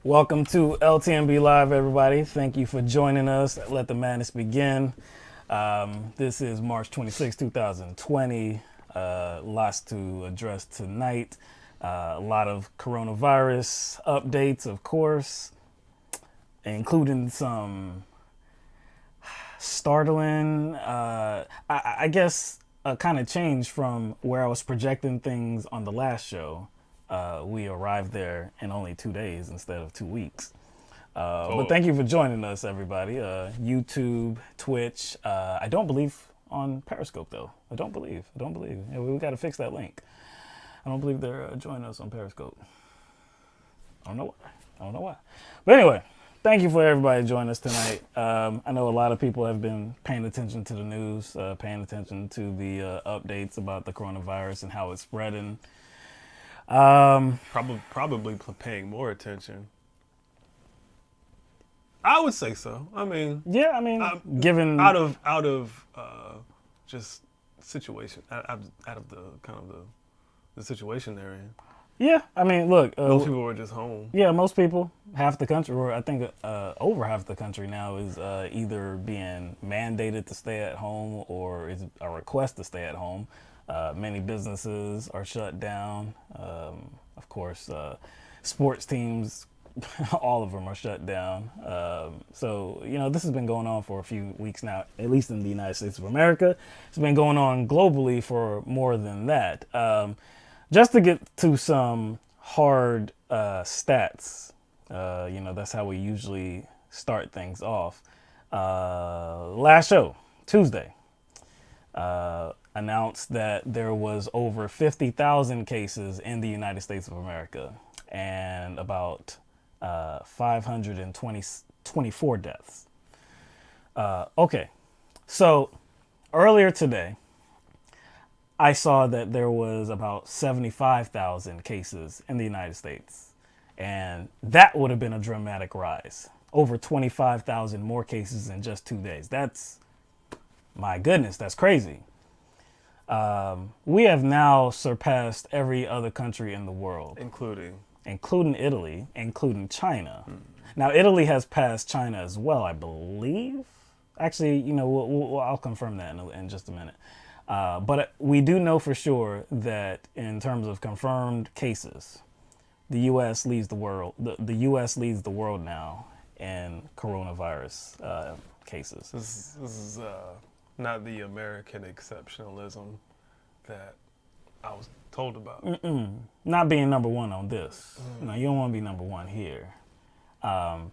Welcome to LTMB Live, everybody. Thank you for joining us. Let the madness begin. This is March 26, 2020. Lots to address tonight. A lot of coronavirus updates, of course, including some startling, I guess, a kind of change from where I was projecting things on the last show. We arrived there in only 2 days instead of 2 weeks. But thank you for joining us, everybody. YouTube, Twitch. I don't believe on Periscope, though. I don't believe. Yeah, we got to fix that link. I don't believe they're joining us on Periscope. I don't know why. But anyway, thank you for everybody joining us tonight. I know a lot of people have been paying attention to the news, paying attention to the updates about the coronavirus and how it's spreading. Probably paying more attention. I would say so. I mean, yeah. Given out of just situation, out of the kind of the situation they're in. Yeah, look. Most people are just home. Yeah, most people, half the country, or I think over half the country now is either being mandated to stay at home or is a request to stay at home. Many businesses are shut down. Of course, sports teams, all of them are shut down. So, this has been going on for a few weeks now, at least in the United States of America. It's been going on globally for more than that. Just to get to some hard stats, that's how we usually start things off. Last show, Tuesday, announced that there was over 50,000 cases in the United States of America and about 524 deaths. Okay, so earlier today, I saw that there was about 75,000 cases in the United States, and that would have been a dramatic rise. Over 25,000 more cases in just 2 days. My goodness, that's crazy. We have now surpassed every other country in the world. Including Italy, including China. Now, Italy has passed China as well, I believe. Actually, I'll confirm that in just a minute. But we do know for sure that in terms of confirmed cases, the U.S. leads the world. The U.S. leads the world now in coronavirus cases. This is not the American exceptionalism that I was told about. Not being number one on this. No, you don't want to be number one here. And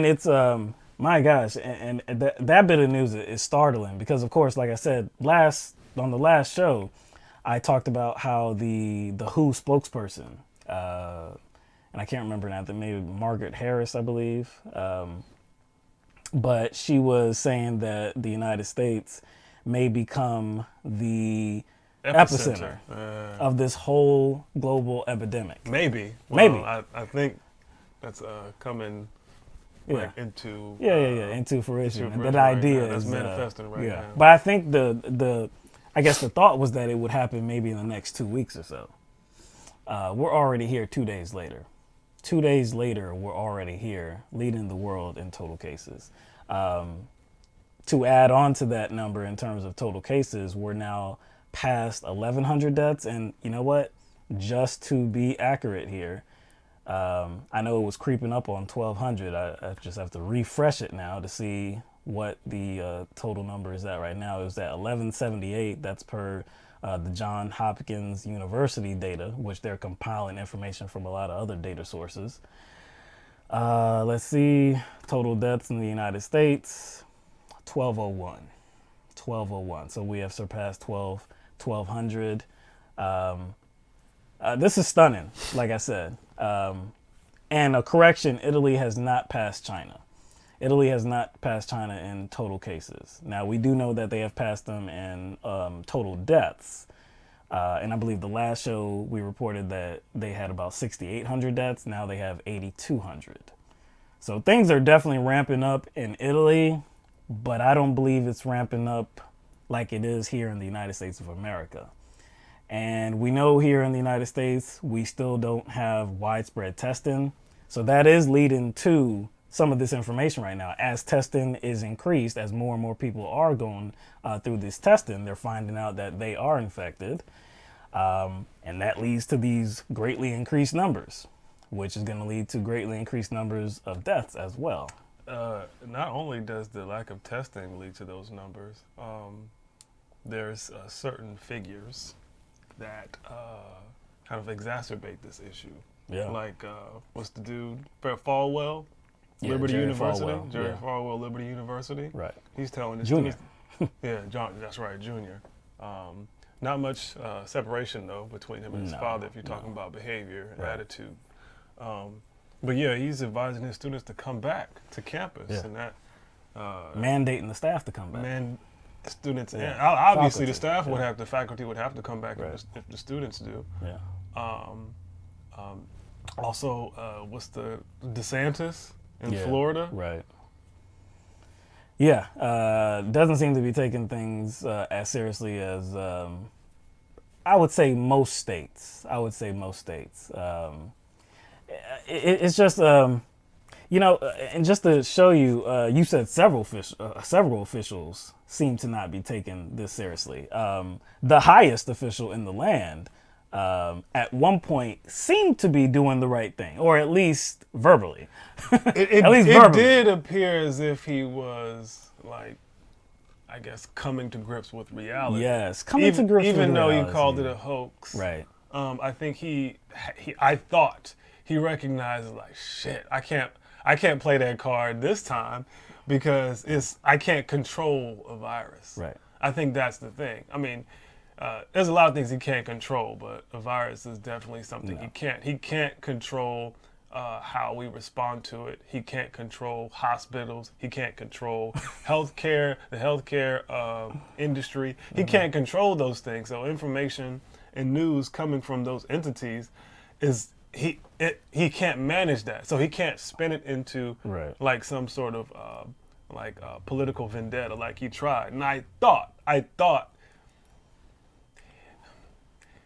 it's my gosh, and that bit of news is startling because, of course, like I said on the last show, I talked about how the WHO spokesperson, and I can't remember now, maybe Margaret Harris, I believe, but she was saying that the United States may become the epicenter of this whole global epidemic. Maybe. Maybe. I think that's coming into fruition. That idea right is manifesting right now. But I think the thought was that it would happen maybe in the next 2 weeks or so. We're already here 2 days later. 2 days later, we're already here, leading the world in total cases. To add on to that number in terms of total cases, we're now past 1,100 deaths. And you know what? Just to be accurate here, I know it was creeping up on 1,200. I just have to refresh it now to see what the total number is at right now. It was at 1,178. That's per the Johns Hopkins University data, which they're compiling information from a lot of other data sources. Let's see. Total deaths in the United States, 1,201. 1,201. So we have surpassed 1,200. This is stunning, like I said. And a correction, Italy has not passed China. Italy has not passed China in total cases. Now, we do know that they have passed them in total deaths. And I believe the last show we reported that they had about 6,800 deaths. Now they have 8,200. So things are definitely ramping up in Italy, but I don't believe it's ramping up like it is here in the United States of America. And we know here in the United States, we still don't have widespread testing. So that is leading to some of this information right now. As testing is increased, as more and more people are going through this testing, they're finding out that they are infected. And that leads to these greatly increased numbers, which is going to lead to greatly increased numbers of deaths as well. Not only does the lack of testing lead to those numbers, there's certain figures that kind of exacerbate this issue. Yeah. Like, what's the dude? Brett Falwell, Yeah, Liberty Jerry University. Falwell, Jerry yeah. Falwell, Liberty University. Right. He's telling his Junior. students. Yeah, John. That's right, Junior. Not much separation though between him and his father if you're talking about behavior and attitude. But yeah, he's advising his students to come back to campus and that Mandating the staff to come back. Students Yeah. and obviously Faculty. the staff would Yeah. have, the faculty would have to come back Right. if the students do. Yeah. Also, what's the DeSantis in Yeah. Florida? Right. Yeah. Doesn't seem to be taking things as seriously as I would say most states. It's just and just to show you, you said several officials seem to not be taking this seriously. The highest official in the land at one point seemed to be doing the right thing, or at least verbally. It At least verbally. did appear as if he was like, I guess, coming to grips with reality. Yes, coming to grips with even though reality. he called it a hoax. Right. I think I thought he recognized, like, shit, I can't play that card this time because I can't control a virus. Right. I think that's the thing. I mean, there's a lot of things he can't control, but a virus is definitely something he can't. He can't control how we respond to it. He can't control hospitals. He can't control healthcare, the healthcare industry. He can't control those things. So information and news coming from those entities is he can't manage that. So he can't spin it into like some sort of political vendetta like he tried. And I thought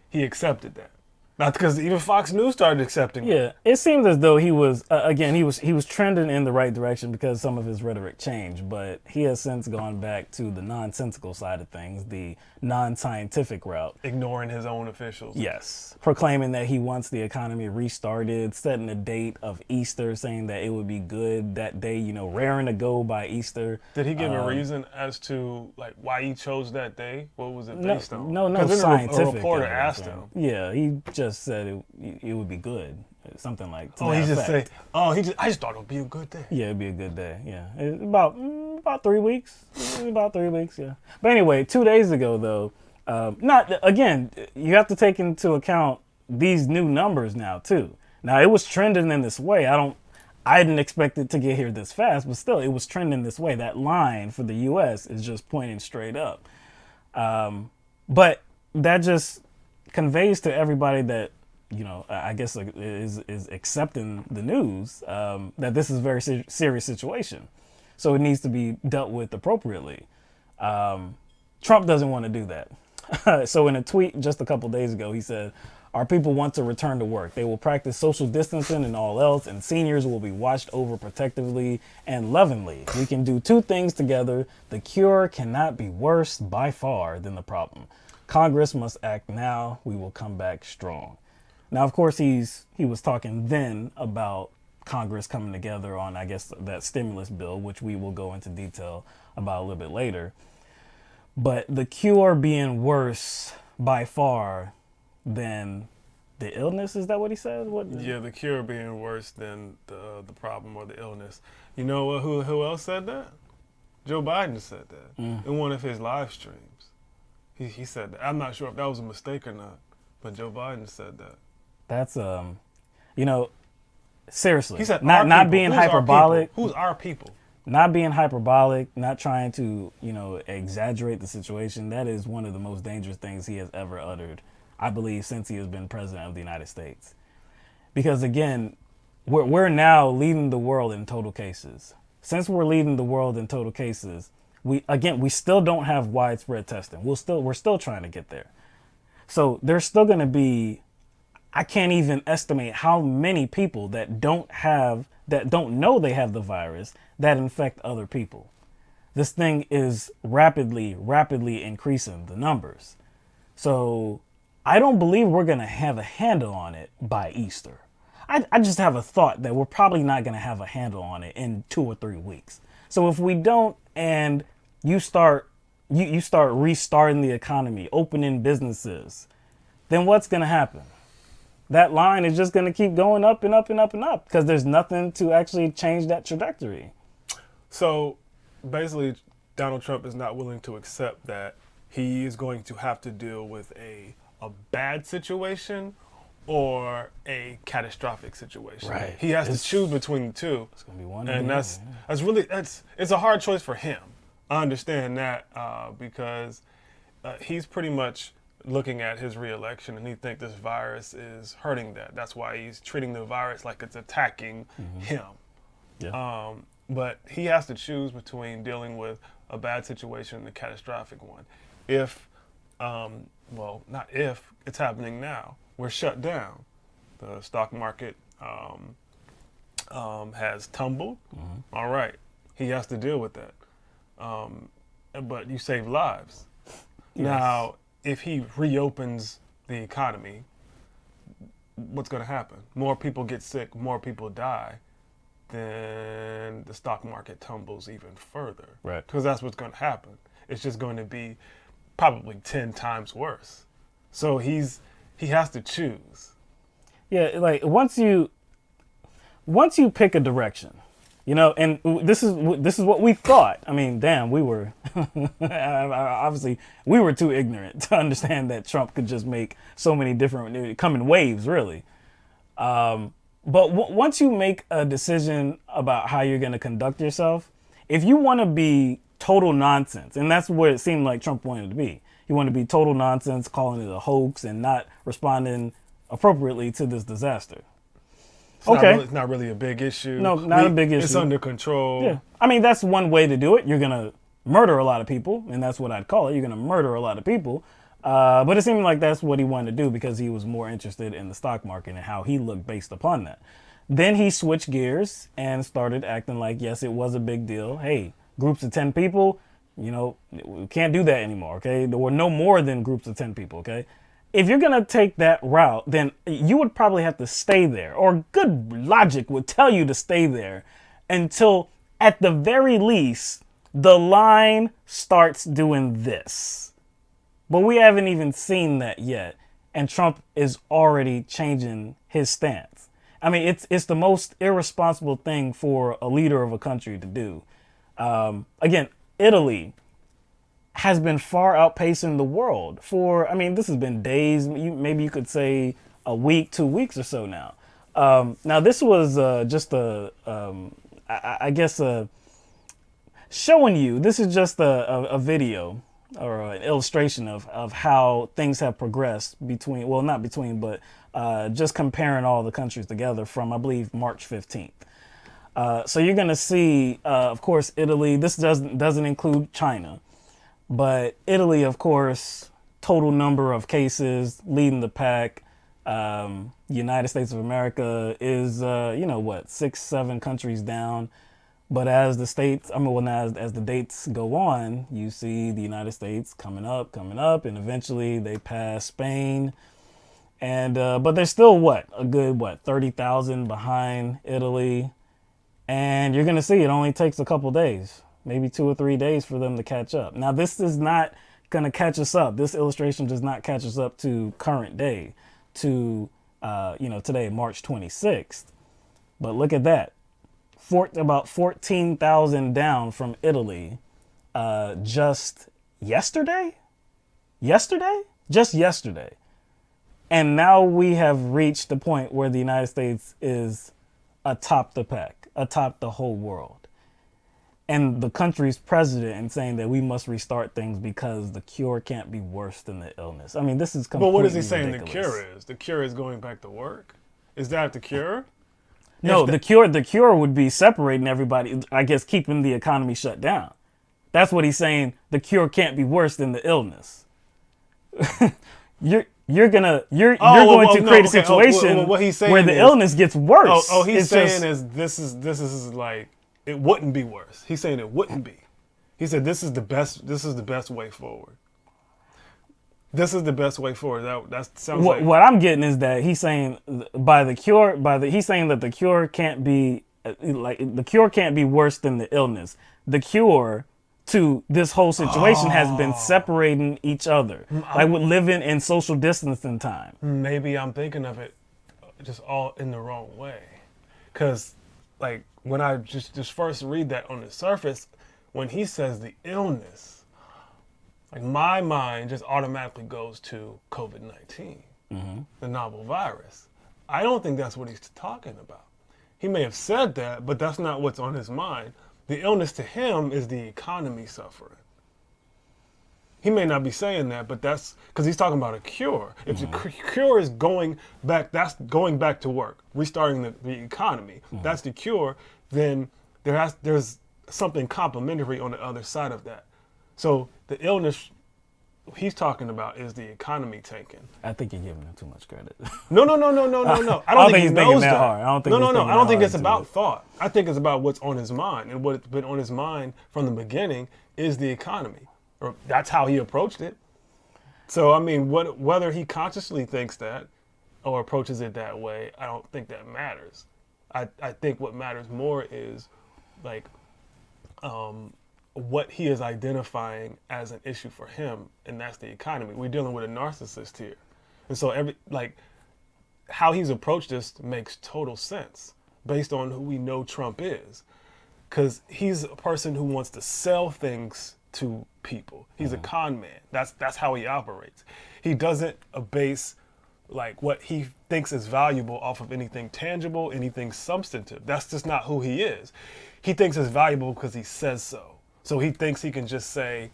he accepted that. Not because even Fox News started accepting it. Yeah, it seemed as though he was he was trending in the right direction because some of his rhetoric changed, but he has since gone back to the nonsensical side of things, the non-scientific route. Ignoring his own officials. Yes, proclaiming that he wants the economy restarted, setting a date of Easter, saying that it would be good that day, raring to go by Easter. Did he give a reason as to like why he chose that day? What was it No, based on? no Because scientific. a reporter evidence, asked him. Yeah, he just said it would be good, something like. To Oh, that he just effect. say, I just thought it would be a good day. Yeah, it'd be a good day. Yeah, about 3 weeks. About 3 weeks. Yeah. But anyway, 2 days ago though, you have to take into account these new numbers now too. Now it was trending in this way. I didn't expect it to get here this fast, but still, it was trending this way. That line for the U.S. is just pointing straight up. But that just conveys to everybody that, I guess is accepting the news that this is a very serious situation. So it needs to be dealt with appropriately. Trump doesn't want to do that. So in a tweet just a couple days ago, he said, "Our people want to return to work. They will practice social distancing and all else, and seniors will be watched over protectively and lovingly. We can do two things together. The cure cannot be worse by far than the problem. Congress must act now. We will come back strong." Now, of course, he was talking then about Congress coming together on, I guess, that stimulus bill, which we will go into detail about a little bit later. But the cure being worse by far than the illness, is that what he said? Yeah, the cure being worse than the problem or the illness. You know who else said that? Joe Biden said that in one of his live streams. He said that. I'm not sure if that was a mistake or not, but Joe Biden said that. That's seriously. He said not being hyperbolic. Who's our people? Not being hyperbolic, not trying to, exaggerate the situation. That is one of the most dangerous things he has ever uttered, I believe, since he has been president of the United States. Because again, we're now leading the world in total cases. Since we're leading the world in total cases, we still don't have widespread testing. We're still trying to get there. So there's still going to be, I can't even estimate how many people that don't know they have the virus that infect other people. This thing is rapidly increasing the numbers. So I don't believe we're going to have a handle on it by Easter. I just have a thought that we're probably not going to have a handle on it in 2 or 3 weeks. So if we don't, and you start restarting the economy, opening businesses, then what's going to happen? That line is just going to keep going up and up and up and up because there's nothing to actually change that trajectory. So basically, Donald Trump is not willing to accept that he is going to have to deal with a bad situation or a catastrophic situation. Right. He has to choose between the two. It's going to be one. And that's it's a hard choice for him. I understand that because he's pretty much looking at his reelection and he thinks this virus is hurting that. That's why he's treating the virus like it's attacking him. Yeah. But he has to choose between dealing with a bad situation and a catastrophic one. If, not if, it's happening now. We're shut down. The stock market has tumbled. All right. He has to deal with that. But you save lives. Yes. Now, if he reopens the economy, what's going to happen? More people get sick, more people die, then the stock market tumbles even further. Right. Because that's what's going to happen. It's just going to be probably 10 times worse. So he has to choose. Yeah, like once you pick a direction, and this is what we thought. I mean, damn, we were obviously we were too ignorant to understand that Trump could just make so many different come in waves, really. But once you make a decision about how you're going to conduct yourself, if you want to be total nonsense, and that's what it seemed like Trump wanted to be. He wanted to be total nonsense, calling it a hoax and not responding appropriately to this disaster. It's not really a big issue. No, not a big issue. It's under control. Yeah. I mean, that's one way to do it. You're going to murder a lot of people, and that's what I'd call it. You're going to murder a lot of people. But it seemed like that's what he wanted to do because he was more interested in the stock market and how he looked based upon that. Then he switched gears and started acting like, yes, it was a big deal. Hey, groups of 10 people, we can't do that anymore, okay? There were no more than groups of 10 people, okay? If you're going to take that route, then you would probably have to stay there, or good logic would tell you to stay there until, at the very least, the line starts doing this. But we haven't even seen that yet, and Trump is already changing his stance. I mean, it's the most irresponsible thing for a leader of a country to do. Again, Italy has been far outpacing the world this has been days, maybe you could say a week, 2 weeks or so now. Now this was showing you, this is just a video or an illustration of how things have progressed just comparing all the countries together from, I believe, March 15th. So you're going to see, of course, Italy. This doesn't include China. But Italy, of course, total number of cases leading the pack. United States of America is, 6, 7 countries down. But as the states, as the dates go on, you see the United States coming up, and eventually they pass Spain. And but they're still a good 30,000 behind Italy. And you're going to see it only takes a couple days, maybe 2 or 3 days for them to catch up. Now, this is not going to catch us up. This illustration does not catch us up to current day, to, today, March 26th. But look at that. About 14,000 down from Italy just yesterday? Just yesterday. And now we have reached the point where the United States is atop the pack, atop the whole world. And the country's president and saying that we must restart things because the cure can't be worse than the illness. I mean, this is completely But what is he saying ridiculous. the cure is? The cure is going back to work? Is that the cure? No, the cure would be separating everybody, I guess keeping the economy shut down. That's what he's saying. The cure can't be worse than the illness. you're going to no, create a okay. situation What he's saying where the is, illness gets worse. He's saying is this is like it wouldn't be worse. He's saying it wouldn't be. He said this is the best way forward. This is the best way forward. That sounds like what I'm getting is that he's saying he's saying that the cure can't be worse than the illness. The cure to this whole situation has been separating each other, like with living in social distancing time. Maybe I'm thinking of it just all in the wrong way, because like when I just first read that on the surface, when he says the illness, like my mind just automatically goes to COVID-19, the novel virus. I don't think that's what he's talking about. He may have said that, but that's not what's on his mind. The illness to him is the economy suffering. He may not be saying that, but that's because he's talking about a cure. If the cure is going back, that's going back to work, restarting the economy. That's the cure. Then there's something complementary on the other side of that. So the illness he's talking about is the economy tanking. I think you're giving him too much credit. No. I don't think he knows that. Hard. I don't think I don't think it's about thought. I think it's about what's on his mind, and what's been on his mind from the beginning is the economy. Or that's how he approached it. So I mean, whether he consciously thinks that or approaches it that way, I don't think that matters. I think what matters more is like what he is identifying as an issue for him, and that's the economy. We're dealing with a narcissist here. And so how he's approached this makes total sense based on who we know Trump is. Because he's a person who wants to sell things to people. He's a con man. That's how he operates. He doesn't base like what he thinks is valuable off of anything tangible, anything substantive. That's just not who he is. He thinks it's valuable because he says so. So he thinks he can just say,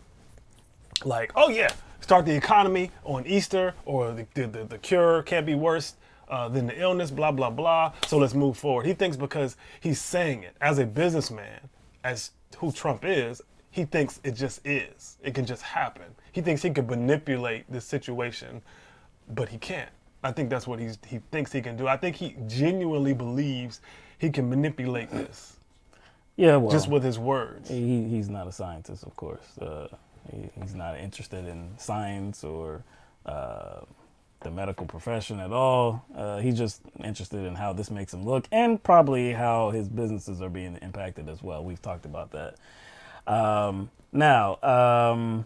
like, oh yeah, start the economy on Easter, or the cure can't be worse than the illness, blah, blah, blah. So let's move forward. He thinks because he's saying it as a businessman, as who Trump is, he thinks it just is. It can just happen. He thinks he can manipulate this situation, but he can't. I think that's what he thinks he can do. I think he genuinely believes he can manipulate this. Yeah, well, just with his words. He's not a scientist, of course. He's not interested in science or the medical profession at all. He's just interested in how this makes him look, and probably how his businesses are being impacted as well. We've talked about that. Now,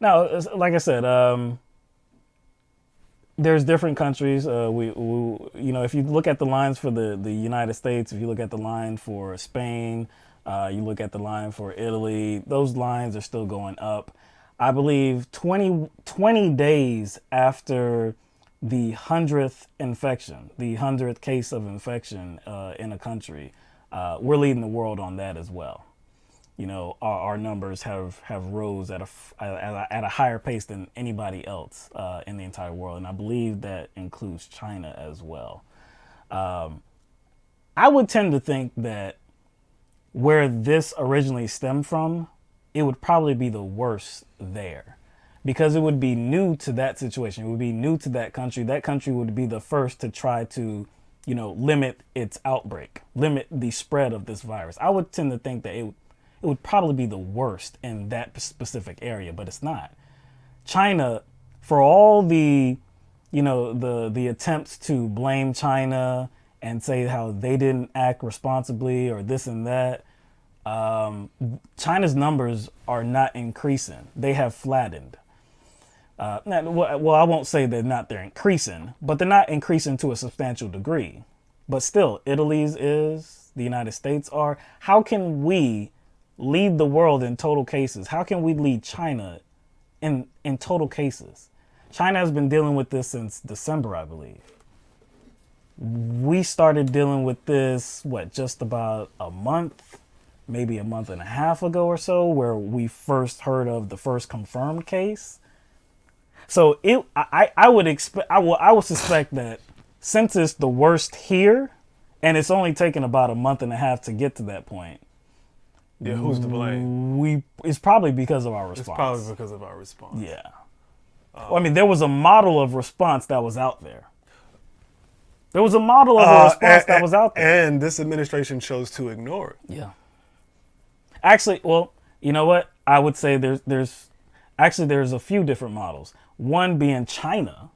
like I said, there's different countries. If you look at the lines for the United States, if you look at the line for Spain, you look at the line for Italy, those lines are still going up. I believe 20 days after the 100th infection, the 100th case of infection in a country, we're leading the world on that as well. You know, our numbers have rose at a higher pace than anybody else in the entire world, and I believe that includes China as well. I would tend to think that where this originally stemmed from, it would probably be the worst there, because it would be new to that situation. It would be new to that country. That country would be the first to try to, limit its outbreak, limit the spread of this virus. I would tend to think that it would probably be the worst in that specific area, but it's not. China, for all the attempts to blame China and say how they didn't act responsibly or this and that, China's numbers are not increasing. They have flattened. I won't say they're increasing, but they're not increasing to a substantial degree. But still, Italy's is, the United States are. How can we lead the world in total cases? How can we lead China in total cases? China has been dealing with this since December, I believe. We started dealing with this, just about a month, maybe a month and a half ago or so, where we first heard of the first confirmed case. So I would suspect that since it's the worst here, and it's only taken about a month and a half to get to that point. Yeah, who's to blame? It's probably because of our response. It's probably because of our response. Yeah. Well, I mean, there was a model of response that was out there. There was a model of a response that was out there. And this administration chose to ignore it. Yeah. Actually, well, you know what? I would say there's a few different models. One being China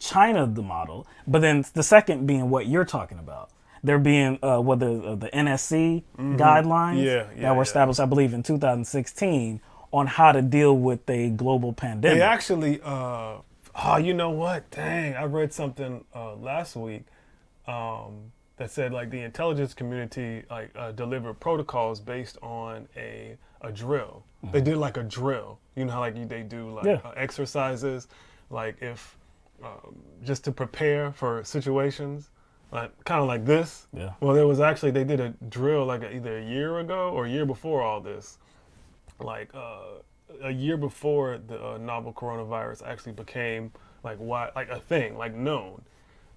the model, but then the second being what you're talking about. There being the NSC guidelines that were established, I believe, in 2016 on how to deal with a global pandemic. They actually, you know what? Dang, I read something last week that said like the intelligence community delivered protocols based on a drill. Mm-hmm. They did like a drill. You know how they do like exercises, like if just to prepare for situations, like kind of like this. Yeah. Well, they did a drill like either a year ago or a year before all this, like a year before the novel coronavirus actually became like a thing, like known.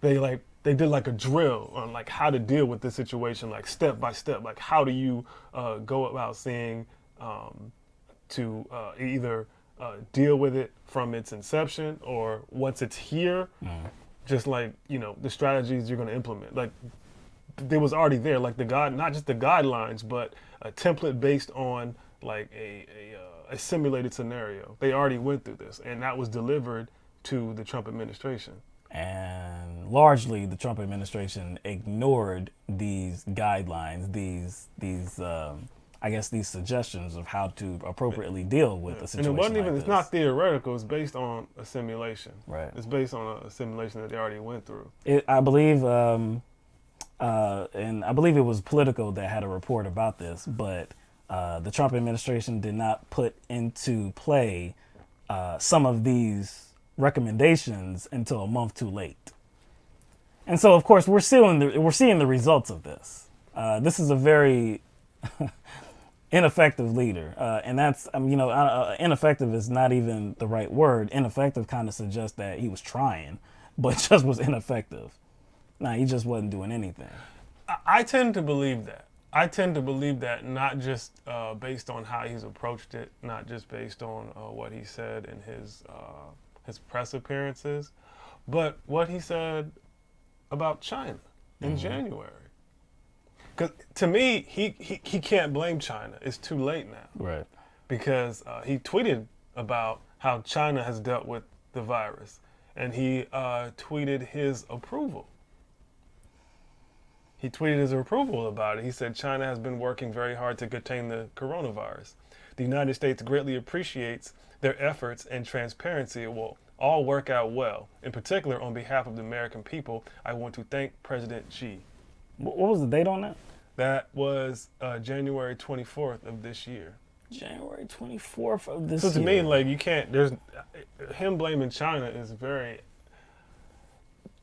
They did like a drill on like how to deal with this situation, like step by step, like how do you go about seeing to either deal with it from its inception or once it's here, just like, the strategies you're going to implement. Like it was already there, like not just the guidelines, but a template based on like a simulated scenario. They already went through this, and that was delivered to the Trump administration. And largely, the Trump administration ignored these guidelines, these suggestions of how to appropriately deal with a situation. And it wasn't like it's not theoretical. It's based on a simulation. Right. It's based on a simulation that they already went through. I believe, and I believe it was Politico that had a report about this, but the Trump administration did not put into play some of these recommendations until a month too late. And so, of course, we're seeing the results of this. This is a very ineffective leader, and that's ineffective is not even the right word. Ineffective kind of suggests that he was trying, but just was ineffective. Nah, he just wasn't doing anything. I tend to believe that. Not just based on how he's approached it, not just based on what he said in his press appearances, but what he said about China in January. Because to me, he can't blame China. It's too late now. Right. Because he tweeted about how China has dealt with the virus, and he tweeted his approval. He tweeted his approval about it. He said, China has been working very hard to contain the coronavirus. The United States greatly appreciates their efforts, and transparency will all work out well. In particular, on behalf of the American people, I want to thank President Xi. What was the date on that? That was January 24th of this year. January 24th of this year. So to me, like, you can't, him blaming China is very,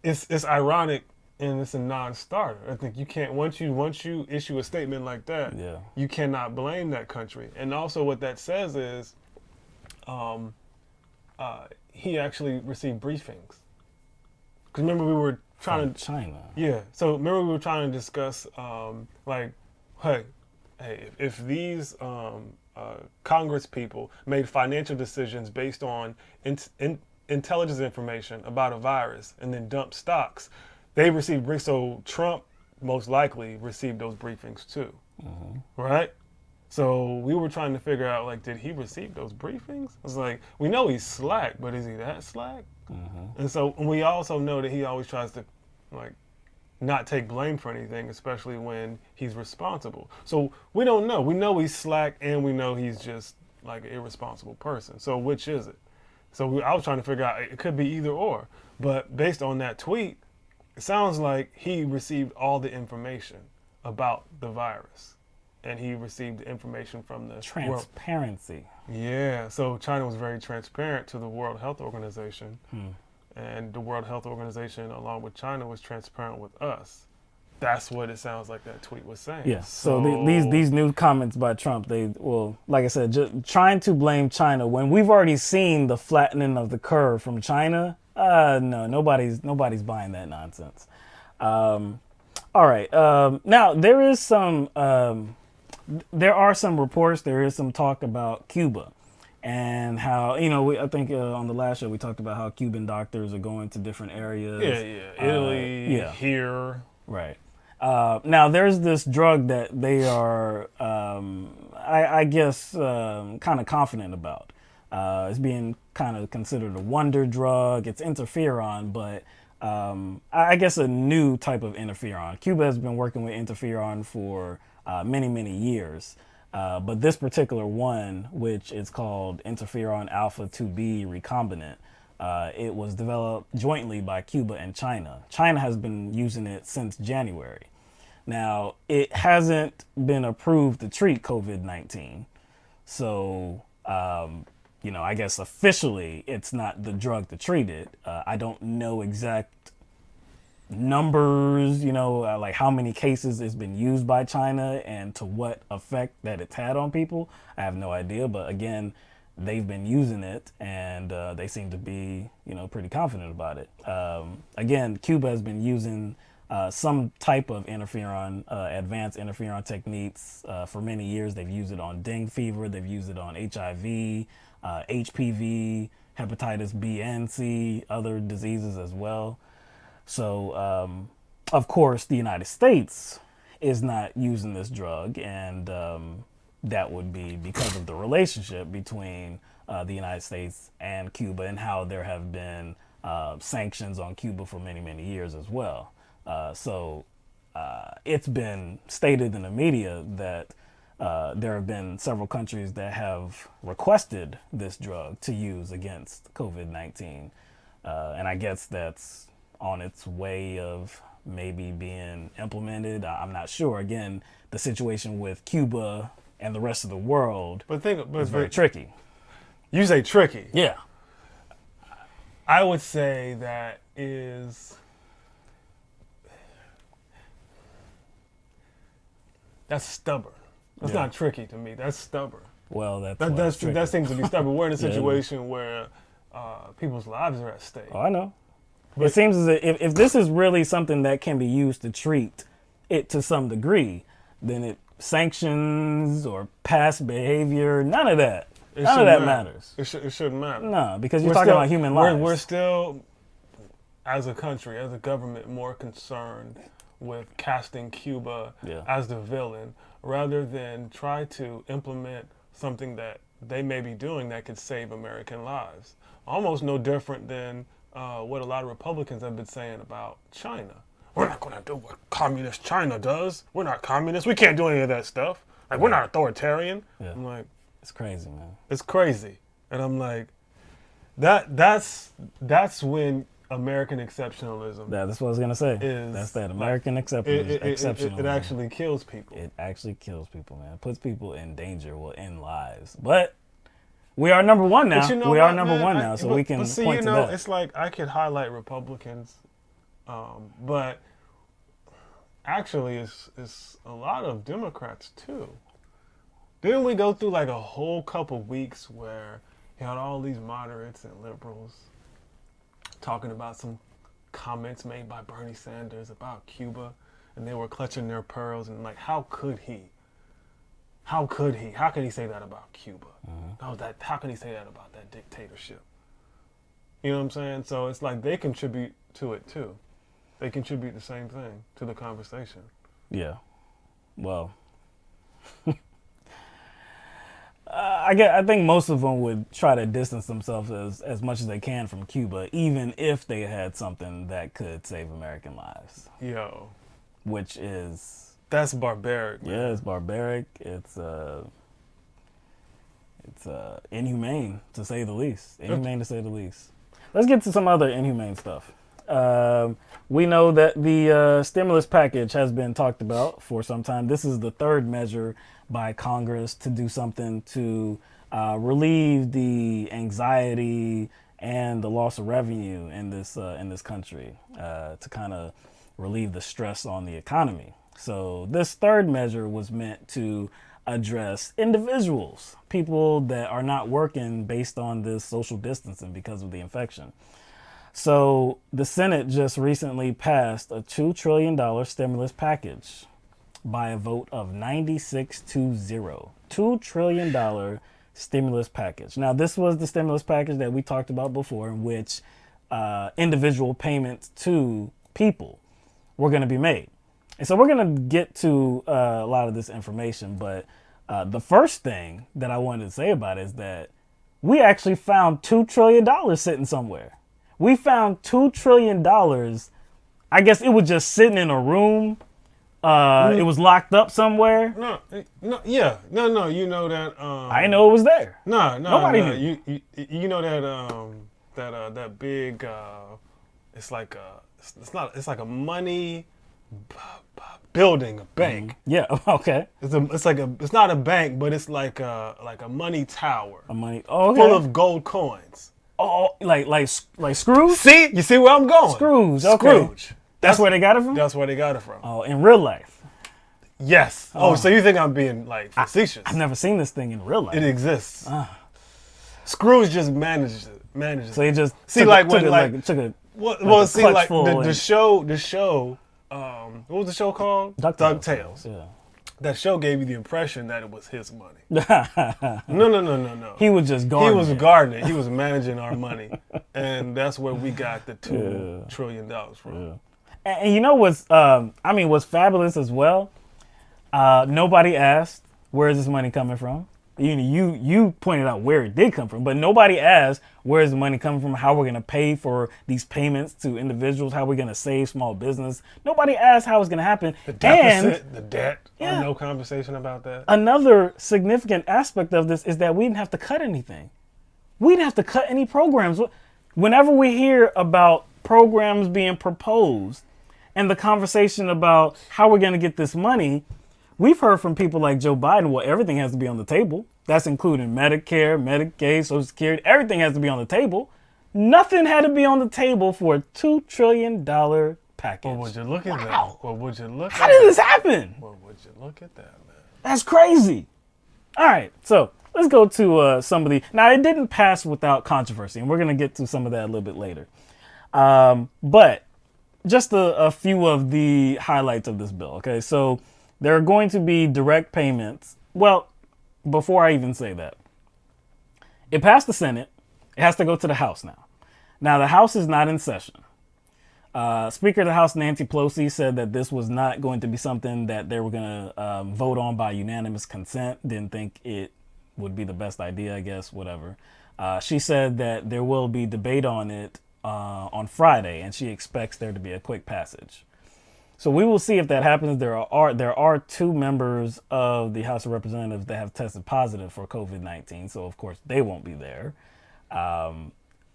it's ironic, and it's a non-starter. I think you can't, once you issue a statement like that, you cannot blame that country. And also what that says is, he actually received briefings. Because remember we were trying to China. Yeah. So remember we were trying to discuss hey, if these Congress people made financial decisions based on intelligence information about a virus and then dumped stocks, they received briefings. So Trump most likely received those briefings too, right? So we were trying to figure out, like, did he receive those briefings? It's like, we know he's slack, but is he that slack? And so we also know that he always tries to, like, not take blame for anything, especially when he's responsible. So we don't know. We know he's slack, and we know he's just, like, an irresponsible person. So which is it? So I was trying to figure out, it could be either or. But based on that tweet, it sounds like he received all the information about the virus. And he received the information from the transparency. Yeah, so China was very transparent to the World Health Organization, and the World Health Organization, along with China, was transparent with us. That's what it sounds like that tweet was saying. Yeah. So these new comments by Trump, like I said, just trying to blame China when we've already seen the flattening of the curve from China. No, nobody's buying that nonsense. All right. Now there are some reports. There is some talk about Cuba, and how I think on the last show we talked about how Cuban doctors are going to different areas. Italy, here. Right. Now there's this drug that they are, I guess, kind of confident about. It's being kind of considered a wonder drug. It's interferon, but I guess a new type of interferon. Cuba has been working with interferon for many, many years. But this particular one, which is called interferon alpha 2B recombinant, it was developed jointly by Cuba and China. China has been using it since January. Now, it hasn't been approved to treat COVID-19. So, I guess officially it's not the drug to treat it. I don't know exact numbers, like how many cases it's been used by China and to what effect that it's had on people. I have no idea. But again, they've been using it and they seem to be, pretty confident about it. Again, Cuba has been using some type of interferon, advanced interferon techniques for many years. They've used it on dengue fever. They've used it on HIV, HPV, hepatitis B and C, other diseases as well. So, of course, the United States is not using this drug, and that would be because of the relationship between the United States and Cuba and how there have been sanctions on Cuba for many, many years as well. So it's been stated in the media that there have been several countries that have requested this drug to use against COVID-19. And I guess that's on its way of maybe being implemented. I'm not sure. Again, the situation with Cuba and the rest of the world is very tricky. You say tricky. Yeah. I would say that's stubborn. That's not tricky to me. That's stubborn. Well, that seems to be stubborn. We're in a situation where people's lives are at stake. Oh, I know. It seems as if this is really something that can be used to treat it to some degree, then sanctions or past behavior, none of that matters. It shouldn't matter. No, because you're talking about human lives. We're still, as a country, as a government, more concerned with casting Cuba as the villain rather than try to implement something that they may be doing that could save American lives. Almost no different than what a lot of Republicans have been saying about China. We're not going to do what communist China does. We're not communists. We can't do any of that stuff. Like, we're not authoritarian. Yeah. I'm like, it's crazy, man. It's crazy. And I'm like, that's when American exceptionalism. That's what I was going to say. That's that American exceptionalism. It actually kills people. It actually kills people, man. It puts people in danger, end lives. But we are number one now. We are number one now, so we can point to that. It's like I could highlight Republicans, but actually it's a lot of Democrats too. Didn't we go through like a whole couple weeks where you had all these moderates and liberals talking about some comments made by Bernie Sanders about Cuba, and they were clutching their pearls and like, how could he? How could he? How can he say that about Cuba? How can he say that about that dictatorship? You know what I'm saying? So it's like they contribute to it too. They contribute the same thing to the conversation. Yeah. Well, I think most of them would try to distance themselves as much as they can from Cuba, even if they had something that could save American lives. Yo. Which is... That's barbaric, man. Yeah, it's barbaric. It's inhumane, to say the least. Inhumane, to say the least. Let's get to some other inhumane stuff. We know that the stimulus package has been talked about for some time. This is the third measure by Congress to do something to relieve the anxiety and the loss of revenue in this country, to kind of relieve the stress on the economy. So this third measure was meant to address individuals, people that are not working based on this social distancing because of the infection. So the Senate just recently passed a $2 trillion stimulus package by a vote of 96-0. $2 trillion stimulus package. Now, this was the stimulus package that we talked about before, in which individual payments to people were going to be made. And so we're going to get to a lot of this information, but the first thing that I wanted to say about it is that we actually found $2 trillion sitting somewhere. We found $2 trillion. I guess it was just sitting in a room. It was locked up somewhere. No. You know that. I didn't know it was there. Nobody knew. You know that that big. It's like a money building, a bank. Yeah. Okay. It's not a bank, but it's like a money tower. A money. Oh, okay. Full of gold coins. Oh, like Scrooge? See, you see where I'm going? Scrooge. Okay. Scrooge. That's where they got it from? That's where they got it from. Oh, in real life? Yes. Oh, so you think I'm being like facetious? I've never seen this thing in real life. It exists. Scrooge just manages it. So he just see took like a, when took like a, took a well see clutch like full the show. What was the show called? DuckTales. Yeah. That show gave you the impression that it was his money. No. He was just gardening. He was gardening. He was managing our money, and that's where we got the $2 trillion from. Yeah. And you know what's what's fabulous as well? Nobody asked, where is this money coming from? You pointed out where it did come from, but nobody asked, where is the money coming from? How we're going to pay for these payments to individuals? How we're going to save small business? Nobody asked how it's going to happen. The deficit, the debt. Yeah. No conversation about that. Another significant aspect of this is that we didn't have to cut anything. We didn't have to cut any programs. Whenever we hear about programs being proposed and the conversation about how we're going to get this money, we've heard from people like Joe Biden, well, everything has to be on the table. That's including Medicare, Medicaid, Social Security. Everything has to be on the table. Nothing had to be on the table for a $2 trillion package. Well, would you look at that? Well, would you look How did this happen? Well, would you look at that, man? That's crazy. All right, so let's go to some of the... Now, it didn't pass without controversy, and we're going to get to some of that a little bit later. But just a few of the highlights of this bill, okay? So there are going to be direct payments. Well, before I even say that, it passed the Senate. It has to go to the House now. Now, the House is not in session. Speaker of the House, Nancy Pelosi, said that this was not going to be something that they were going to vote on by unanimous consent. Didn't think it would be the best idea, I guess, whatever. She said that there will be debate on it on Friday, and she expects there to be a quick passage. So we will see if that happens. There are two members of the House of Representatives that have tested positive for COVID-19, so of course they won't be there.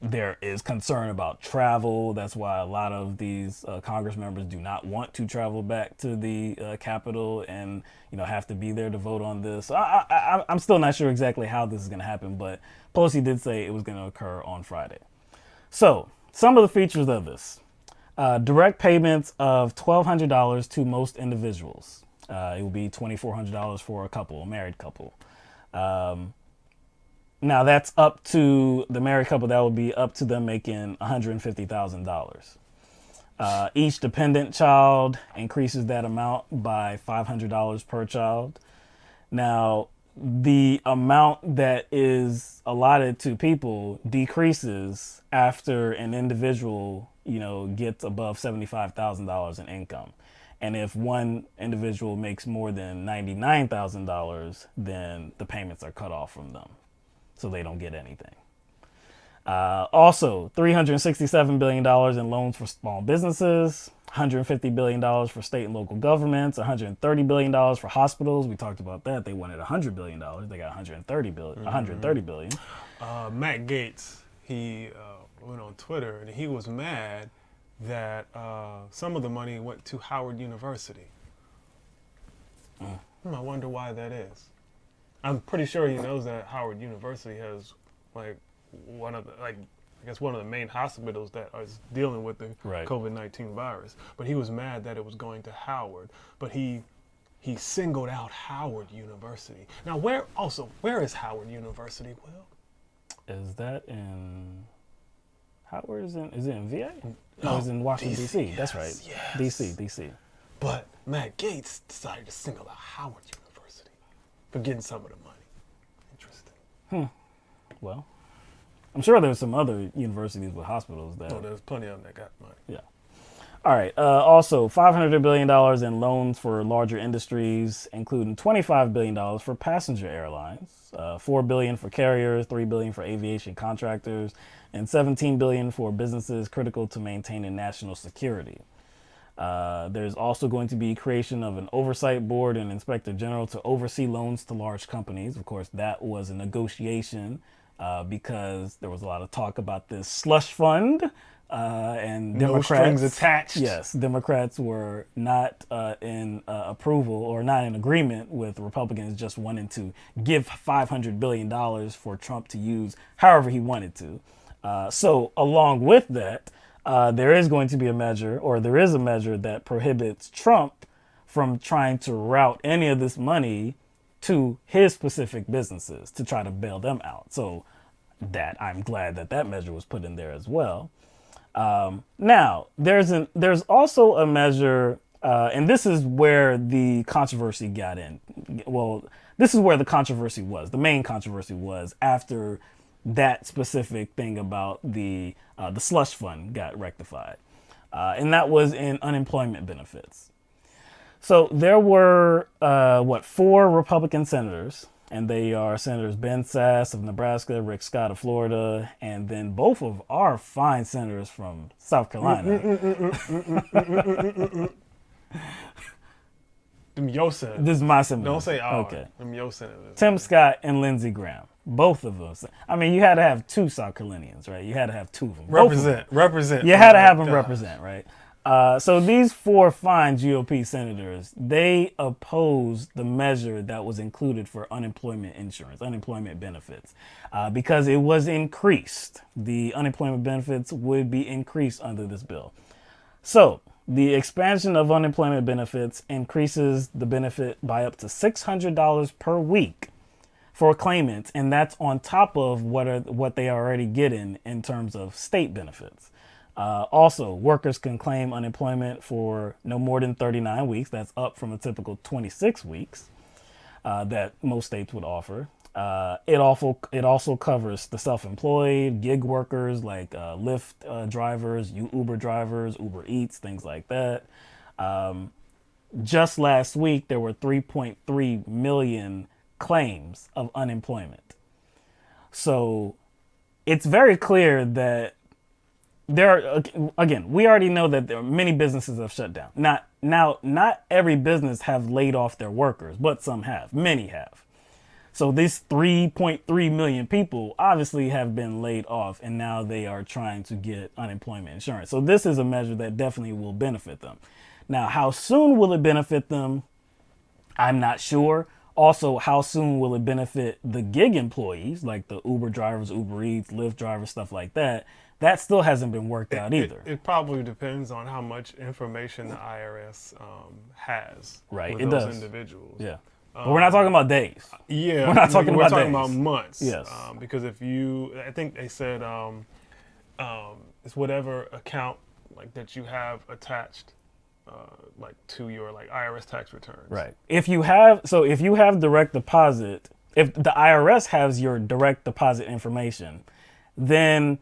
There is concern about travel. That's why a lot of these Congress members do not want to travel back to the Capitol and have to be there to vote on this. So I'm still not sure exactly how this is going to happen, but Pelosi did say it was going to occur on Friday. So some of the features of this. Direct payments of $1,200 to most individuals. It will be $2,400 for a married couple. Now that's up to the married couple. That would be up to them making $150,000. Each dependent child increases that amount by $500 per child. Now, the amount that is allotted to people decreases after an individual gets above $75,000 in income. And if one individual makes more than $99,000, then the payments are cut off from them. So they don't get anything. Also, $367 billion in loans for small businesses, $150 billion for state and local governments, $130 billion for hospitals. We talked about that. They wanted $100 billion. They got $130 billion. Matt Gaetz, he went on Twitter and he was mad that some of the money went to Howard University. I wonder why that is. I'm pretty sure he knows that Howard University has one of the main hospitals that is dealing with the COVID-19 virus. But he was mad that it was going to Howard. But he singled out Howard University. Now, where is Howard University, Will? Is that in Howard? Is it in VA? No, it's in Washington, D.C. Yes, That's right. Yes. D.C. But Matt Gaetz decided to single out Howard University for getting some of the money. Interesting. Well, I'm sure there's some other universities with hospitals that. Oh, there's plenty of them that got money. Yeah. All right. Also, $500 billion in loans for larger industries, including $25 billion for passenger airlines, $4 billion for carriers, $3 billion for aviation contractors, and $17 billion for businesses critical to maintaining national security. There's also going to be creation of an oversight board and inspector general to oversee loans to large companies. Of course, that was a negotiation because there was a lot of talk about this slush fund. And Democrats, no strings attached. Yes, Democrats were not in approval or not in agreement with Republicans just wanting to give $500 billion for Trump to use however he wanted to. So along with that, there is going to be a measure, or there is a measure that prohibits Trump from trying to route any of this money to his specific businesses to try to bail them out. So that I'm glad that that measure was put in there as well. Now, there's also a measure, and this is where the controversy got in. Well, this is where the controversy was. The main controversy was after that specific thing about the slush fund got rectified, and that was in unemployment benefits. So there were, 4 Republican senators, and they are Senators Ben Sasse of Nebraska, Rick Scott of Florida, and then both of our fine senators from South Carolina. Them your senators. This is my senator. Don't say our. Okay. Them your senators. Tim Scott and Lindsey Graham. Both of them. I mean, you had to have 2 South Carolinians, right? You had to have 2 of them. Represent. You had to have them represent, right? So these 4 fine GOP senators, they opposed the measure that was included for unemployment insurance, unemployment benefits, because it was increased. The unemployment benefits would be increased under this bill. So the expansion of unemployment benefits increases the benefit by up to $600 per week for claimants, and that's on top of what they are already getting in terms of state benefits. Also, workers can claim unemployment for no more than 39 weeks. That's up from a typical 26 weeks that most states would offer. It also covers the self-employed, gig workers like Lyft drivers, Uber drivers, Uber Eats, things like that. Just last week, there were 3.3 million claims of unemployment. So it's very clear that there are, again, we already know that there are many businesses have shut down. Not every business have laid off their workers, but some have. Many have. So these 3.3 million people obviously have been laid off, and now they are trying to get unemployment insurance. So this is a measure that definitely will benefit them. Now, how soon will it benefit them? I'm not sure. Also, how soon will it benefit the gig employees, like the Uber drivers, Uber Eats, Lyft drivers, stuff like that? That still hasn't been worked out either. It probably depends on how much information the IRS has Right, with it those does. individuals. Yeah. But we're not talking about days. Yeah, We're not talking we're about talking days. about months. Yes. Because if I think they said it's whatever account like that you have attached like to your like IRS tax returns. Right. If you have direct deposit, if the IRS has your direct deposit information, then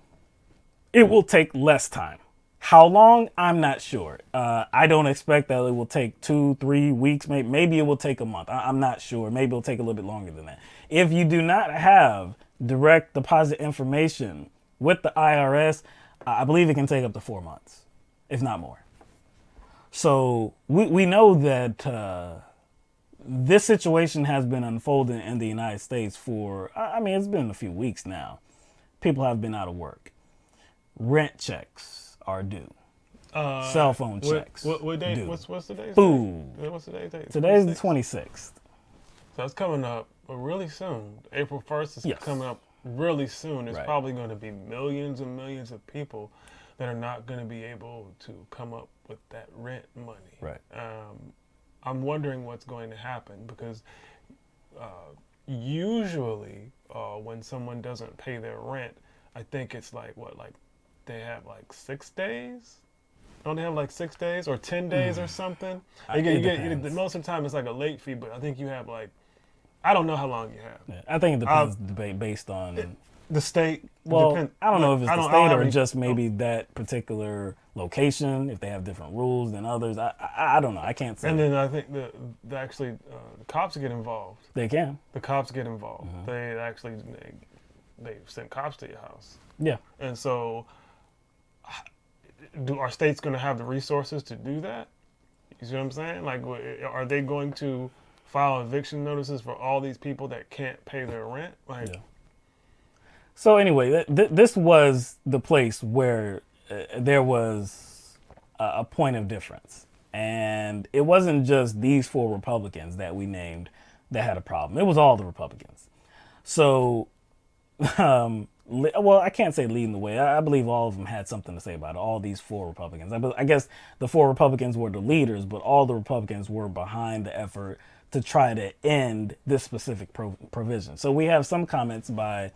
it will take less time. How long? I'm not sure. I don't expect that it will take 2-3 weeks. Maybe it will take a month. I'm not sure. Maybe it'll take a little bit longer than that. If you do not have direct deposit information with the IRS, I believe it can take up to 4 months, if not more. So we know that this situation has been unfolding in the United States for, it's been a few weeks now. People have been out of work. Rent checks are due. Cell phone checks. What day? due. What's the day? Food. What's the day? Today's the 26th. So it's coming up really soon. April 1st is coming up really soon. There's Right. probably going to be millions and millions of people that are not going to be able to come up with that rent money. Right. I'm wondering what's going to happen because usually when someone doesn't pay their rent, I think it's like they have like 6 days. Don't they have like 6 days or 10 days or something? You get most of the time it's like a late fee, but I think you have like I don't know how long you have. Yeah, I think it depends based on The state. well, I don't know if it's the state or just maybe oh. that particular location, if they have different rules than others. I don't know. I can't say. And then I think the cops get involved. They can. The cops get involved. They actually they send cops to your house. Yeah. And so, are states going to have the resources to do that? You see what I'm saying? Like, are they going to file eviction notices for all these people that can't pay their rent? Like, yeah. So anyway, this was the place where there was a point of difference. And it wasn't just these 4 Republicans that we named that had a problem. It was all the Republicans. So, well, I can't say leading the way. I believe all of them had something to say about it, all these 4 Republicans. I guess the 4 Republicans were the leaders, but all the Republicans were behind the effort to try to end this specific provision. So we have some comments by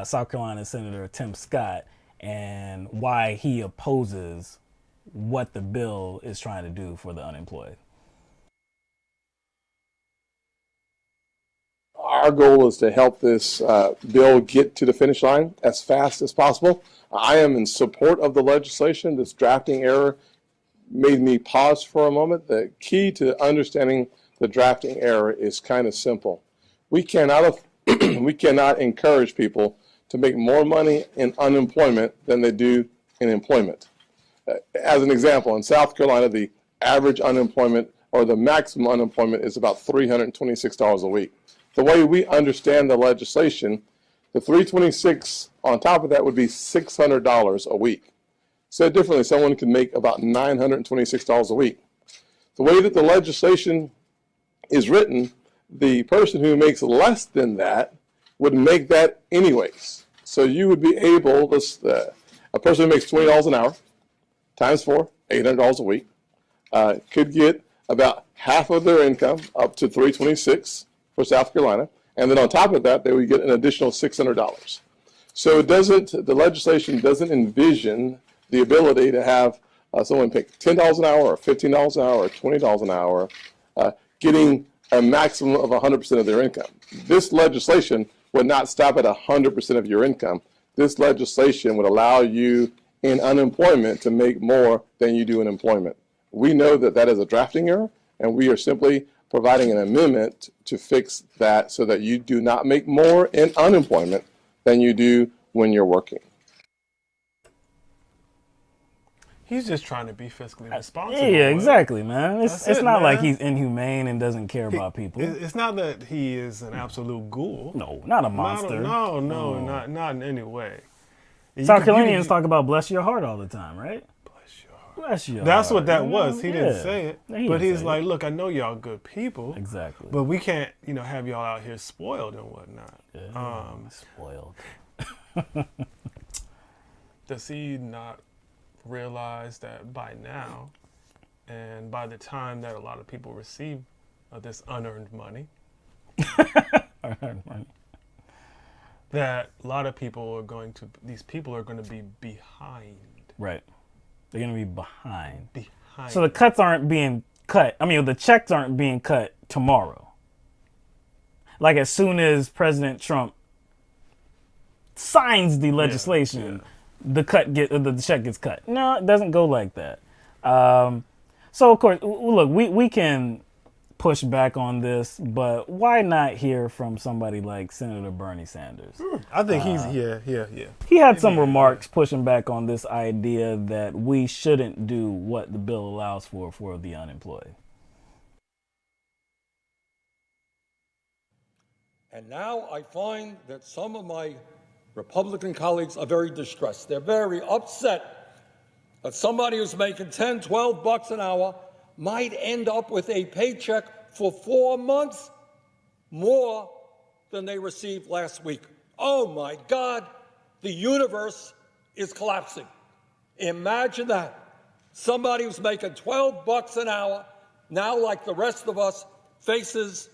South Carolina Senator Tim Scott and why he opposes what the bill is trying to do for the unemployed. Our goal is to help this bill get to the finish line as fast as possible. I am in support of the legislation. This drafting error made me pause for a moment. The key to understanding the drafting error is kind of simple. We cannot encourage people to make more money in unemployment than they do in employment. As an example, in South Carolina, the average unemployment or the maximum unemployment is about $326 a week. The way we understand the legislation, the $326 on top of that would be $600 a week. Said differently, someone could make about $926 a week. The way that the legislation is written, the person who makes less than that would make that anyways. So you would be able, a person who makes $20 an hour, times 4, $800 a week, could get about half of their income, up to $326 for South Carolina, and then on top of that, they would get an additional $600. So the legislation doesn't envision the ability to have someone pick $10 an hour or $15 an hour or $20 an hour, getting a maximum of 100% of their income. This legislation would not stop at 100% of your income. This legislation would allow you in unemployment to make more than you do in employment. We know that that is a drafting error, and we are simply providing an amendment to fix that so that you do not make more in unemployment than you do when you're working. He's just trying to be fiscally responsible. Yeah, exactly, man. It's not man. like he's inhumane and doesn't care about people. It's not that he is an absolute ghoul. No, not a monster. No, not in any way. South Carolinians talk about bless your heart all the time, right? Bless your heart. Bless your That's heart. what that was. He didn't say it. But he's like, it. look, I know y'all good people. Exactly. But we can't, have y'all out here spoiled and whatnot. Yeah, spoiled. Does he not realize that by now, and by the time that a lot of people receive this unearned money, that a lot of people are going to be behind. Right. They're going to be behind. Behind. So the cuts aren't being cut. The checks aren't being cut tomorrow. Like as soon as President Trump signs the legislation, the check gets cut. No, it doesn't go like that. So of course, look, we can push back on this, but why not hear from somebody like Senator Bernie Sanders? I think he's He had some remarks pushing back on this idea that we shouldn't do what the bill allows for the unemployed. And now I find that some of my Republican colleagues are very distressed. They're very upset that somebody who's making $10, $12 an hour might end up with a paycheck for 4 months more than they received last week. Oh my God, the universe is collapsing. Imagine that. Somebody who's making $12 an hour, now like the rest of us, faces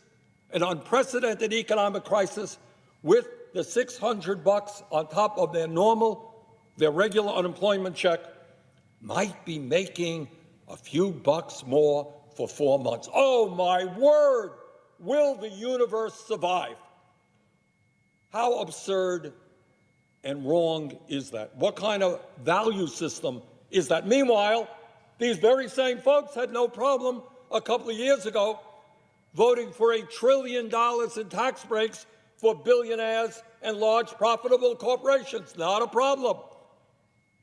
an unprecedented economic crisis with the $600 on top of their regular unemployment check, might be making a few bucks more for 4 months. Oh my word! will the universe survive? How absurd and wrong is that? What kind of value system is that? Meanwhile, these very same folks had no problem a couple of years ago voting for $1 trillion in tax breaks for billionaires and large profitable corporations. Not a problem.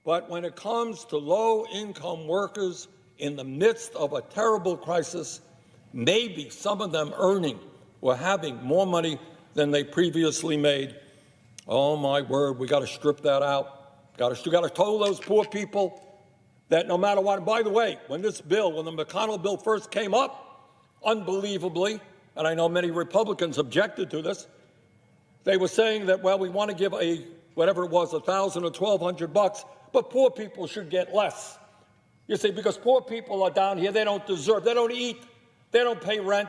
But when it comes to low-income workers in the midst of a terrible crisis, maybe some of them earning or having more money than they previously made, oh my word, we got to strip that out. Got to tell those poor people that no matter what. By the way, when the McConnell bill first came up, unbelievably, and I know many Republicans objected to this, they were saying that, well, we want to give whatever it was, $1,000 or $1,200, but poor people should get less. You see, because poor people are down here, they don't deserve, they don't eat, they don't pay rent,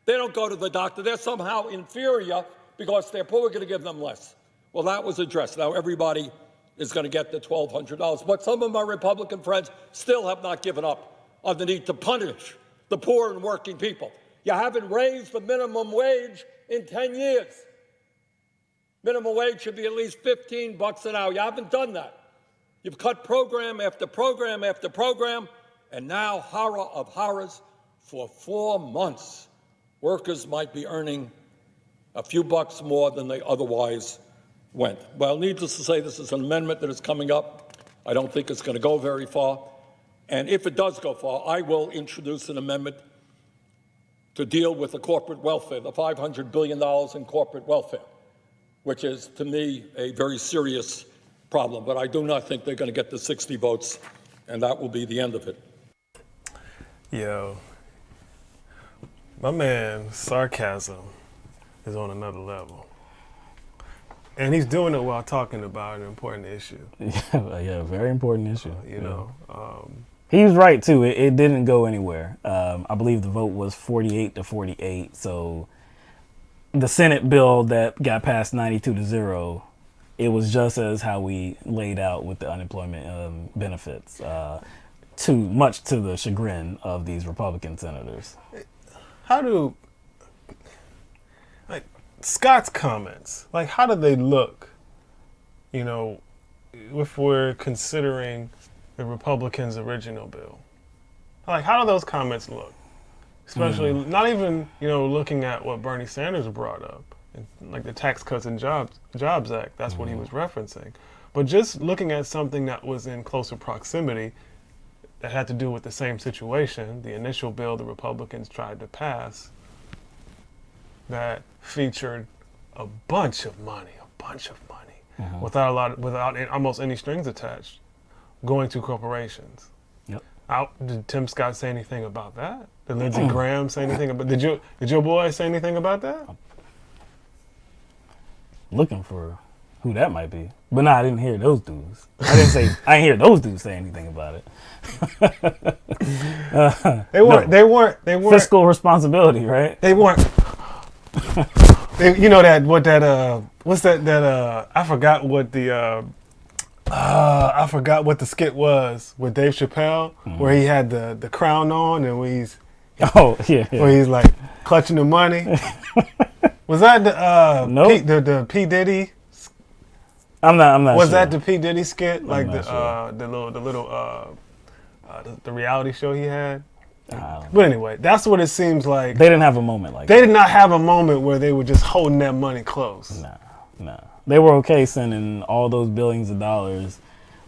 they don't go to the doctor, they're somehow inferior because they're poor, we're going to give them less. Well, that was addressed. Now everybody is going to get the $1,200. But some of my Republican friends still have not given up on the need to punish the poor and working people. You haven't raised the minimum wage in 10 years. Minimum wage should be at least $15 an hour. You haven't done that. You've cut program after program after program, and now, horror of horrors, for 4 months, workers might be earning a few bucks more than they otherwise went. Well, needless to say, this is an amendment that is coming up. I don't think it's going to go very far. And if it does go far, I will introduce an amendment to deal with the corporate welfare, the $500 billion in corporate welfare, which is, to me, a very serious problem. But I do not think they're going to get the 60 votes, and that will be the end of it. Yo, my man's sarcasm is on another level. And he's doing it while talking about an important issue. Yeah, very important issue. You know. He was right, too. It didn't go anywhere. I believe the vote was 48-48. So the Senate bill that got passed 92-0, it was just as how we laid out with the unemployment benefits, too much to the chagrin of these Republican senators. Scott's comments, how do they look, if we're considering the Republicans' original bill? How do those comments look? Especially not even, looking at what Bernie Sanders brought up, like the Tax Cuts and Jobs Act, that's what he was referencing. But just looking at something that was in closer proximity that had to do with the same situation, the initial bill the Republicans tried to pass, that featured a bunch of money, without almost any strings attached, going to corporations. Yep. Did Tim Scott say anything about that? Did Lindsey Graham say anything about? Did your boy say anything about that? Looking for who that might be, but I didn't hear those dudes. I didn't hear those dudes say anything about it. They weren't fiscal responsibility, right? They weren't. I forgot what the skit was with Dave Chappelle, where he had the crown on and where he's clutching the money. Was that the P Diddy? I'm not. Was sure. that the P Diddy skit? I'm not sure. The reality show he had? But anyway, that's what it seems like. They didn't have a moment like that. They did not have a moment where they were just holding that money close. Nah. They were okay sending all those billions of dollars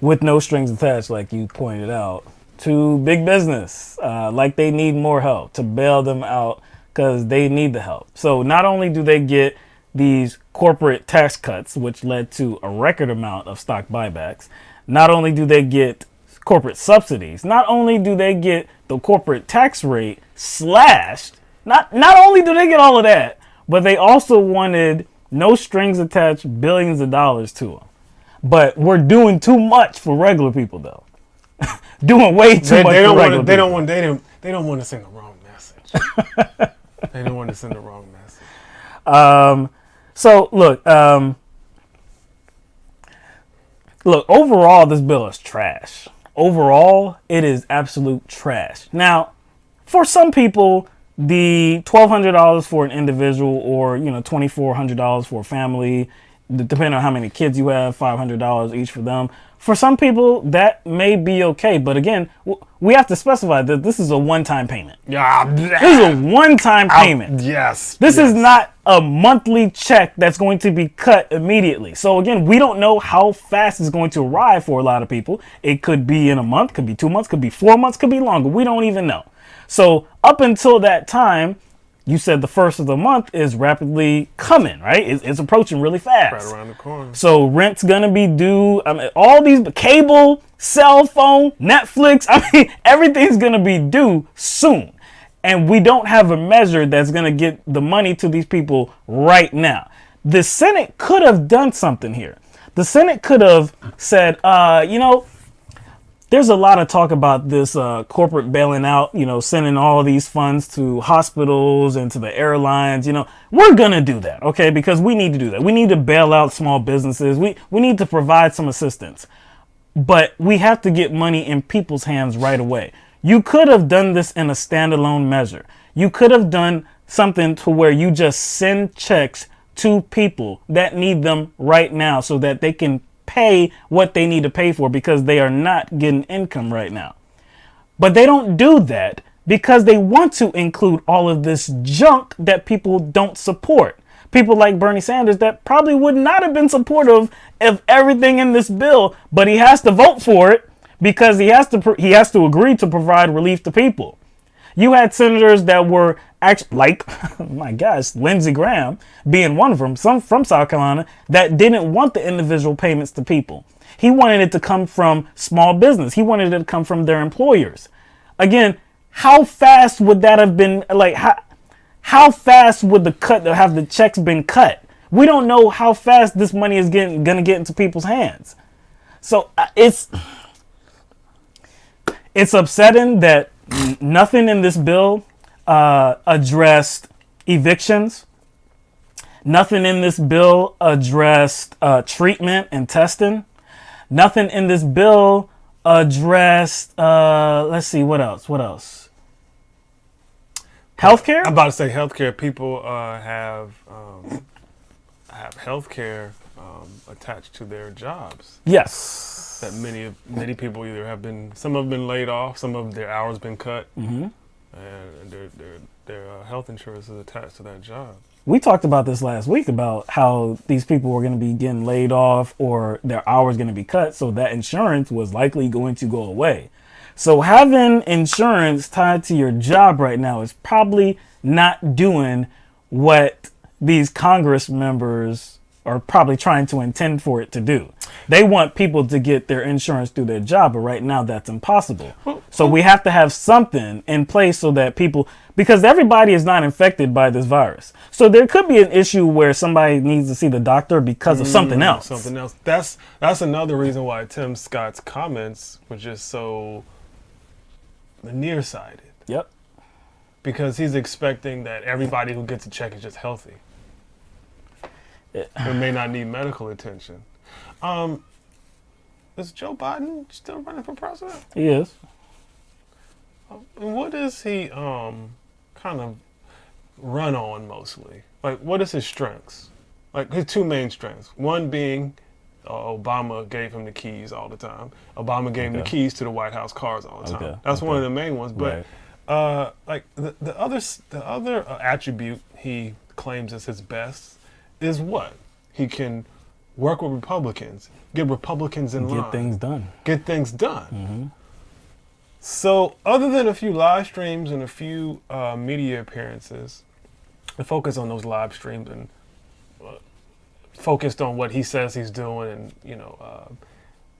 with no strings attached, like you pointed out, to big business. Like they need more help to bail them out because they need the help. So not only do they get these corporate tax cuts, which led to a record amount of stock buybacks, not only do they get corporate subsidies, not only do they get the corporate tax rate slashed, not only do they get all of that, but they also wanted no strings attached billions of dollars to them. But we're doing too much for regular people, though. Doing way too much for regular people. They don't want to send the wrong message. They don't want to send the wrong message. So look, overall, this bill is trash. Overall, it is absolute trash. Now, for some people, the $1,200 for an individual, or $2,400 for a family, depending on how many kids you have, $500 each for them. For some people, that may be okay, but again, we have to specify that this is a one-time payment. Yeah, this is a one-time payment. Yes. This is not a monthly check that's going to be cut immediately. So again, we don't know how fast it's going to arrive for a lot of people. It could be in a month, could be 2 months, could be 4 months, could be longer. We don't even know. So up until that time, you said the first of the month is rapidly coming, right? It's approaching really fast. Right around the corner. So rent's gonna be due. I mean, all these cable, cell phone, Netflix. I mean, everything's gonna be due soon, and we don't have a measure that's gonna get the money to these people right now. The Senate could have done something here. The Senate could have said, there's a lot of talk about this corporate bailing out, sending all these funds to hospitals and to the airlines. We're going to do that, okay, because we need to do that. We need to bail out small businesses. We need to provide some assistance. But we have to get money in people's hands right away. You could have done this in a standalone measure. You could have done something to where you just send checks to people that need them right now so that they can pay what they need to pay for, because they are not getting income right now. But they don't do that because they want to include all of this junk that people don't support. People like Bernie Sanders that probably would not have been supportive of everything in this bill, but he has to vote for it because he has to agree to provide relief to people. You had senators that were actually, like, my gosh, Lindsey Graham being one of them, some from South Carolina, that didn't want the individual payments to people. He wanted it to come from small business. He wanted it to come from their employers. Again, how fast would that have been? Like, how fast would have the checks been cut? We don't know how fast this money is gonna get into people's hands. So it's upsetting that nothing in this bill addressed evictions. Nothing in this bill addressed treatment and testing. Nothing in this bill addressed, let's see, what else? Healthcare? I'm about to say healthcare. People have healthcare attached to their jobs. Yes. That many people either some have been laid off, some of their hours been cut, and their health insurance is attached to that job. We talked about this last week about how these people were going to be getting laid off or their hours going to be cut, so that insurance was likely going to go away. So having insurance tied to your job right now is probably not doing what these Congress members are probably trying to intend for it to do. They want people to get their insurance through their job, but right now that's impossible. So we have to have something in place so that people, because everybody is not infected by this virus. So there could be an issue where somebody needs to see the doctor because of something else. Something else. That's another reason why Tim Scott's comments were just so nearsighted. Yep. Because he's expecting that everybody who gets a check is just healthy. Or may not need medical attention. Is Joe Biden still running for president? He is. And what is he kind of run on mostly? Like, what is his strengths? Like, his two main strengths. One being Obama gave him the keys all the time. Obama gave him the keys to the White House cars all the time. That's one of the main ones. But like the other attribute he claims is his best is what? He can work with Republicans, get Republicans in line. Get things done. Get things done. So other than a few live streams and a few media appearances, and focus on those live streams and focused on what he says he's doing and,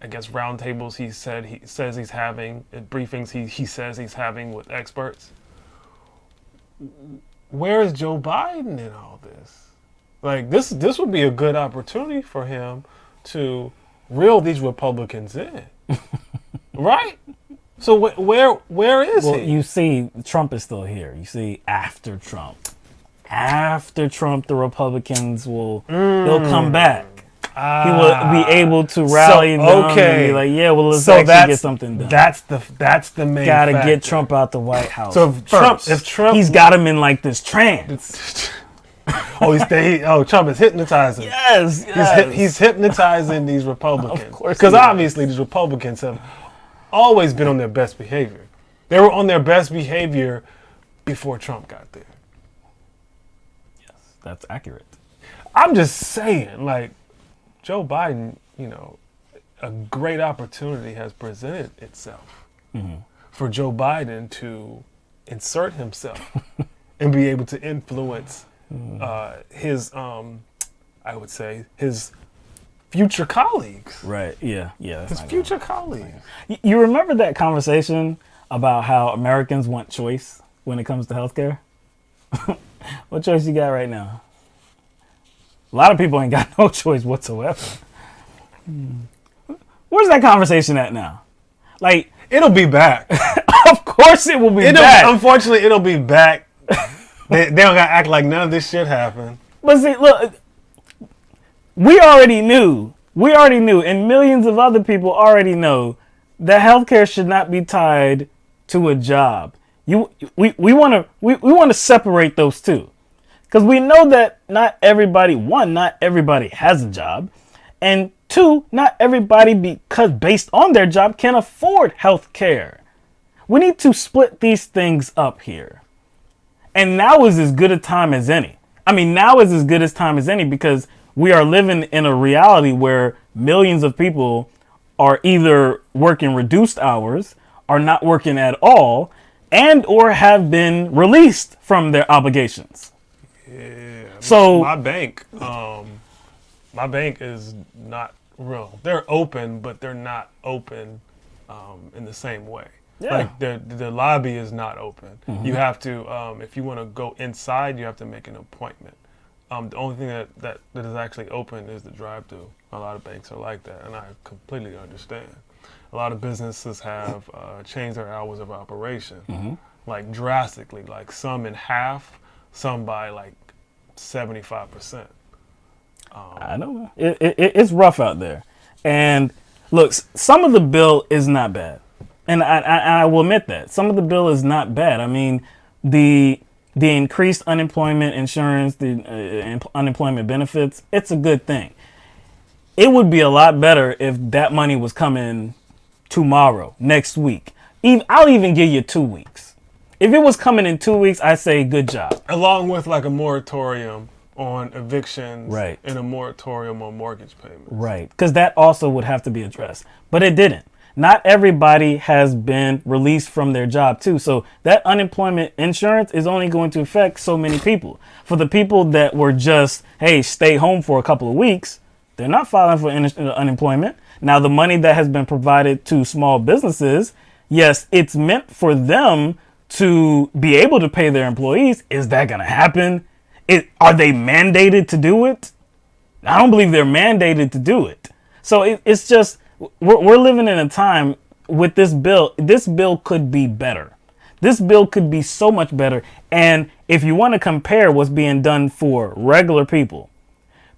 I guess roundtables he says he's having, briefings he says he's having with experts. Where is Joe Biden in all this? Like, this would be a good opportunity for him to reel these Republicans in. Right? So where is he? Well, you see, Trump is still here. You see, after Trump, the Republicans they'll come back. he will be able to rally them and be like, yeah, well, let's actually get something done. That's the main Gotta factor. get Trump out the White House. So if Trump, he's got him in like this trance. Trump is hypnotizing. Yes. He's hypnotizing these Republicans. Of course, because obviously these Republicans have always been on their best behavior. They were on their best behavior before Trump got there. Yes, that's accurate. I'm just saying, like, Joe Biden, a great opportunity has presented itself for Joe Biden to insert himself and be able to influence his, I would say, his future colleagues. Right, yeah. His future colleagues. You remember that conversation about how Americans want choice when it comes to healthcare? What choice you got right now? A lot of people ain't got no choice whatsoever. Where's that conversation at now? Like, it'll be back. Of course it will be back. Unfortunately, it'll be back. They don't gotta act like none of this shit happened. But see, look, we already knew, and millions of other people already know that healthcare should not be tied to a job. We want to separate those two. Because we know that not everybody has a job, and two, not everybody, because based on their job, can afford health care. We need to split these things up here. And now is as good a time as any. Now is as good a time as any because we are living in a reality where millions of people are either working reduced hours, are not working at all, and or have been released from their obligations. Yeah. So my bank is not real. They're open, but they're not open in the same way. Yeah. Like the lobby is not open. You have to, if you want to go inside, you have to make an appointment. The only thing that is actually open is the drive-through. A lot of banks are like that, and I completely understand. A lot of businesses have changed their hours of operation, like drastically, like some in half, some by like 75%. I know it's rough out there, and look, some of the bill is not bad, and I will admit that some of the bill is not bad. The increased unemployment insurance, the unemployment benefits, it's a good thing. It would be a lot better if that money was coming tomorrow, next week. I'll even give you 2 weeks. If it was coming in 2 weeks, I say good job. Along with like a moratorium on evictions, right, and a moratorium on mortgage payments. Right, because that also would have to be addressed. But it didn't. Not everybody has been released from their job too. So that unemployment insurance is only going to affect so many people. For the people that were just, hey, stay home for a couple of weeks, they're not filing for unemployment. Now, the money that has been provided to small businesses, yes, it's meant for them to be able to pay their employees. Is that going to happen? Are they mandated to do it? I don't believe they're mandated to do it. So it's just, we're living in a time with this bill. This bill could be better. This bill could be so much better. And if you want to compare what's being done for regular people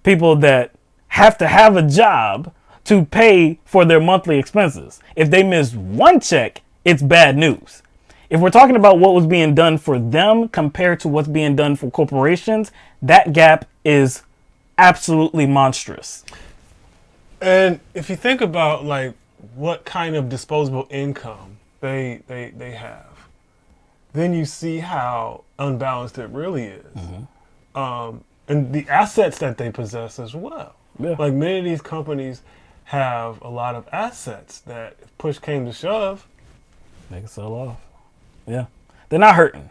that have to have a job to pay for their monthly expenses, if they miss one check, it's bad news. If we're talking about what was being done for them compared to what's being done for corporations, that gap is absolutely monstrous. And if you think about like what kind of disposable income they have, then you see how unbalanced it really is. And the assets that they possess as well. Yeah. Like many of these companies have a lot of assets that if push came to shove, they can sell off. Yeah. They're not hurting,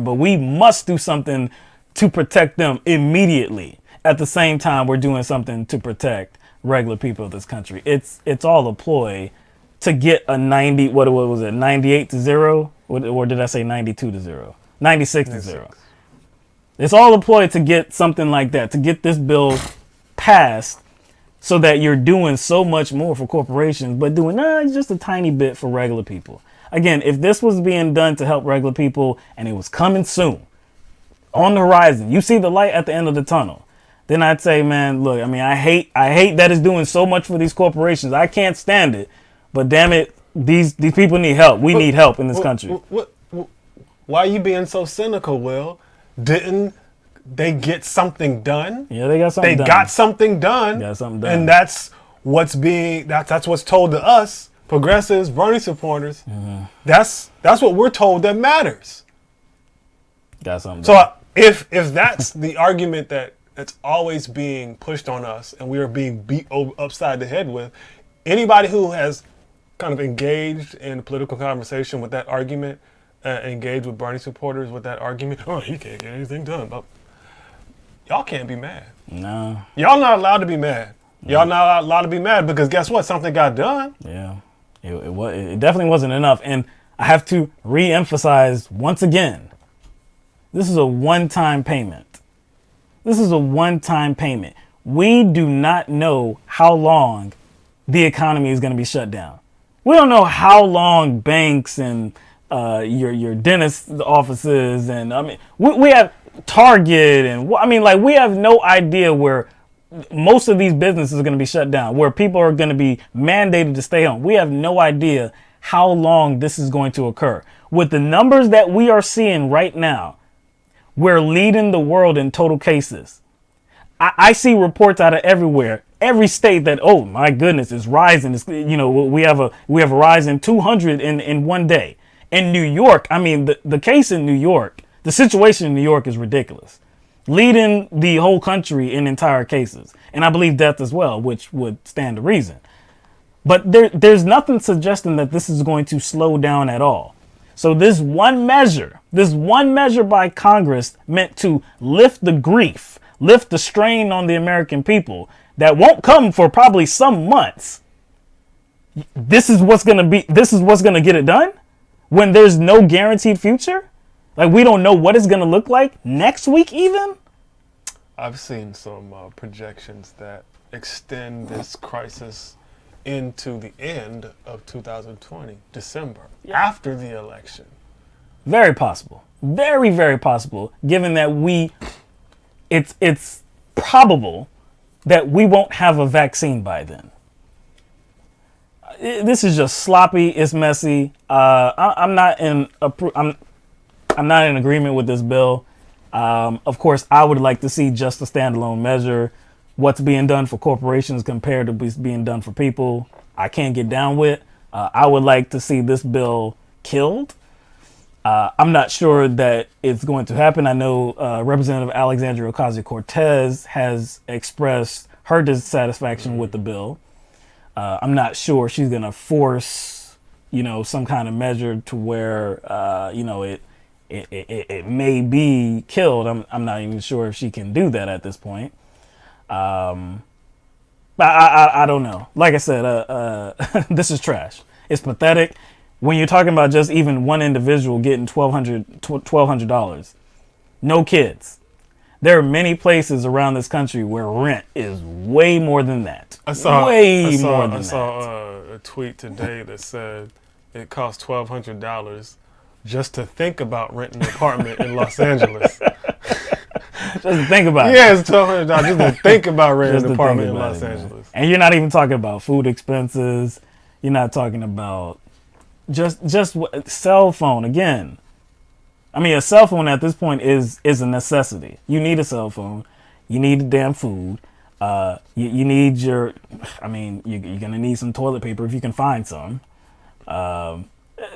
but we must do something to protect them immediately. At the same time, we're doing something to protect regular people of this country. It's all a ploy to get a 90, what was it, 98-0? Or did I say 92-0? 96-0. It's all a ploy to get something like that, to get this bill passed so that you're doing so much more for corporations, but doing just a tiny bit for regular people. Again, if this was being done to help regular people and it was coming soon, on the horizon, you see the light at the end of the tunnel, then I'd say, man, look, I mean, I hate that it's doing so much for these corporations. I can't stand it. But damn it, these people need help. We need help in this country. Why are you being so cynical, Will? Didn't they get something done? Yeah, they got something done. They got something done. Got something done. And that's what's told to us, progressives, Bernie supporters. Mm-hmm. That's what we're told that matters. Got something So done. if that's the argument that's always being pushed on us and we are being beat upside the head with, anybody who has kind of engaged in a political conversation with that argument, engaged with Bernie supporters with that argument, oh, he can't get anything done. But y'all can't be mad. No. Y'all not allowed to be mad. Y'all not allowed to be mad because guess what? Something got done. Yeah. It definitely wasn't enough. And I have to re-emphasize once again, this is a one-time payment. This is a one-time payment. We do not know how long the economy is going to be shut down. We don't know how long banks and your dentist offices and I mean we have Target and I mean like we have no idea where most of these businesses are going to be shut down, where people are going to be mandated to stay home. We have no idea how long this is going to occur. With the numbers that we are seeing right now, we're leading the world in total cases. I see reports out of everywhere, every state that, oh my goodness, it's rising. It's, we have a rise in 200 in one day. In New York, I mean, the case in New York, the situation in New York is ridiculous, leading the whole country in entire cases, and I believe death as well, which would stand to reason. But there's nothing suggesting that this is going to slow down at all. So this one measure by Congress meant to lift the grief, lift the strain on the American people that won't come for probably some months. This is what's going to get it done when there's no guaranteed future. Like we don't know what it's going to look like next week even. I've seen some projections that extend this crisis into the end of 2020, December, after the election. Very possible. Very, very possible, given that it's probable that we won't have a vaccine by then. This is just sloppy. It's messy. I'm not in agreement with this bill. Of course, I would like to see just a standalone measure. What's being done for corporations compared to what's being done for people, I can't get down with. I would like to see this bill killed. I'm not sure that it's going to happen. I know Representative Alexandria Ocasio-Cortez has expressed her dissatisfaction with the bill. I'm not sure she's going to force, some kind of measure to where, it may be killed. I'm not even sure if she can do that at this point. But I don't know. Like I said, this is trash. It's pathetic. When you're talking about just even one individual getting $1,200, no kids. There are many places around this country where rent is way more than that. I saw a tweet today that said it costs $1,200 just to think about renting an apartment in Los Angeles. Just to think about it. Yeah, it's $1,200 just to think about renting an apartment in Los Angeles. And you're not even talking about food expenses. You're not talking about just cell phone again. I mean, a cell phone at this point is a necessity. You need a cell phone. You need the damn food. You need you're going to need some toilet paper if you can find some.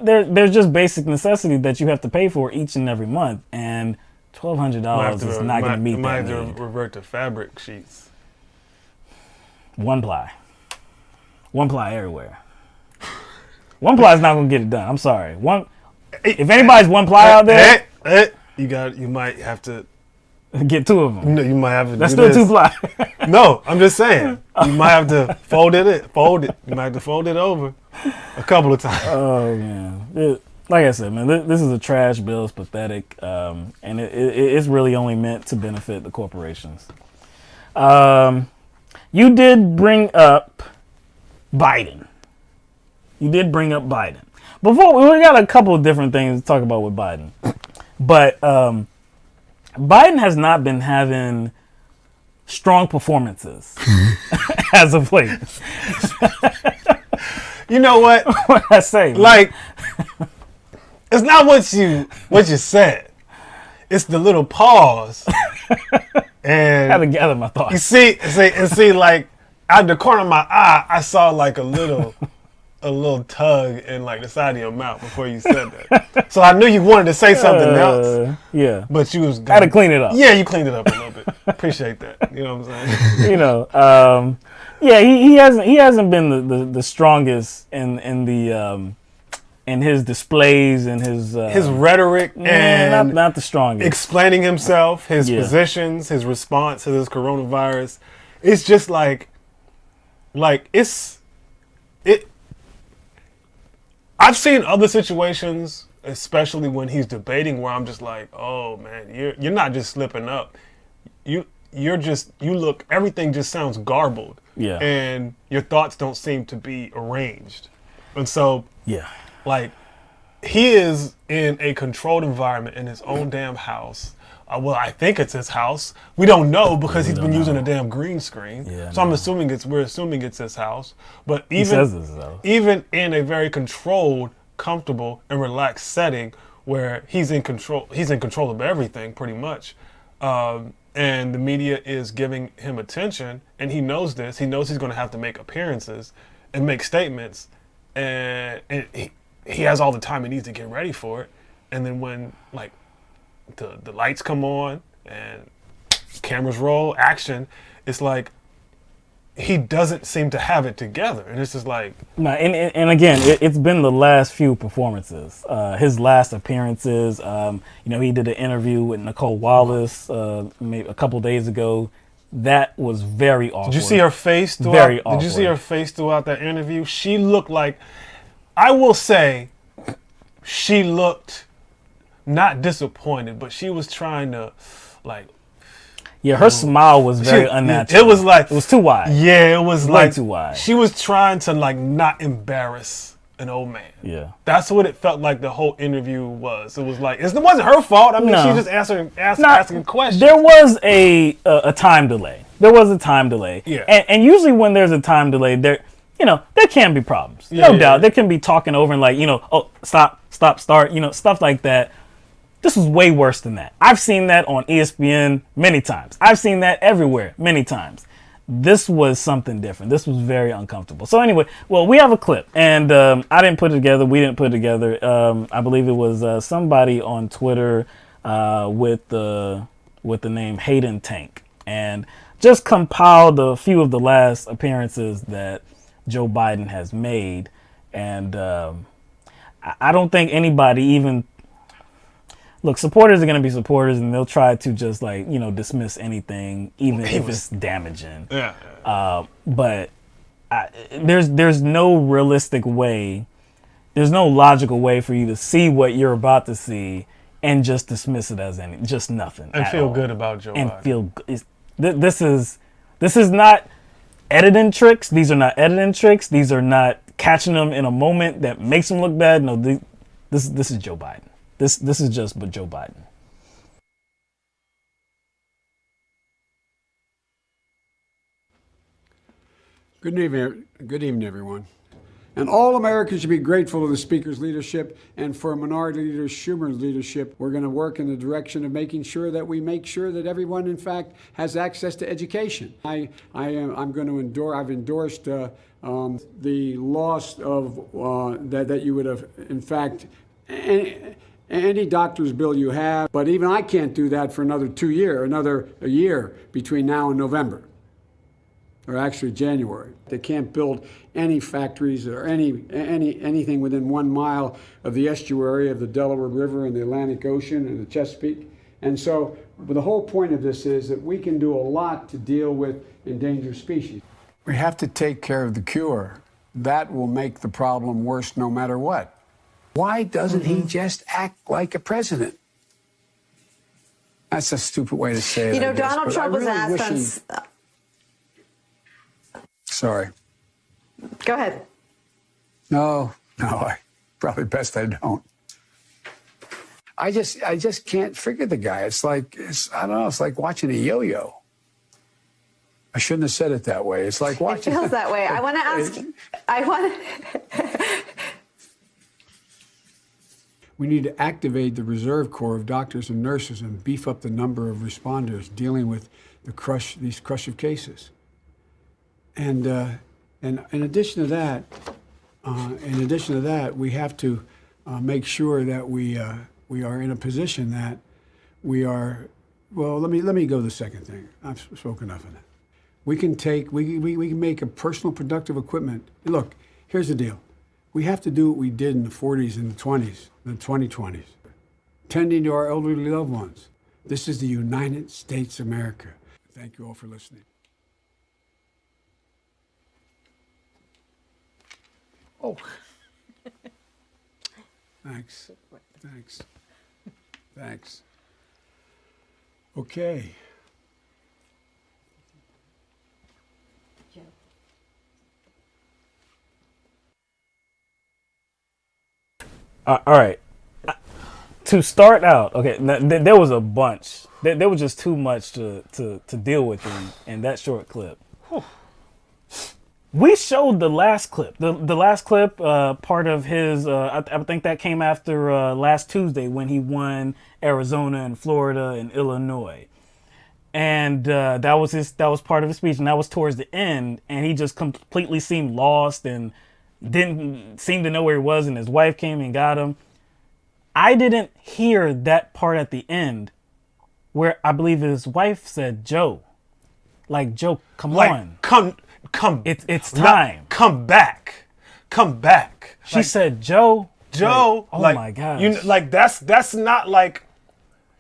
There's just basic necessities that you have to pay for each and every month. And $1,200 is not going to meet that need. Might have to revert to fabric sheets. One ply everywhere. One ply is not going to get it done. I'm sorry. If anybody's one ply out there, you might have to get two of them. No, you might have to. That's still two ply. No, I'm just saying. You might have to fold it. You might have to fold it over a couple of times. Oh man, like I said, man, this is a trash bill. It's pathetic, and it's really only meant to benefit the corporations. You did bring up Biden. Before, we got a couple of different things to talk about with Biden. But Biden has not been having strong performances as of late. You know what? What I say, man? Like, it's not what you said. It's the little pause. And I had to gather my thoughts. you see, like, out the corner of my eye, I saw like a little tug in like the side of your mouth before you said that. So I knew you wanted to say something else. Yeah. But you was I had to clean it up. Yeah, you cleaned it up a little bit. Appreciate that. You know what I'm saying? You know, yeah, he hasn't been the strongest in the in his displays and his rhetoric and not the strongest. Explaining himself, his Yeah. positions, his response to this coronavirus. It's just like I've seen other situations, especially when he's debating, where I'm just like, oh man, you're not just slipping up. Everything just sounds garbled. Yeah. And your thoughts don't seem to be arranged. And so, Yeah. like, he is in a controlled environment in his own damn house. Well, I think it's his house. We don't know because he's been using a damn green screen. Yeah, so we're assuming it's his house. But He says it's his house. even in a very controlled, comfortable, and relaxed setting where he's in control of everything pretty much. And the media is giving him attention, and he knows this. He knows he's going to have to make appearances and make statements, and he has all the time he needs to get ready for it. And then when like the lights come on and cameras roll, action, it's like he doesn't seem to have it together, and it's just like No, and again, it's been the last few performances. His last appearances. He did an interview with Nicole Wallace maybe a couple days ago. That was very awkward. Did you see her face throughout? Very awkward. Did you see her face throughout that interview? She looked like, I will say, she looked not disappointed, but she was trying to, like. Yeah, her smile was very unnatural. It was like, it was too wide. Yeah, it was Way like too wide. She was trying to like not embarrass an old man. Yeah, that's what it felt like. The whole interview was. It was like it wasn't her fault. I mean, No. she just asking questions. There was a time delay. There was a time delay. Yeah. And usually when there's a time delay, there can be problems. Yeah, no yeah, doubt. yeah. There can be talking over and like, oh, stop, start, stuff like that. This was way worse than that. I've seen that on ESPN many times. I've seen that everywhere many times. This was something different. This was very uncomfortable. So anyway, well, we have a clip, and I didn't put it together. We didn't put it together. I believe it was somebody on Twitter with the name Hayden Tank, and just compiled a few of the last appearances that Joe Biden has made, and I don't think anybody even. Look, supporters are going to be supporters, and they'll try to just dismiss anything, even if it's damaging. Yeah. But there's no realistic way, there's no logical way for you to see what you're about to see and just dismiss it as just nothing. And feel all. good about Joe Biden. This is not editing tricks. These are not editing tricks. These are not catching them in a moment that makes them look bad. No, this is Joe Biden. This is just but Joe Biden. Good evening, everyone. And all Americans should be grateful to the Speaker's leadership and for Minority Leader Schumer's leadership. We're going to work in the direction of making sure that everyone, in fact, has access to education. I've endorsed the loss of that you would have, in fact, any doctor's bill you have. But even I can't do that for another year between now and November. Or actually January. They can't build any factories or anything within 1 mile of the estuary of the Delaware River and the Atlantic Ocean and the Chesapeake. And so the whole point of this is that we can do a lot to deal with endangered species. We have to take care of the cure. That will make the problem worse no matter what. Why doesn't he just act like a president? That's a stupid way to say it. Donald Trump was asked on... Sorry. Go ahead. No, probably best I don't. I just can't figure the guy. It's like watching a yo-yo. I shouldn't have said it that way. It's like It watching. feels that way. I want to ask. We need to activate the reserve corps of doctors and nurses and beef up the number of responders dealing with these crush of cases. And in addition to that, we have to make sure that we are in a position that we are. Well, let me go to the second thing. I've spoken enough of that. We can make a personal productive equipment. Look, here's the deal. We have to do what we did in the 40s and the 20s, the 2020s, tending to our elderly loved ones. This is the United States of America. Thank you all for listening. Oh. Thanks. Okay. All right. To start out, okay, there was a bunch. There was just too much to deal with in that short clip. Whew. We showed the last clip. The last clip, part of his, I think that came after last Tuesday when he won Arizona and Florida and Illinois. And that was part of his speech, and that was towards the end, and he just completely seemed lost and didn't seem to know where he was, and his wife came and got him. I didn't hear that part at the end where I believe his wife said, Joe, like, Joe, come on. Come. It's time. Come back. She said, Joe. Like, oh like, my gosh. You like that's not like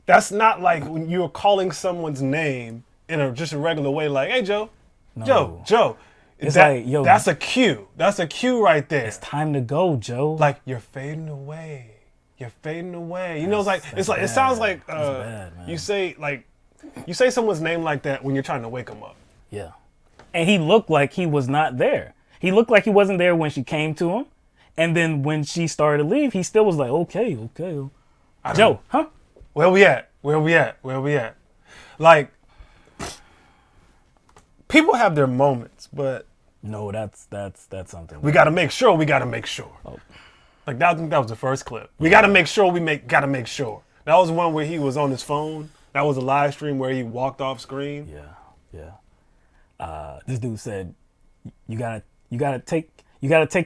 when you're calling someone's name in just a regular way, like, hey, Joe, No. Joe. It's like, yo, that's a cue. That's a cue right there. It's time to go, Joe. Like, you're fading away. You know, it's like it sounds like bad, man. you say someone's name like that when you're trying to wake them up. Yeah. And he looked like he was not there. He looked like he wasn't there when she came to him. And then when she started to leave, he still was like, okay. Joe, huh? Where we at? Like, people have their moments, but no, that's something. we got to make sure. Oh. Like, that was the first clip. We got to make sure. Got to make sure. That was one where he was on his phone. That was a live stream where he walked off screen. Yeah. This dude said, you gotta take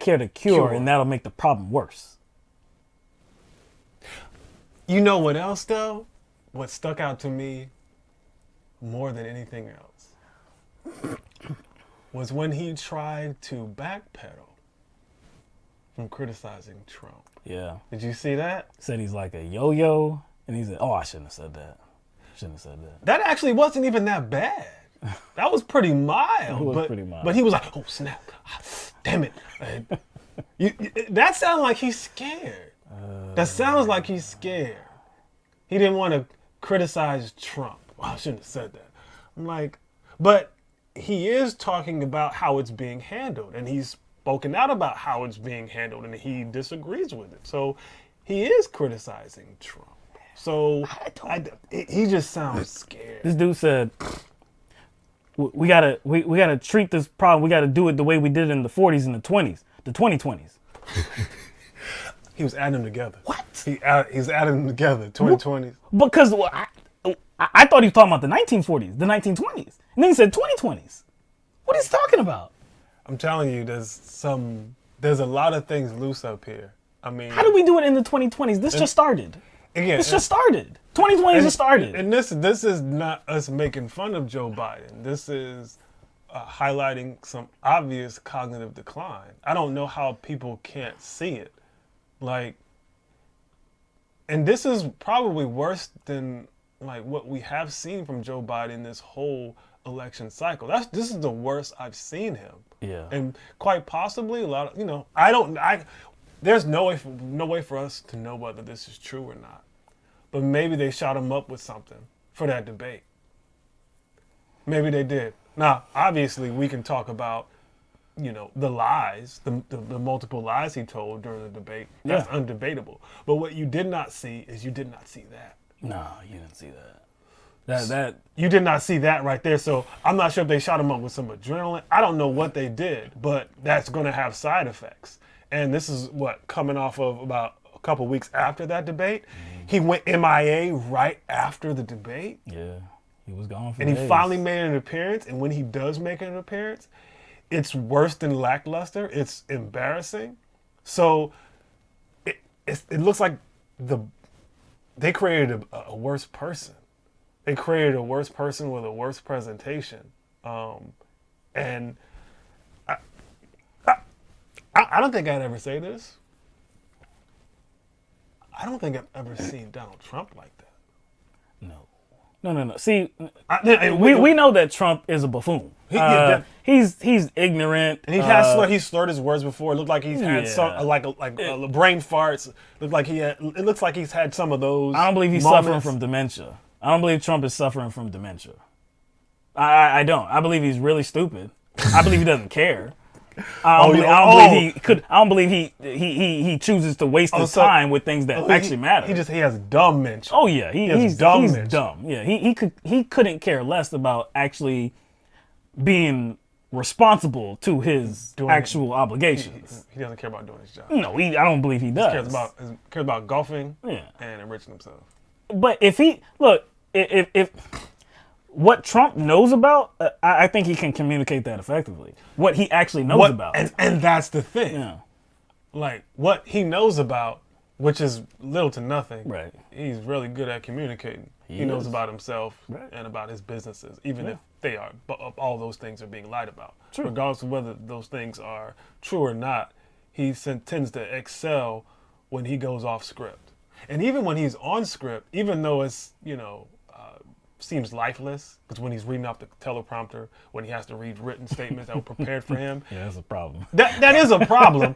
care of the cure, and that'll make the problem worse. You know what else, though? What stuck out to me more than anything else was when he tried to backpedal from criticizing Trump. Yeah. Did you see that? Said he's like a yo-yo, and he said, oh, I shouldn't have said that. That actually wasn't even that bad. That was pretty mild. But he was like, oh, snap. Damn it. That sounds like he's scared. That sounds like he's scared. He didn't want to criticize Trump. Well, I shouldn't have said that. I'm like, but he is talking about how it's being handled, and he's spoken out about how it's being handled, and he disagrees with it. So he is criticizing Trump. So he just sounds scared. This dude said, we gotta treat this problem. We gotta do it the way we did it in the 40s and the 20s, the 2020s. He was adding them together. What? He's adding them together, 2020s. Because I thought he was talking about the 1940s, the 1920s. And then he said 2020s. What is he talking about? I'm telling you, there's a lot of things loose up here. I mean, how do we do it in the 2020s? This just started. Again, this just started. 2020 just started. And this is not us making fun of Joe Biden. This is highlighting some obvious cognitive decline. I don't know how people can't see it. Like, and this is probably worse than like what we have seen from Joe Biden this whole election cycle. This is the worst I've seen him. Yeah. And quite possibly a lot of, there's no way for us to know whether this is true or not. But maybe they shot him up with something for that debate. Maybe they did. Now, obviously, we can talk about, the lies, the multiple lies he told during the debate. That's undebatable. But what you did not see is you did not see that. No, you didn't see that. That You did not see that right there. So I'm not sure if they shot him up with some adrenaline. I don't know what they did, but that's going to have side effects. And this is coming off of about a couple weeks after that debate. He went MIA right after the debate. Yeah, he was gone for And he days. finally made an appearance. And when he does make an appearance, it's worse than lackluster. It's embarrassing. So it looks like they created a worse person. They created a worse person with a worse presentation. And I don't think I'd ever say this. I don't think I've ever seen Donald Trump like that. No. See, we know that Trump is a buffoon. He's ignorant. And he slurred his words before. It looked like he's had some like brain farts. It looks like he's had some of those. I don't believe he's suffering from dementia. I don't believe Trump is suffering from dementia. I don't. I believe he's really stupid. I believe he doesn't care. I don't believe he chooses to waste his time with things that actually matter. He has dumb mention. Oh yeah, he's dumb. Yeah, he couldn't care less about actually being responsible to his actual obligations. He doesn't care about doing his job. No, I don't believe he does. He cares about golfing and enriching himself. But if what Trump knows about, I think he can communicate that effectively. What he actually knows about. And that's the thing. Yeah. Like, what he knows about, which is little to nothing, Right. He's really good at communicating. He knows about himself and about his businesses, even if they are, all those things are being lied about. True. Regardless of whether those things are true or not, he tends to excel when he goes off script. And even when he's on script, even though it's, seems lifeless, because when he's reading off the teleprompter, when he has to read written statements that were prepared for him. Yeah, that's a problem. That is a problem.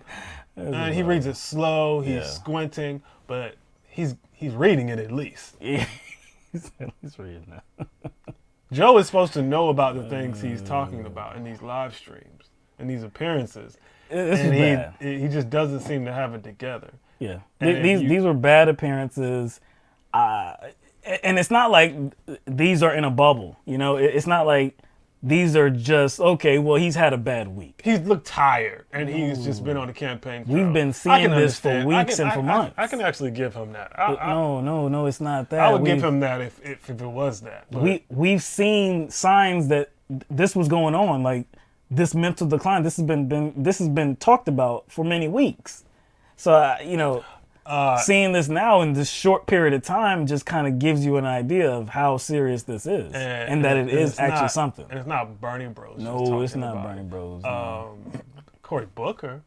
And he reads it slow, he's squinting, but he's reading it at least. Yeah, he's reading that. Joe is supposed to know about the things he's talking about in these live streams and these appearances. He just doesn't seem to have it together. Yeah, these were bad appearances. And it's not like these are in a bubble, It's not like these are just, okay, well, he's had a bad week. He's looked tired, and he's just been on the campaign trail. We've been seeing this for weeks and for months. I can actually give him that. No, it's not that. I would give him that if it was that. But we've seen signs that this was going on, like this mental decline. This has been talked about for many weeks. So, seeing this now in this short period of time just kind of gives you an idea of how serious this is, and that it is actually something. And it's not Bernie Bros. No, it's not Bernie Bros. No. Cory Booker,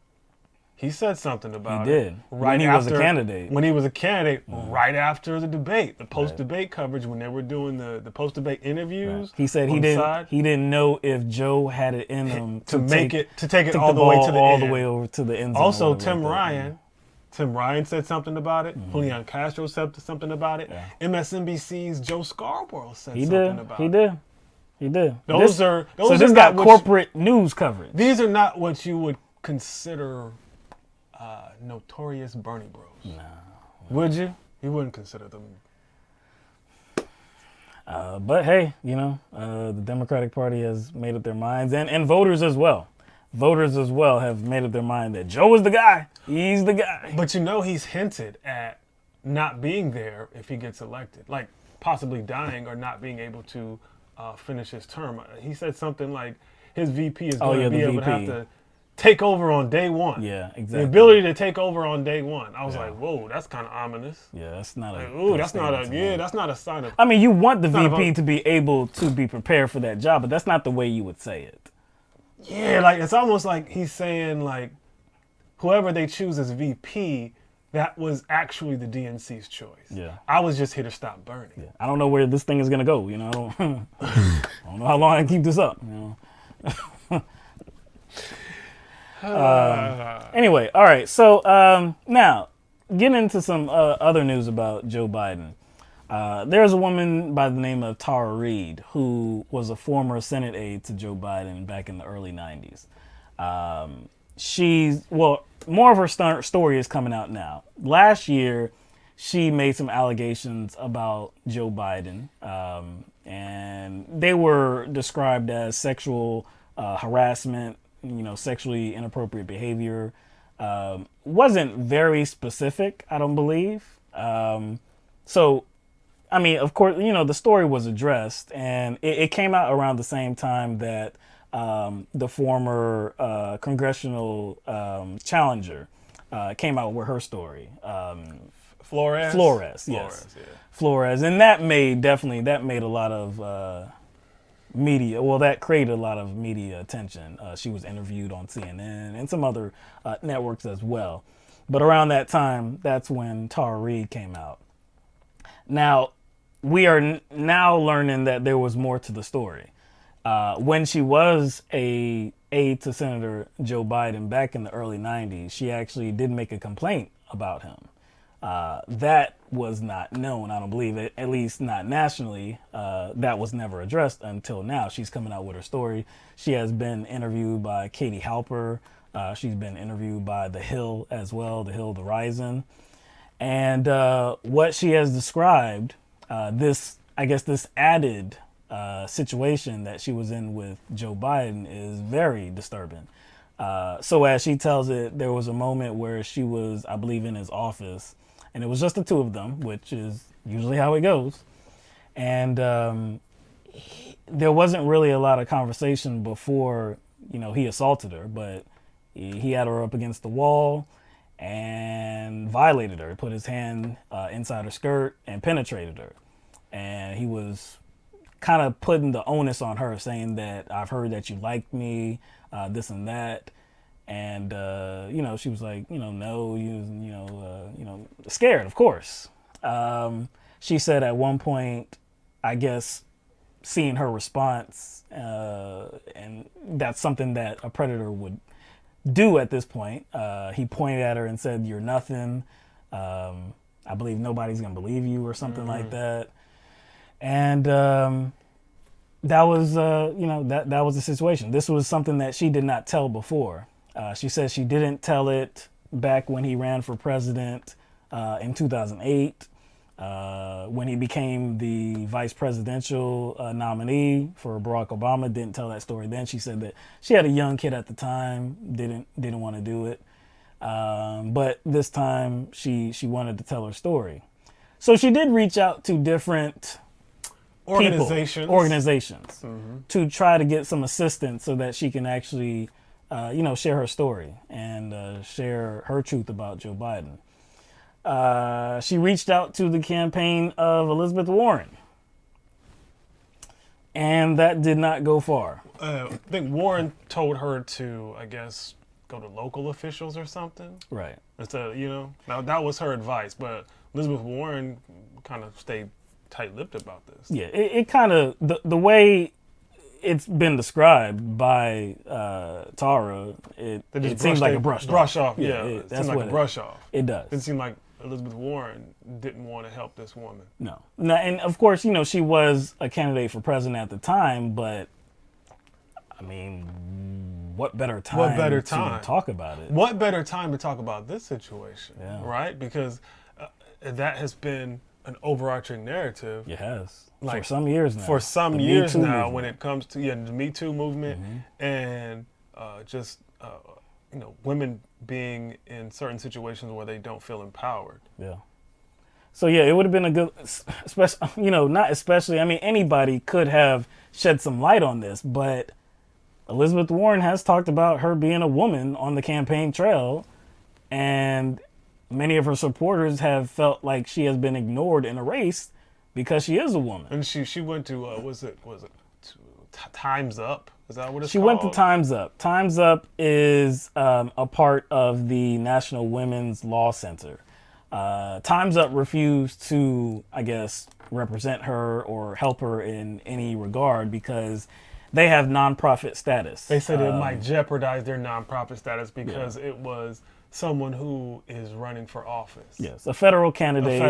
he said something about it. He did. When he was a candidate. When he was a candidate, right after the debate, the post-debate coverage, when they were doing the post-debate interviews. He said he didn't know if Joe had it in him to take it all the way to the all end. the way over to the end zone. Also, Tim Ryan said something about it. Julian Castro said something about it. Yeah. MSNBC's Joe Scarborough said something about it. He did. Those this got corporate news coverage. These are not what you would consider notorious Bernie Bros. No. Would you? You wouldn't consider them. But hey, the Democratic Party has made up their minds, and voters as well. Voters as well have made up their mind that Joe is the guy. He's the guy. But he's hinted at not being there if he gets elected, like possibly dying or not being able to finish his term. He said something like his VP is going to be able to have to take over on day one. Yeah, exactly. The ability to take over on day one. I was like, whoa, that's kind of ominous. Yeah, that's not that's not a sign of. I mean, you want the VP to be able to be prepared for that job, but that's not the way you would say it. Yeah, like it's almost like he's saying like whoever they choose as VP, that was actually the DNC's choice. Yeah. I was just here to stop Bernie. Yeah. I don't know where this thing is gonna go, I don't know how long I can keep this up, Anyway, all right. So now, getting into some other news about Joe Biden. There's a woman by the name of Tara Reade who was a former Senate aide to Joe Biden back in the early 90s. More of her story is coming out now. Last year, she made some allegations about Joe Biden, and they were described as sexual harassment, sexually inappropriate behavior. Wasn't very specific, I don't believe. So, I mean, of course, the story was addressed, and it came out around the same time that the former congressional challenger came out with her story. Flores, yes. Yeah. Flores, and that made a lot of media. Well, that created a lot of media attention. She was interviewed on CNN and some other networks as well. But around that time, that's when Tara Reade came out. Now, we are now learning that there was more to the story. When she was a aide to Senator Joe Biden back in the early 90s, she actually did make a complaint about him. That was not known, I don't believe it, at least not nationally. That was never addressed until now. She's coming out with her story. She has been interviewed by Katie Halper. She's been interviewed by The Hill as well, The Hill, The Rising. And what she has described, this added situation that she was in with Joe Biden is very disturbing. So as she tells it, there was a moment where she was, I believe, in his office, and it was just the two of them, which is usually how it goes. And there wasn't really a lot of conversation before, he assaulted her, but he had her up against the wall and violated her. He put his hand inside her skirt and penetrated her. And he was kind of putting the onus on her, saying that I've heard that you like me, this and that. And, she was like, no, scared, of course. She said at one point, I guess, seeing her response, and that's something that a predator would do at this point. He pointed at her and said, "You're nothing. I believe nobody's going to believe you," or something like that. And that was, that was the situation. This was something that she did not tell before. She says she didn't tell it back when he ran for president in 2008, when he became the vice presidential nominee for Barack Obama. Didn't tell that story then. She said that she had a young kid at the time, didn't want to do it. But this time she wanted to tell her story. So she did reach out to different organizations to try to get some assistance so that she can actually share her story and share her truth about Joe Biden. She reached out to the campaign of Elizabeth Warren, and that did not go far. I think Warren told her to, I guess, go to local officials or something. Right. Instead of, now that was her advice, but Elizabeth Warren kind of stayed tight-lipped about this. Yeah, it kind of, the way it's been described by Tara, it seems like a brush off. Yeah, it seems like a brush off. It does. It seemed like Elizabeth Warren didn't want to help this woman. No, and of course, she was a candidate for president at the time, but I mean, what better time to talk about it? What better time to talk about this situation, yeah. Right? Because that has been an overarching narrative. It has. For some years now. For some years now, when it comes to the Me Too movement and women being in certain situations where they don't feel empowered. Yeah. So yeah, it would have been a good, not especially. I mean, anybody could have shed some light on this, but Elizabeth Warren has talked about her being a woman on the campaign trail, and many of her supporters have felt like she has been ignored in a race because she is a woman. And she went to was it Time's Up? Is that what it's called? She went to Time's Up. Time's Up is a part of the National Women's Law Center. Time's Up refused to, I guess, represent her or help her in any regard because they have nonprofit status. They said it might jeopardize their nonprofit status because it was someone who is running for office. Yes, a federal candidate.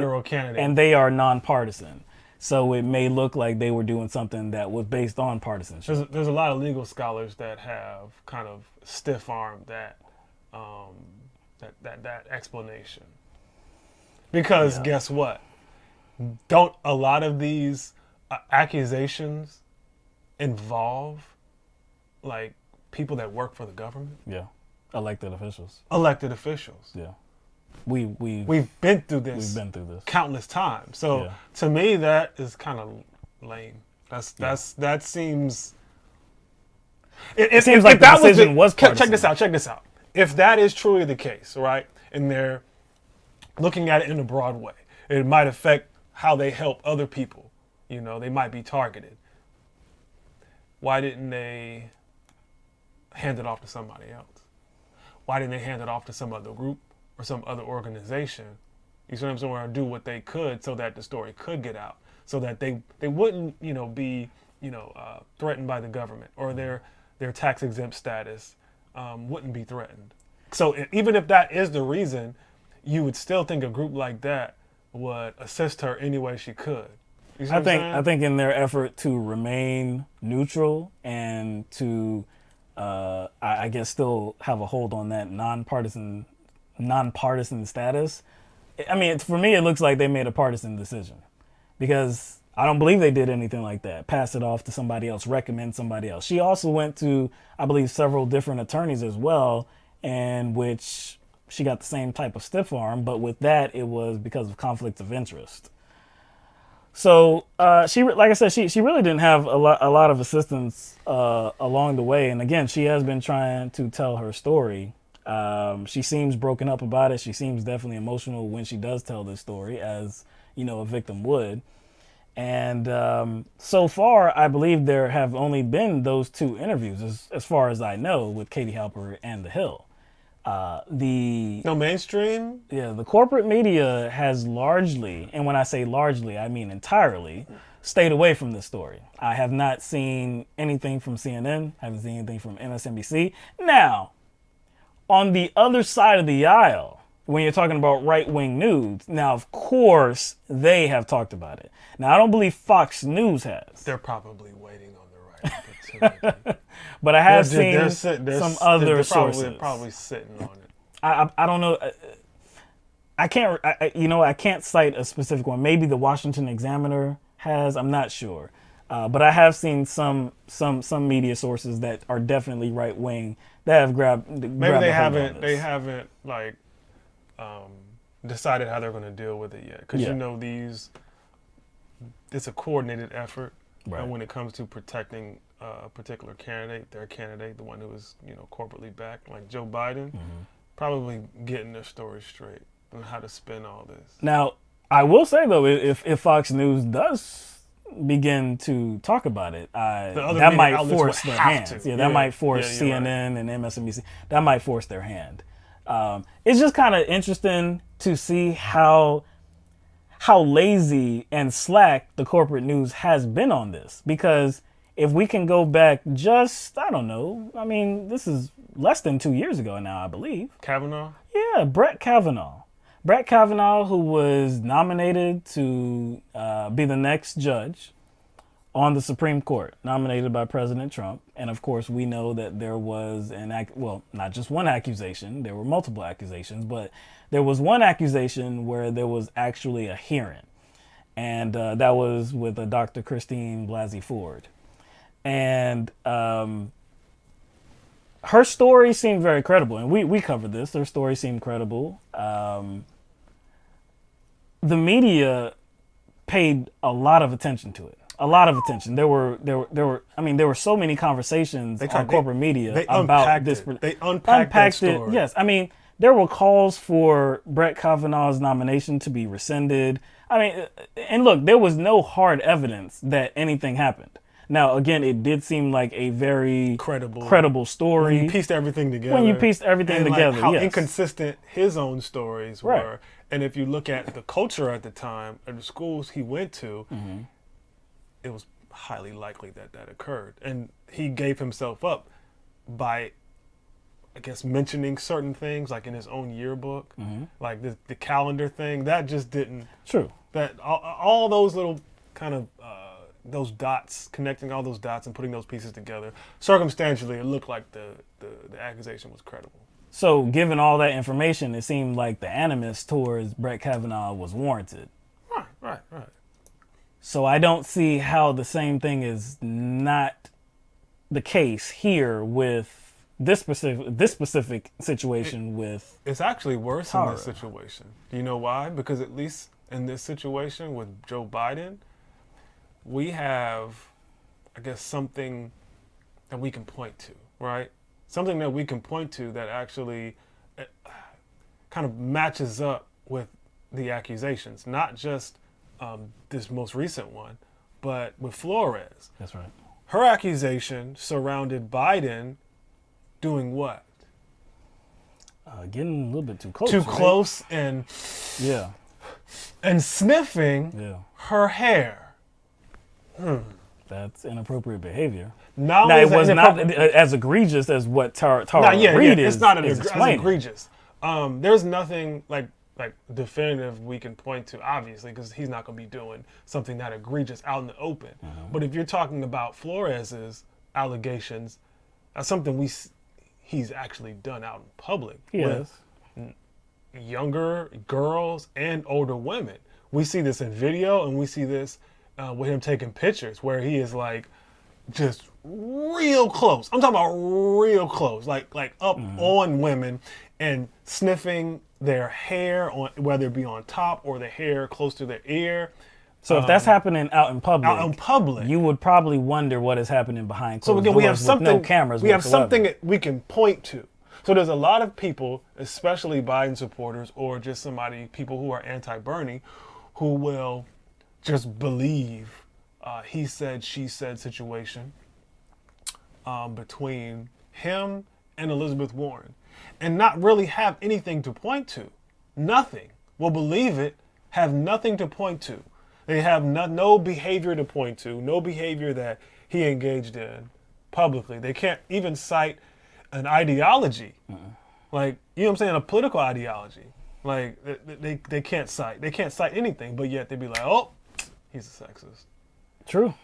And they are nonpartisan. So it may look like they were doing something that was based on partisanship. There's a lot of legal scholars that have kind of stiff-armed that explanation. Because guess what? Don't a lot of these accusations involve like people that work for the government? Yeah. Elected officials. Elected officials. Yeah. We've been through this. We've been through this countless times. So to me, that is kind of lame. That seems. It seems like the decision was partisan. Check this out. If that is truly the case, right, and they're looking at it in a broad way, it might affect how they help other people. You know, they might be targeted. Why didn't they hand it off to somebody else? Why didn't they hand it off to some other group or some other organization? You see what I'm saying? Or do what they could so that the story could get out, so that they wouldn't, be, threatened by the government, or their tax exempt status wouldn't be threatened. So even if that is the reason, you would still think a group like that would assist her any way she could. You see what I'm saying? I think in their effort to remain neutral and to I guess still have a hold on that nonpartisan status. I mean, for me, it looks like they made a partisan decision, because I don't believe they did anything like that. Pass it off to somebody else, recommend somebody else. She also went to, I believe, several different attorneys as well, in which she got the same type of stiff arm, but with that, it was because of conflicts of interest. So she, like I said, she really didn't have a lot of assistance along the way. And again, she has been trying to tell her story. She seems broken up about it. She seems definitely emotional when she does tell this story, as a victim would. And so far, I believe there have only been those 2 interviews, as far as I know, with Katie Halper and The Hill. No mainstream? Yeah, the corporate media has largely, and when I say largely, I mean entirely, stayed away from this story. I have not seen anything from CNN, haven't seen anything from MSNBC. Now, on the other side of the aisle, when you're talking about right-wing news, now, of course, they have talked about it. Now, I don't believe Fox News has. They're probably waiting on the right opportunity. But I have seen some other sources. They're probably sitting on it. I don't know. I can't cite a specific one. Maybe the Washington Examiner has. I'm not sure. But I have seen some media sources that are definitely right wing that have grabbed. Maybe they haven't like decided how they're going to deal with it yet, because it's a coordinated effort. Right. And when it comes to protecting a particular candidate, their candidate, the one who is corporately backed, like Joe Biden, probably getting their story straight on how to spin all this. Now, I will say though, if Fox News does begin to talk about it, that might force their hands. That might force CNN and MSNBC. That might force their hand. It's just kind of interesting to see how lazy and slack the corporate news has been on this. Because if we can go back just, I don't know, I mean, this is less than 2 years ago now, I believe. Kavanaugh? Yeah, Brett Kavanaugh. Brett Kavanaugh, who was nominated to be the next judge on the Supreme Court, nominated by President Trump. And of course, we know that there was not just one accusation, there were multiple accusations, but there was one accusation where there was actually a hearing. And that was with Dr. Christine Blasey Ford. And her story seemed very credible. And we covered this. Her story seemed credible. The media paid a lot of attention to it. A lot of attention. There were so many conversations on corporate media about this. They unpacked that story. Yes. I mean, there were calls for Brett Kavanaugh's nomination to be rescinded. I mean, and look, there was no hard evidence that anything happened. Now, again, it did seem like a very credible story. When you pieced everything together. And how yes. inconsistent his own stories were. And if you look at the culture at the time, at the schools he went to, it was highly likely that occurred. And he gave himself up by, I guess, mentioning certain things, like in his own yearbook, like the calendar thing. That just didn't. True. That all those little kind of those dots, connecting all those dots and putting those pieces together, circumstantially, it looked like the accusation was credible. So, given all that information, it seemed like the animus towards Brett Kavanaugh was warranted. Right. So, I don't see how the same thing is not the case here with this specific situation with. It's actually worse in Tara. this situation. Do you know why? Because at least in this situation with Joe Biden, we have, I guess, something that we can point to, right? Something that we can point to that actually kind of matches up with the accusations, not just this most recent one, but with Flores. That's right. Her accusation surrounded Biden doing what? Getting a little bit too close. Too right? close and sniffing her hair. That's inappropriate behavior. Now it was not as egregious as what Tara Reade is. It's not is as explaining. egregious. There's nothing like definitive we can point to, obviously, because he's not going to be doing something that egregious out in the open. But if you're talking about Flores's allegations, that's something he's actually done out in public with younger girls and older women. We see this in video, and we see this with him taking pictures where he is like just real close. I'm talking about real close, like up on women and sniffing their hair, on whether it be on top or the hair close to their ear. So if that's happening out in public, you would probably wonder what is happening behind closed doors. So again, we have something. With no cameras. We have something that we can point to. So there's a lot of people, especially Biden supporters or just people who are anti-Bernie, who will just believe he said, she said situation between him and Elizabeth Warren, and not really have anything to point to. Nothing. Will believe it, have nothing to point to. They have no behavior to point to, no behavior that he engaged in publicly. They can't even cite an ideology. Like, you know what I'm saying, a political ideology. Like, they can't cite. They can't cite anything, but yet they'd be like, oh, he's a sexist. True.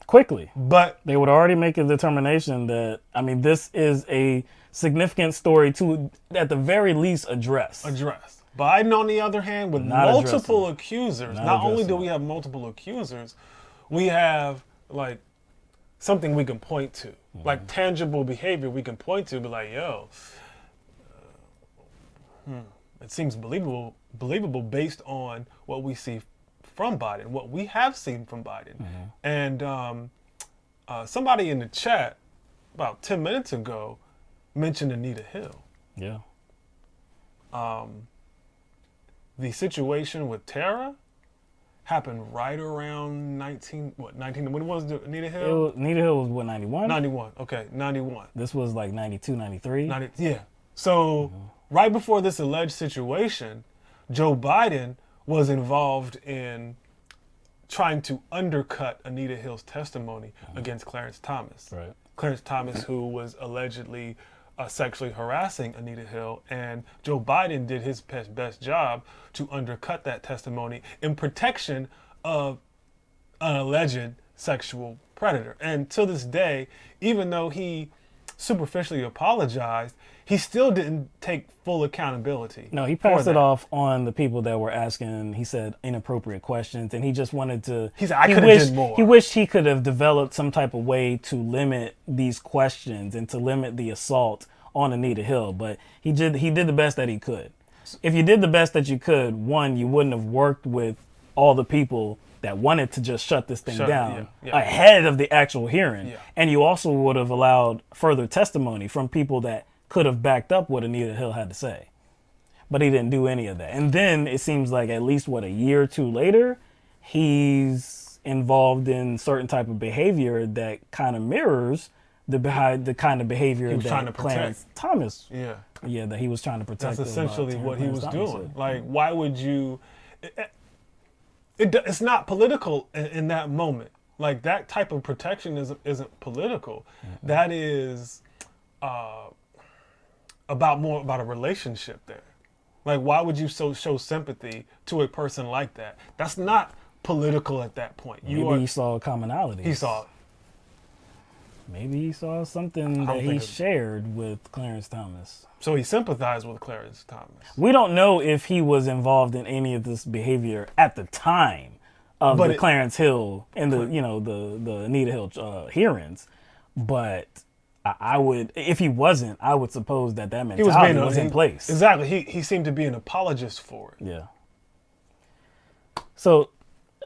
Quickly. But they would already make a determination that, I mean, this is a significant story to, at the very least, address. Biden, on the other hand, with multiple accusers, not only do we have multiple accusers, we have, like, something we can point to. Like, tangible behavior we can point to, be like, yo, it seems believable based on what we see from Biden, what we have seen from Biden. And somebody in the chat about 10 minutes ago mentioned Anita Hill. Yeah. The situation with Tara happened right around 19, when was Anita Hill? Anita Hill was what, 91? 91, okay, 91. This was like 92, 93? Yeah. So right before this alleged situation, Joe Biden was involved in trying to undercut Anita Hill's testimony against Clarence Thomas. Right. Clarence Thomas, who was allegedly sexually harassing Anita Hill, and Joe Biden did his best job to undercut that testimony in protection of an alleged sexual predator. And to this day, even though he superficially apologized, he still didn't take full accountability. No, he passed it off on the people that were asking, he said, inappropriate questions, and he just wanted to... He said, I could have done more. He wished he could have developed some type of way to limit these questions and to limit the assault on Anita Hill, but he did the best that he could. If you did the best that you could, one, you wouldn't have worked with all the people that wanted to just shut this thing down ahead of the actual hearing. Yeah. And you also would have allowed further testimony from people that could have backed up what Anita Hill had to say. But he didn't do any of that. And then it seems like at least, a year or two later, he's involved in certain type of behavior that kind of mirrors the kind of behavior that Clarence Thomas, that he was trying to protect. That's essentially what he was doing. Like, why would you... It's not political in that moment. Like, that type of protection isn't political. Mm-hmm. That is more about a relationship there. Like, why would you show sympathy to a person like that? That's not political at that point. Maybe he saw a commonality. He saw it. Maybe he saw something that he shared with Clarence Thomas. So he sympathized with Clarence Thomas. We don't know if he was involved in any of this behavior at the time of the Clarence Hill and the Anita Hill hearings, but I would, if he wasn't, I would suppose that mentality was in place. Exactly. He seemed to be an apologist for it. Yeah. So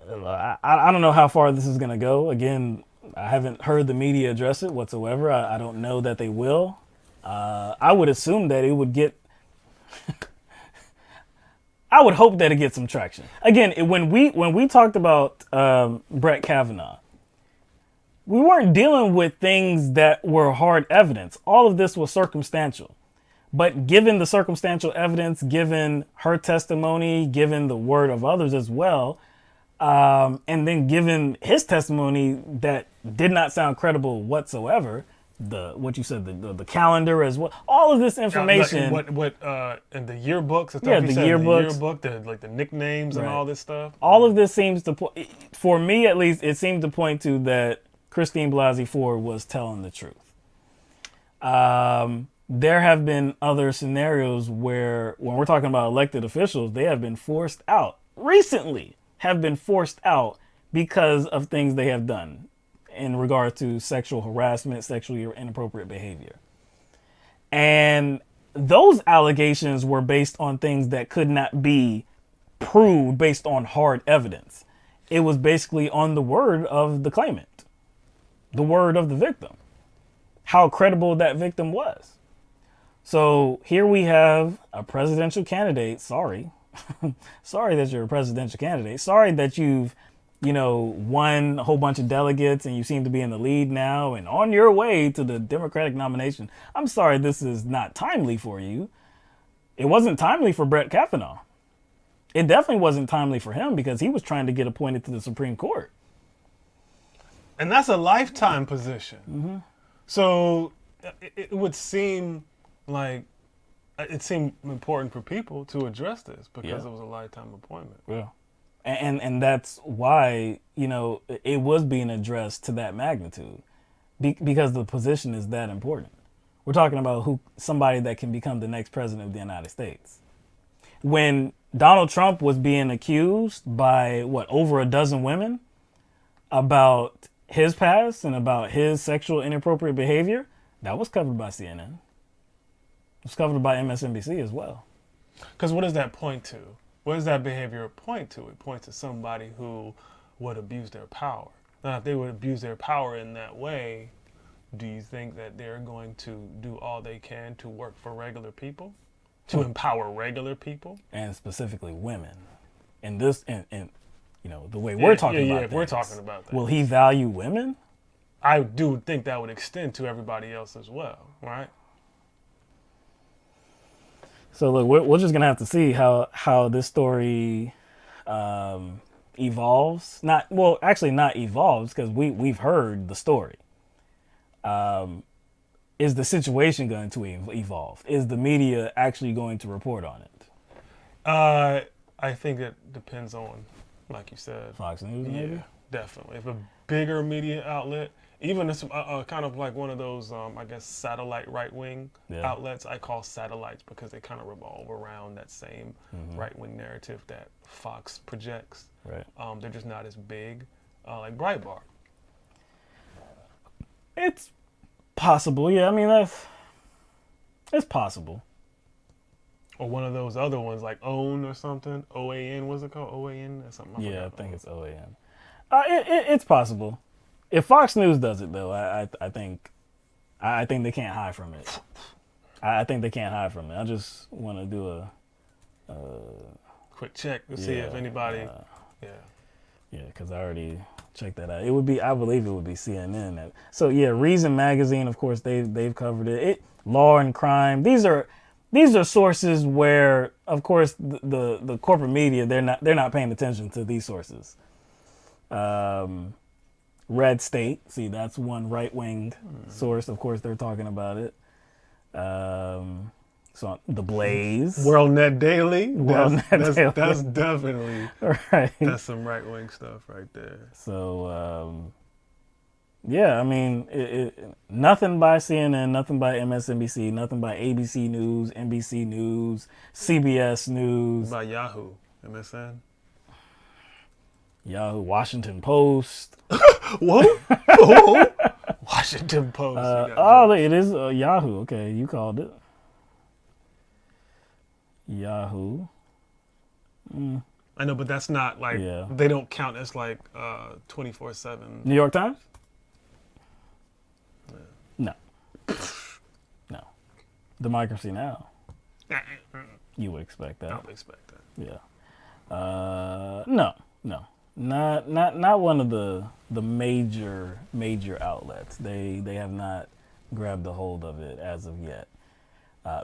I don't know how far this is going to go. Again, I haven't heard the media address it whatsoever. I don't know that they will. I would assume that it would get. I would hope that it gets some traction. Again, when we talked about Brett Kavanaugh, we weren't dealing with things that were hard evidence. All of this was circumstantial. But given the circumstantial evidence, given her testimony, given the word of others as well, and then given his testimony that did not sound credible whatsoever, the calendar as well, all of this information. Like in the yearbooks? The yearbooks. The nicknames and all this stuff. All of this seems to, for me at least, it seemed to point to that Christine Blasey Ford was telling the truth. There have been other scenarios where, when we're talking about elected officials, they have been forced out, recently have been forced out because of things they have done in regard to sexual harassment, sexually inappropriate behavior. And those allegations were based on things that could not be proved based on hard evidence. It was basically on the word of the claimant, the word of the victim, how credible that victim was. So here we have a presidential candidate. Sorry that you're a presidential candidate. Sorry that you've, won a whole bunch of delegates and you seem to be in the lead now and on your way to the Democratic nomination. I'm sorry this is not timely for you. It wasn't timely for Brett Kavanaugh. It definitely wasn't timely for him because he was trying to get appointed to the Supreme Court. And that's a lifetime position. Mm-hmm. So it would seem like it seemed important for people to address this because it was a lifetime appointment. Yeah. And that's why, it was being addressed to that magnitude because the position is that important. We're talking about somebody that can become the next president of the United States. When Donald Trump was being accused by over a dozen women about his past and about his sexual inappropriate behavior, that was covered by CNN. It was covered by MSNBC as well. Because what does that point to? What does that behavior point to? It points to somebody who would abuse their power. Now, if they would abuse their power in that way, do you think that they're going to do all they can to work for regular people? To empower regular people? And specifically women. And this, and the way we're talking about we're talking about that. Will he value women? I do think that would extend to everybody else as well, right? So look, we're just gonna have to see how this story evolves. Not evolves because we've heard the story. Is the situation going to evolve? Is the media actually going to report on it? I think it depends on, like you said, Fox News, maybe. Definitely. If a bigger media outlet, even it's kind of like one of those, satellite right-wing outlets. I call satellites because they kind of revolve around that same right-wing narrative that Fox projects. Right. They're just not as big, like Breitbart. It's possible. Yeah, I mean, it's possible. Or one of those other ones like OWN or something. OAN, what's it called? OAN or something? I think it's OAN. It's possible. If Fox News does it, though, I think they can't hide from it. I think they can't hide from it. I just want to do a quick check to see if anybody. Yeah, because I already checked that out. I believe it would be CNN. So yeah, Reason Magazine, of course, they've covered it. Law and Crime. These are sources where, of course, the corporate media they're not paying attention to these sources. Red State, see, that's one right-wing source. Of course, they're talking about it. So The Blaze, WorldNet Daily. Daily. That's definitely right. That's some right-wing stuff right there. So Yeah, I mean, nothing by CNN, nothing by MSNBC, nothing by ABC News, NBC News, CBS News, By Yahoo, MSN. Yahoo, Washington Post. Whoa. Whoa. Washington Post. It is Yahoo. Okay, you called it. Yahoo. I know, but that's not like, they don't count as like 24/7. New York Times? No. No. Democracy Now! You would expect that. I would expect that. Yeah. No. Not one of the major outlets. They have not grabbed a hold of it as of yet.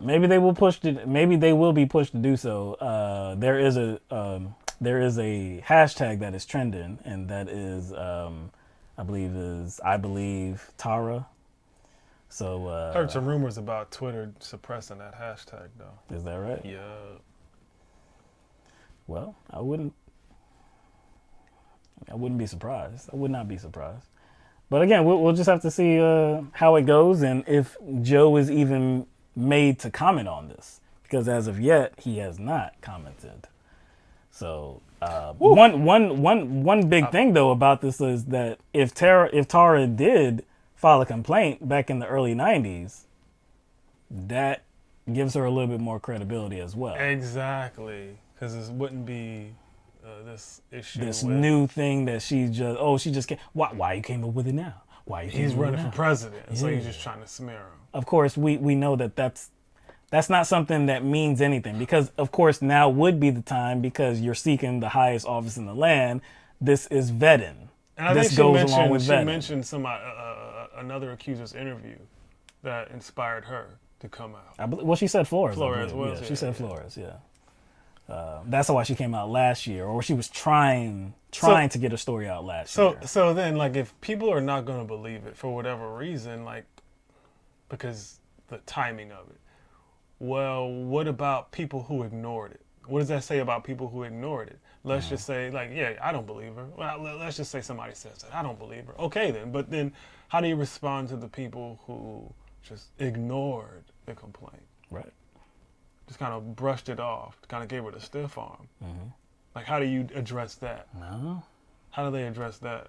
Maybe they will push it. Maybe they will be pushed to do so. There is a hashtag that is trending, and that is I believe Tara. So Heard some rumors about Twitter suppressing that hashtag though. Is that right? Yeah. Well, I wouldn't be surprised. I would not be surprised. But again, we'll just have to see how it goes and if Joe is even made to comment on this, because as of yet he has not commented. So one big thing though about this is that if Tara did file a complaint back in the early 90s, that gives her a little bit more credibility as well. Exactly, because it wouldn't be this issue. This new thing that she just came. Why you came up with it now? Why he's running for president, so he's just trying to smear him. Of course, we know that's not something that means anything, because of course now would be the time, because you're seeking the highest office in the land. This is vetting. And this goes along with vetting. She mentioned another accuser's interview that inspired her to come out. She said Flores. She said yeah. Flores. Yeah. That's why she came out last year, or she was trying to get a story out last year. So then, like, if people are not going to believe it for whatever reason, like, because the timing of it, well, what about people who ignored it? What does that say about people who ignored it? Let's just say, like, yeah, I don't believe her. Well, let's just say somebody says that. I don't believe her. Okay, then. But then how do you respond to the people who just ignored the complaint? Right. Just kind of brushed it off, kind of gave her the stiff arm. Mm-hmm. Like, how do you address that? No. How do they address that?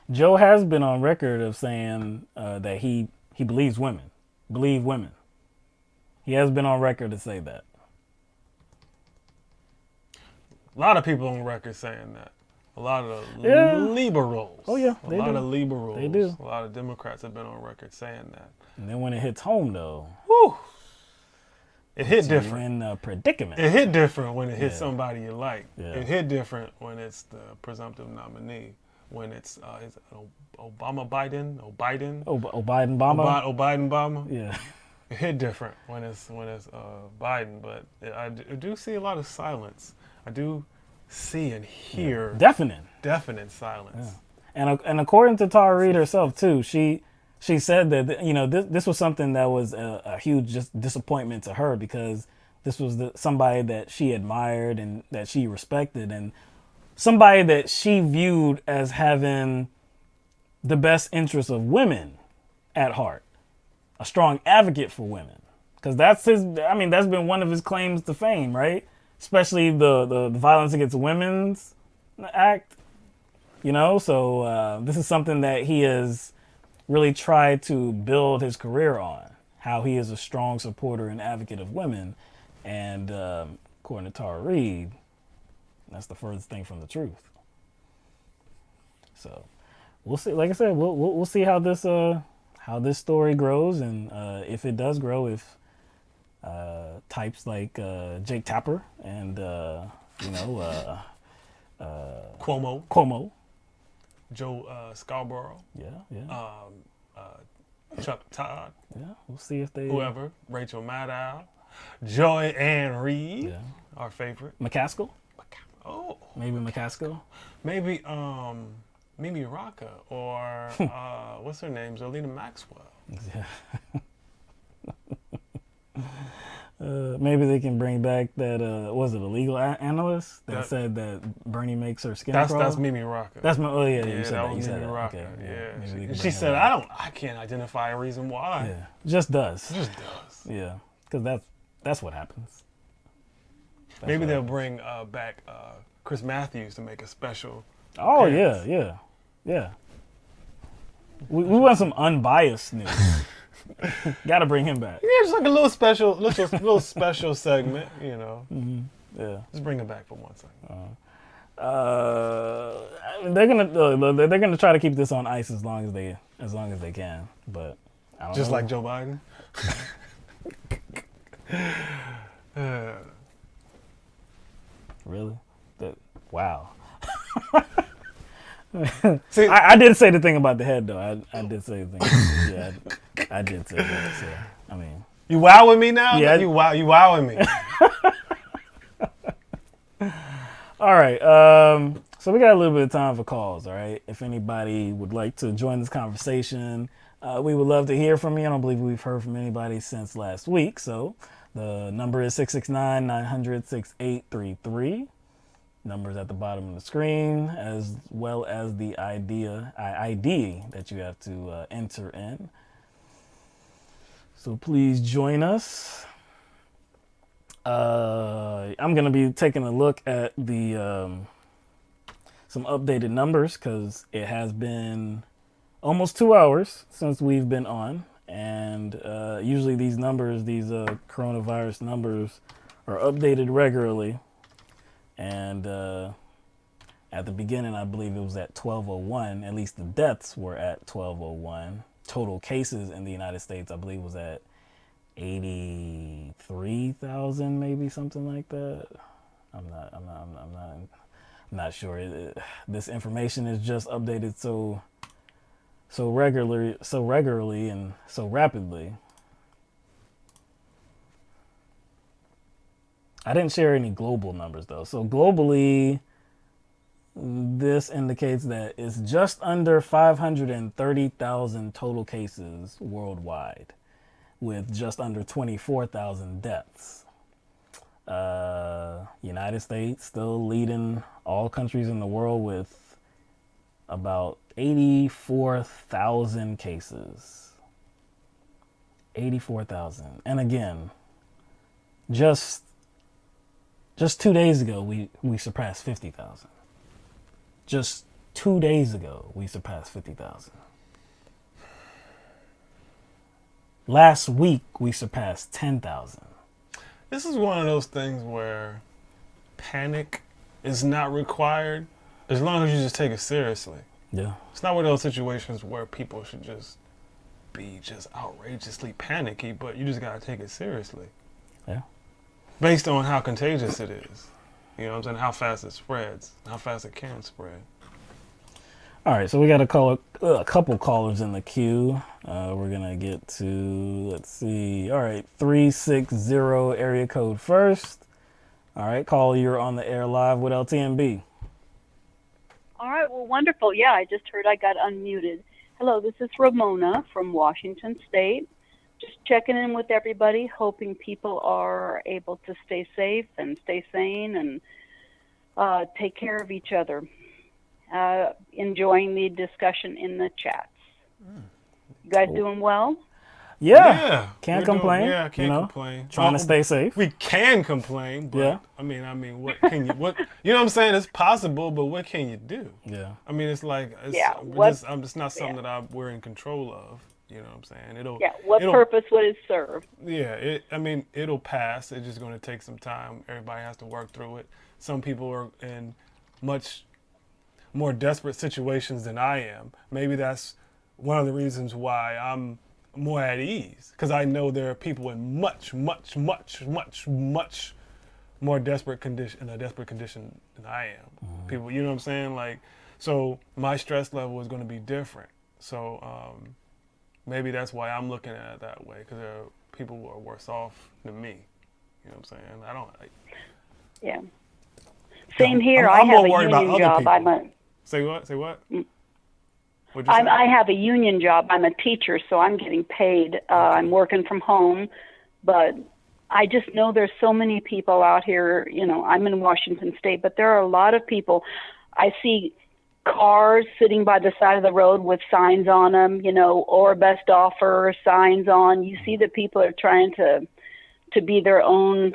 Joe has been on record of saying that he believes women. Believe women. He has been on record to say that. A lot of people on record saying that. A lot of the liberals. Oh, yeah. A lot of liberals. They do. A lot of Democrats have been on record saying that. And then when it hits home, though. Whew. It hit different. You're in a predicament. It hit different when it hits somebody you like. Yeah. It hit different when it's the presumptive nominee. When it's Biden. Yeah. It hit different when it's Biden, but I do see a lot of silence. I do see and hear definite silence. Yeah. And according to Tara Reade herself too, she said that this was something that was a huge disappointment to her, because this was somebody that she admired and that she respected, and somebody that she viewed as having the best interests of women at heart, a strong advocate for women, because that's been one of his claims to fame, right? Especially the Violence Against Women's Act, so this is something that he has really tried to build his career on, how he is a strong supporter and advocate of women. And according to Tara Reade, that's the furthest thing from the truth. So we'll see. Like I said, we'll see how this story grows, and if it does grow, if types like Jake Tapper and Cuomo, Joe Scarborough, Chuck Todd, we'll see if they whoever, Rachel Maddow, Joy Ann Reid, our favorite, McCaskill. Oh, maybe McCaskill. Maybe Mimi Rocca, or what's her name, Zolina Maxwell. Yeah. Maybe they can bring back that, was it a legal analyst that said that Bernie makes her skin crawl? That's Mimi Rocker. That's my, oh yeah, Yeah, you said that. You was said Mimi that. Rocker. Okay, Yeah. maybe they can She bring her said, back. I can't identify a reason why. Yeah, just does. It just does. Yeah, because that's what happens. Maybe they'll bring back Chris Matthews to make a special. Oh appearance. yeah. We want some unbiased news. Got to bring him back. Yeah, just like a little special segment, you know. Mm-hmm. Yeah. Just bring him back for one second. They're gonna try to keep this on ice as long as they can, but I don't Just know. like Joe Biden. Really? Wow. See, I did say the thing about the head though. I did say the thing. Yeah, I did say that. So I mean, you wowing me now? Yeah. You wowing me. all right. So we got a little bit of time for calls. All right. If anybody would like to join this conversation, we would love to hear from you. I don't believe we've heard from anybody since last week. So the number is 669-900-6833. Numbers at the bottom of the screen, as well as the ID that you have to enter in. So please join us. I'm going to be taking a look at the some updated numbers because it has been almost 2 hours since we've been on. And usually these numbers, these coronavirus numbers, are updated regularly. And at the beginning, I believe it was at 1201. At least the deaths were at 1201. Total cases in the United States, I believe, was at 83,000, maybe something like that. I'm not sure. This information is just updated so regularly and so rapidly. I didn't share any global numbers though. So globally, this indicates that it's just under 530,000 total cases worldwide, with just under 24,000 deaths. United States still leading all countries in the world with about 84,000 cases. 84,000. And again, just 2 days ago, we surpassed 50,000. Just 2 days ago, we surpassed 50,000. Last week, we surpassed 10,000. This is one of those things where panic is not required as long as you just take it seriously. Yeah. It's not one of those situations where people should just be just outrageously panicky, but you just got to take it seriously. Yeah. Based on how contagious it is. You know what I'm saying? How fast it spreads. How fast it can spread. All right, so we got a couple callers in the queue. We're going to get to, let's see. All right, 360 area code first. All right, caller, you're on the air live with LTMB. All right, well, wonderful. Yeah, I just heard I got unmuted. Hello, this is Ramona from Washington State. Just checking in with everybody, hoping people are able to stay safe and stay sane and take care of each other. Enjoying the discussion in the chats. You guys doing well? Yeah. Can't complain. Can't complain. Trying to stay safe. We can complain, but Yeah. I mean, what can you, you know what I'm saying? It's possible, but what can you do? Yeah. I mean, it's like, Yeah, it's not something that we're in control of. You know what I'm saying? What purpose would it serve? Yeah, it'll pass. It's just going to take some time. Everybody has to work through it. Some people are in much more desperate situations than I am. Maybe that's one of the reasons why I'm more at ease, because I know there are people in much more desperate condition than I am. Mm-hmm. People, you know what I'm saying? Like, so my stress level is going to be different. So maybe that's why I'm looking at it that way, because there are people who are worse off than me. You know what I'm saying? Yeah. Same here. I'm I have more a worried about union other job. people. Say what? What'd you say? I have a union job. I'm a teacher, so I'm getting paid. I'm working from home, but I just know there's so many people out here, I'm in Washington State, but there are a lot of people. I see cars sitting by the side of the road with signs on them, or best offer signs on. You see that people are trying to be their own,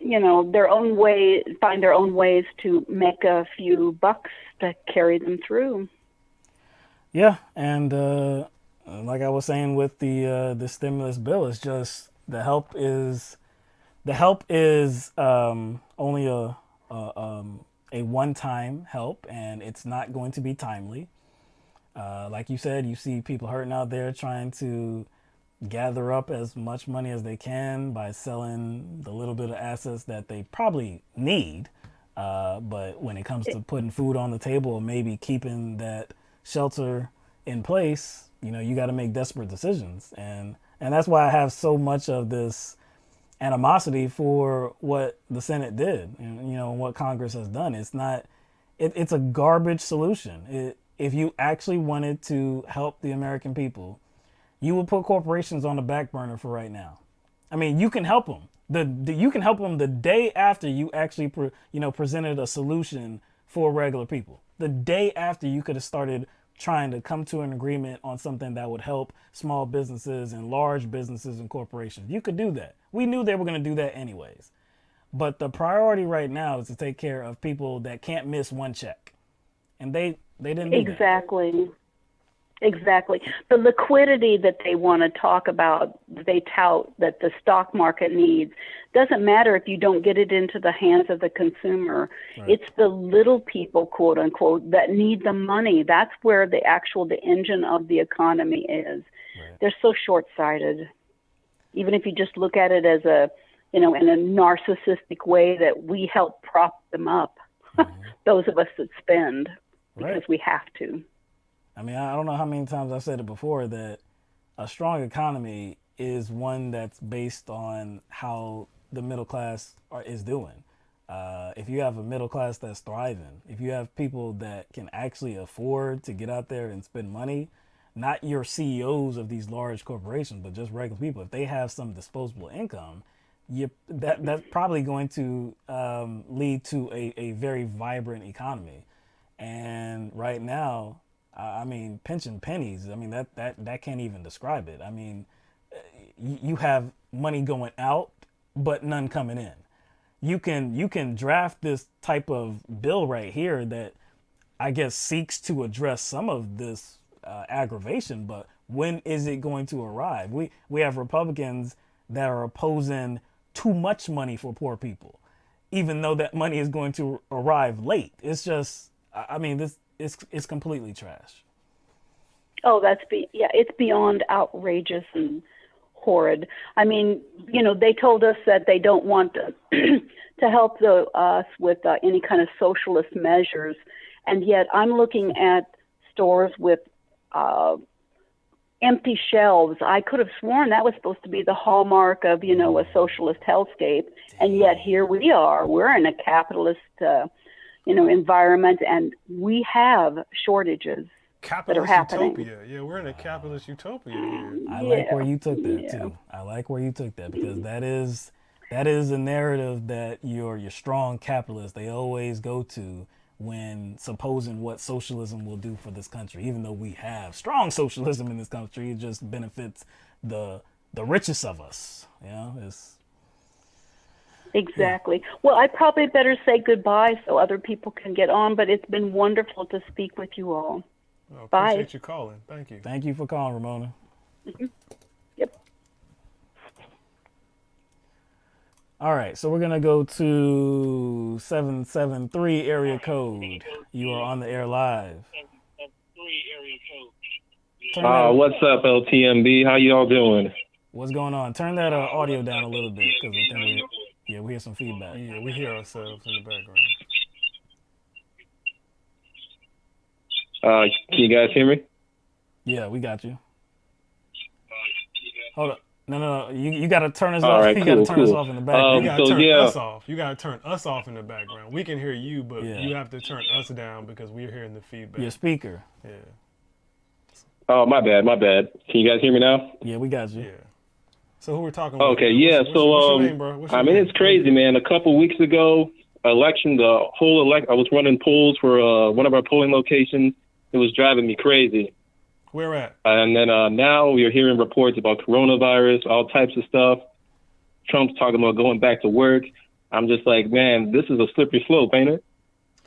their own way, find their own ways to make a few bucks to carry them through. Yeah, and like I was saying with the stimulus bill, it's just the help is only a one-time help, and it's not going to be timely. Like you said, you see people hurting out there trying to gather up as much money as they can by selling the little bit of assets that they probably need. But when it comes to putting food on the table or maybe keeping that shelter in place, you got to make desperate decisions. And that's why I have so much of this animosity for what the Senate did and, what Congress has done. It's a garbage solution. If you actually wanted to help the American people, you would put corporations on the back burner for right now. I mean, you can help them. You can help them the day after you actually presented a solution for regular people. The day after you could have started trying to come to an agreement on something that would help small businesses and large businesses and corporations. You could do that. We knew they were going to do that anyways. But the priority right now is to take care of people that can't miss one check. And they didn't do that. Exactly. The liquidity that they want to talk about, they tout that the stock market needs, doesn't matter if you don't get it into the hands of the consumer. Right. It's the little people, quote unquote, that need the money. That's where the engine of the economy is. Right. They're so short-sighted. Even if you just look at it as in a narcissistic way that we help prop them up, those of us that spend because we have to. I mean, I don't know how many times I've said it before that a strong economy is one that's based on how the middle class is doing. If you have a middle class that's thriving, if you have people that can actually afford to get out there and spend money, not your CEOs of these large corporations, but just regular people, if they have some disposable income, that's probably going to lead to a very vibrant economy. And right now, I mean, pinching pennies, I mean, that can't even describe it. I mean, you have money going out, but none coming in. You can draft this type of bill right here that I guess seeks to address some of this aggravation, but when is it going to arrive? We have Republicans that are opposing too much money for poor people, even though that money is going to arrive late. It's just, I mean, it's completely trash. Oh, it's beyond outrageous and horrid. I mean, they told us that they don't want to help us with any kind of socialist measures, and yet I'm looking at stores with empty shelves. I could have sworn that was supposed to be the hallmark of, a socialist hellscape, and yet here we are. We're in a capitalist environment, and we have shortages that are happening. Utopia. Yeah, we're in a capitalist utopia here. I like where you took that too. I like where you took that because that is a narrative that your strong capitalists, they always go to when supposing what socialism will do for this country. Even though we have strong socialism in this country, it just benefits the richest of us. Exactly. Yeah. Well, I probably better say goodbye so other people can get on, but it's been wonderful to speak with you all. Well, Bye. Appreciate you calling. Thank you. Thank you for calling, Ramona. Mm-hmm. Yep. All right, so we're going to go to 773 area code. You are on the air live. What's up, LTMB? How y'all doing? What's going on? Turn that audio down a little bit because I think we hear some feedback. Yeah, we hear ourselves in the background. Can you guys hear me? Yeah, we got you. Hold up. No. You got to turn us All off. Right, you cool, got to turn cool. us off in the background. You got to turn us off. You got to turn us off in the background. We can hear you, but you have to turn us down because we're hearing the feedback. Your speaker. Yeah. Oh, my bad. Can you guys hear me now? Yeah, we got you. Yeah. So who we're talking with? Okay, yeah. What's your name, bro? What's your name? It's crazy, man. A couple weeks ago, I was running polls for one of our polling locations. It was driving me crazy. Where at? And then now we're hearing reports about coronavirus, all types of stuff. Trump's talking about going back to work. I'm just like, man, this is a slippery slope, ain't it?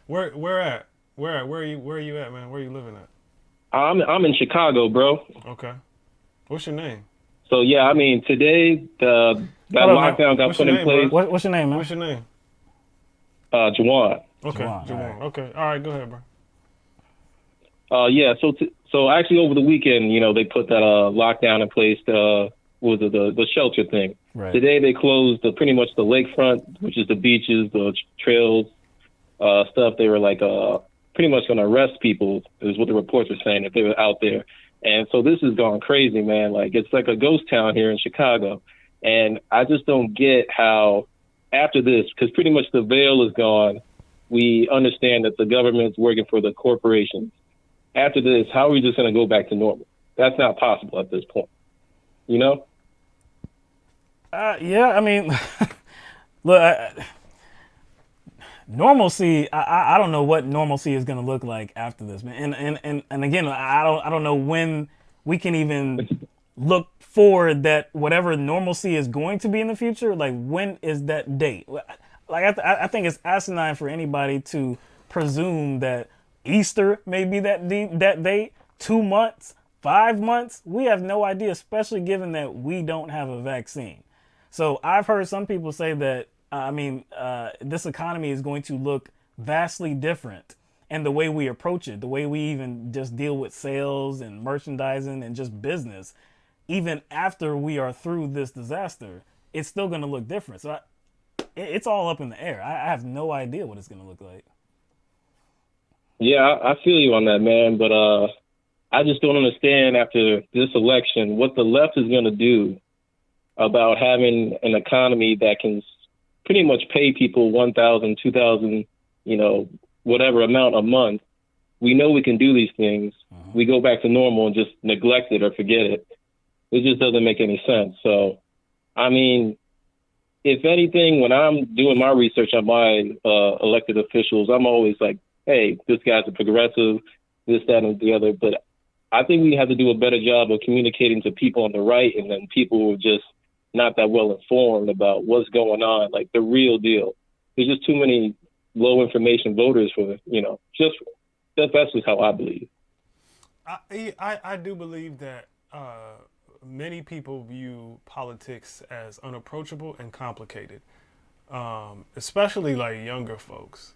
Where at? Where are you at, man? Where are you living at? I'm in Chicago, bro. Okay. What's your name? So yeah, I mean, today that lockdown got put in place. What's your name, man? What's your name? Jawan. Okay, Jawan. Jawan. Okay. All right, go ahead, bro. Yeah. So actually, over the weekend, they put that lockdown in place. Was the shelter thing? Right. Today they closed pretty much the lakefront, which is the beaches, the trails, stuff. They were like pretty much going to arrest people, is what the reports were saying, if they were out there. And so this has gone crazy, man. Like, it's like a ghost town here in Chicago. And I just don't get how after this, because pretty much the veil is gone, we understand that the government's working for the corporations. After this, how are we just going to go back to normal? That's not possible at this point. Yeah, I mean, look, normalcy. I don't know what normalcy is going to look like after this, man. And again, I don't know when we can even look forward that whatever normalcy is going to be in the future. Like, when is that date? Like, I think it's asinine for anybody to presume that Easter may be that date. 2 months, 5 months. We have no idea, especially given that we don't have a vaccine. So I've heard some people say that, this economy is going to look vastly different. And the way we approach it, the way we even just deal with sales and merchandising and just business, even after we are through this disaster, it's still going to look different. So it's all up in the air. I have no idea what it's going to look like. Yeah, I feel you on that, man. But I just don't understand after this election what the left is going to do about having an economy that can pretty much pay people $1,000, $2,000, whatever amount a month. We know we can do these things. We go back to normal and just neglect it or forget it. It just doesn't make any sense. So, I mean, if anything, when I'm doing my research on my elected officials, I'm always like, hey, this guy's a progressive, this, that, and the other. But I think we have to do a better job of communicating to people on the right, and then people who are just not that well informed about what's going on, like the real deal. There's just too many low information voters for, that's just how I believe. I do believe that many people view politics as unapproachable and complicated, especially like younger folks.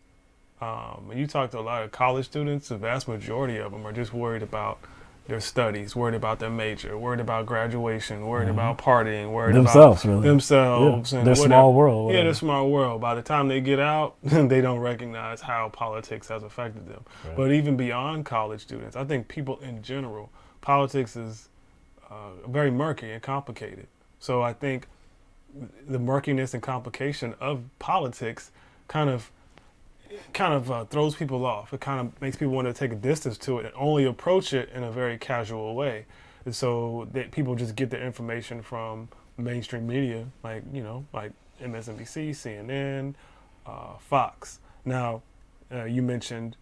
When you talk to a lot of college students, the vast majority of them are just worried about their studies, worried about their major, worried about graduation, worried about partying, worried about themselves and their small world. Yeah, their small world. By the time they get out, they don't recognize how politics has affected them. Right. But even beyond college students, I think people in general, politics is very murky and complicated. So I think the murkiness and complication of politics kind of throws people off. It kind of makes people want to take a distance to it and only approach it in a very casual way. And so that people just get their information from mainstream media, like MSNBC, CNN, Fox. Now, you mentioned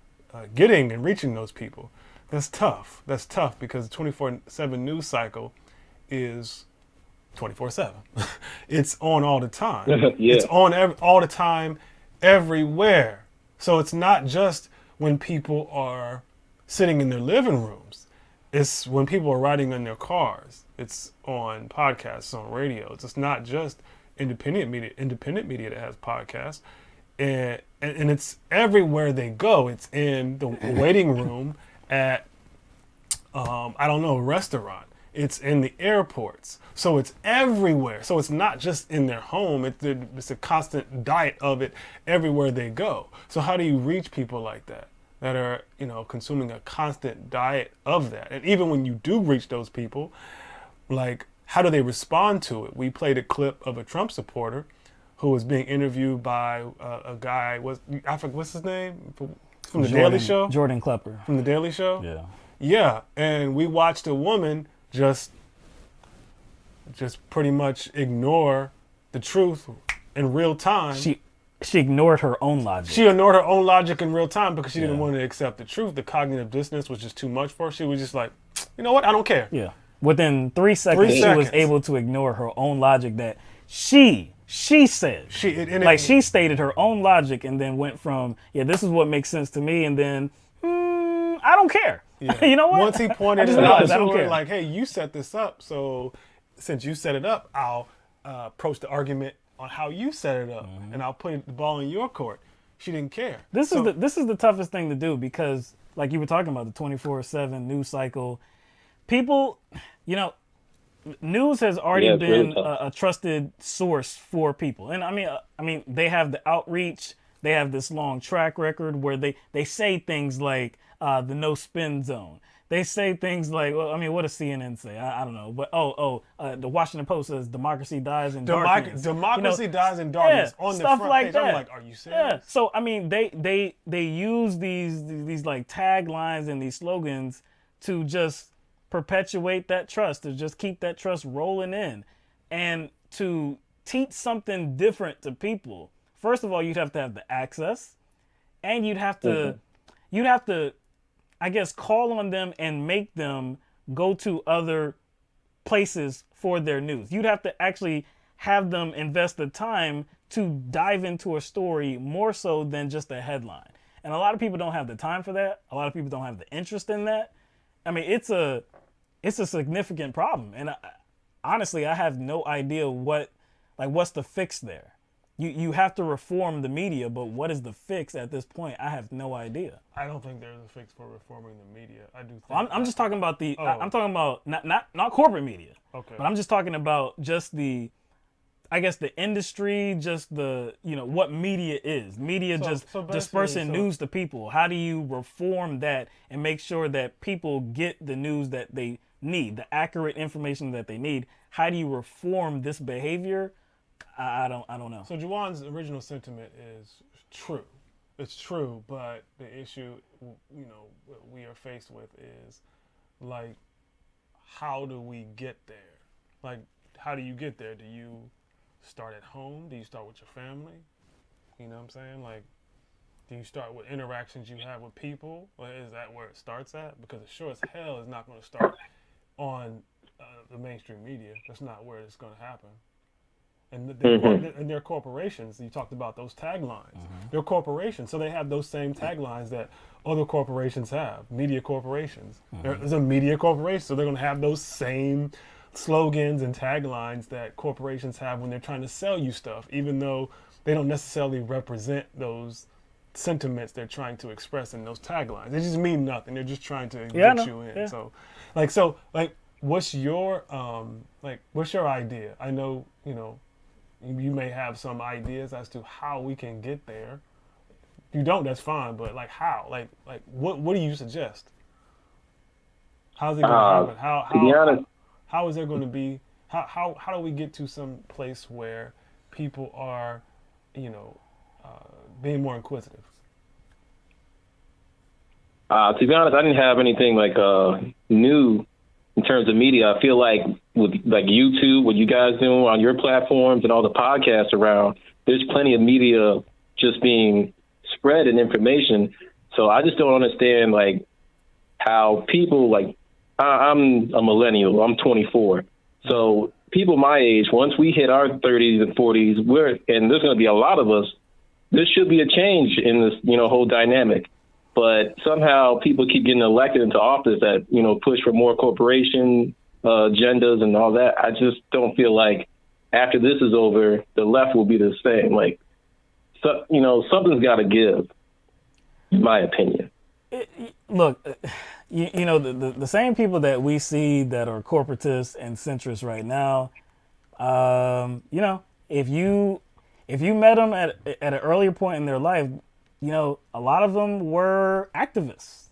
getting and reaching those people. That's tough. That's tough because the 24/7 news cycle is 24/7. It's on all the time. Yeah. It's on all the time, everywhere. So it's not just when people are sitting in their living rooms. It's when people are riding in their cars. It's on podcasts, on radio. It's just not just independent media. Independent media that has podcasts. And it's everywhere they go. It's in the waiting room at, a restaurant. It's in the airports. So it's everywhere. So it's not just in their home. It's a constant diet of it everywhere they go. So how do you reach people like that are, consuming a constant diet of that? And even when you do reach those people, like, how do they respond to it? We played a clip of a Trump supporter who was being interviewed by a guy, what's his name? From the Daily Show? Jordan Klepper. From the Daily Show? Yeah. Yeah, and we watched a woman just just pretty much ignore the truth in real time. She ignored her own logic. She ignored her own logic in real time because she didn't want to accept the truth. The cognitive dissonance was just too much for her. She was just like, you know what? I don't care. Yeah. Within 3 seconds, she was able to ignore her own logic that she said. She stated her own logic and then went from, this is what makes sense to me, and then, I don't care. Yeah. You know what? Once he pointed it out to her, like, hey, you set this up, so since you set it up, I'll approach the argument on how you set it up, and I'll put the ball in your court. She didn't care. This is the toughest thing to do because, like you were talking about, the 24/7 news cycle. People, news has already been a trusted source for people, and I mean, they have the outreach. They have this long track record where they say things like the no spin zone. They say things like, well, I mean, what does CNN say? I don't know. But, the Washington Post says democracy dies in darkness. Democracy dies in darkness on the stuff front like page. that. I'm like, are you serious? Yeah. So, I mean, they use these like taglines and these slogans to just perpetuate that trust, to just keep that trust rolling in. And to teach something different to people, first of all, you'd have to have the access, and you'd have to, I guess, call on them and make them go to other places for their news. You'd have to actually have them invest the time to dive into a story more so than just a headline. And a lot of people don't have the time for that. A lot of people don't have the interest in that. I mean, it's a significant problem. And honestly, I have no idea what's the fix there. You have to reform the media, but what is the fix at this point? I have no idea. I don't think there's a fix for reforming the media. I do think I'm just talking about I'm talking about not corporate media. Okay. But I'm just talking about just the industry, just the, what media is. Media dispersing news to people. How do you reform that and make sure that people get the news that they need, the accurate information that they need? How do you reform this behavior? I don't know. So Juwan's original sentiment is true. It's true, but the issue, what we are faced with is, like, how do we get there? Like, how do you get there? Do you start at home? Do you start with your family? You know what I'm saying? Like, do you start with interactions you have with people? Or is that where it starts at? Because it sure as hell is not going to start on the mainstream media. That's not where it's going to happen. And they're corporations. You talked about those taglines. They're corporations, so they have those same taglines that other corporations have. Media corporations. There's a media corporation, so they're going to have those same slogans and taglines that corporations have when they're trying to sell you stuff, even though they don't necessarily represent those sentiments they're trying to express in those taglines. They just mean nothing. They're just trying to get you in. Yeah. So, what's your idea? I know, you may have some ideas as to how we can get there. If you don't, that's fine. But how? What do you suggest? How's it going to happen? To be honest, how is there going to be? How do we get to some place where people are, being more inquisitive? To be honest, I didn't have anything new in terms of media. I feel like with YouTube, what you guys do on your platforms and all the podcasts around, there's plenty of media just being spread and information. So I just don't understand how people I'm a millennial. I'm 24. So people my age, once we hit our 30s and 40s, and there's going to be a lot of us, there should be a change in this, whole dynamic. But somehow people keep getting elected into office that, push for more corporation agendas and all that. I just don't feel like after this is over, the left will be the same. Something's got to give, in my opinion. Look, the same people that we see that are corporatists and centrists right now, if you met them at an earlier point in their life, a lot of them were activists,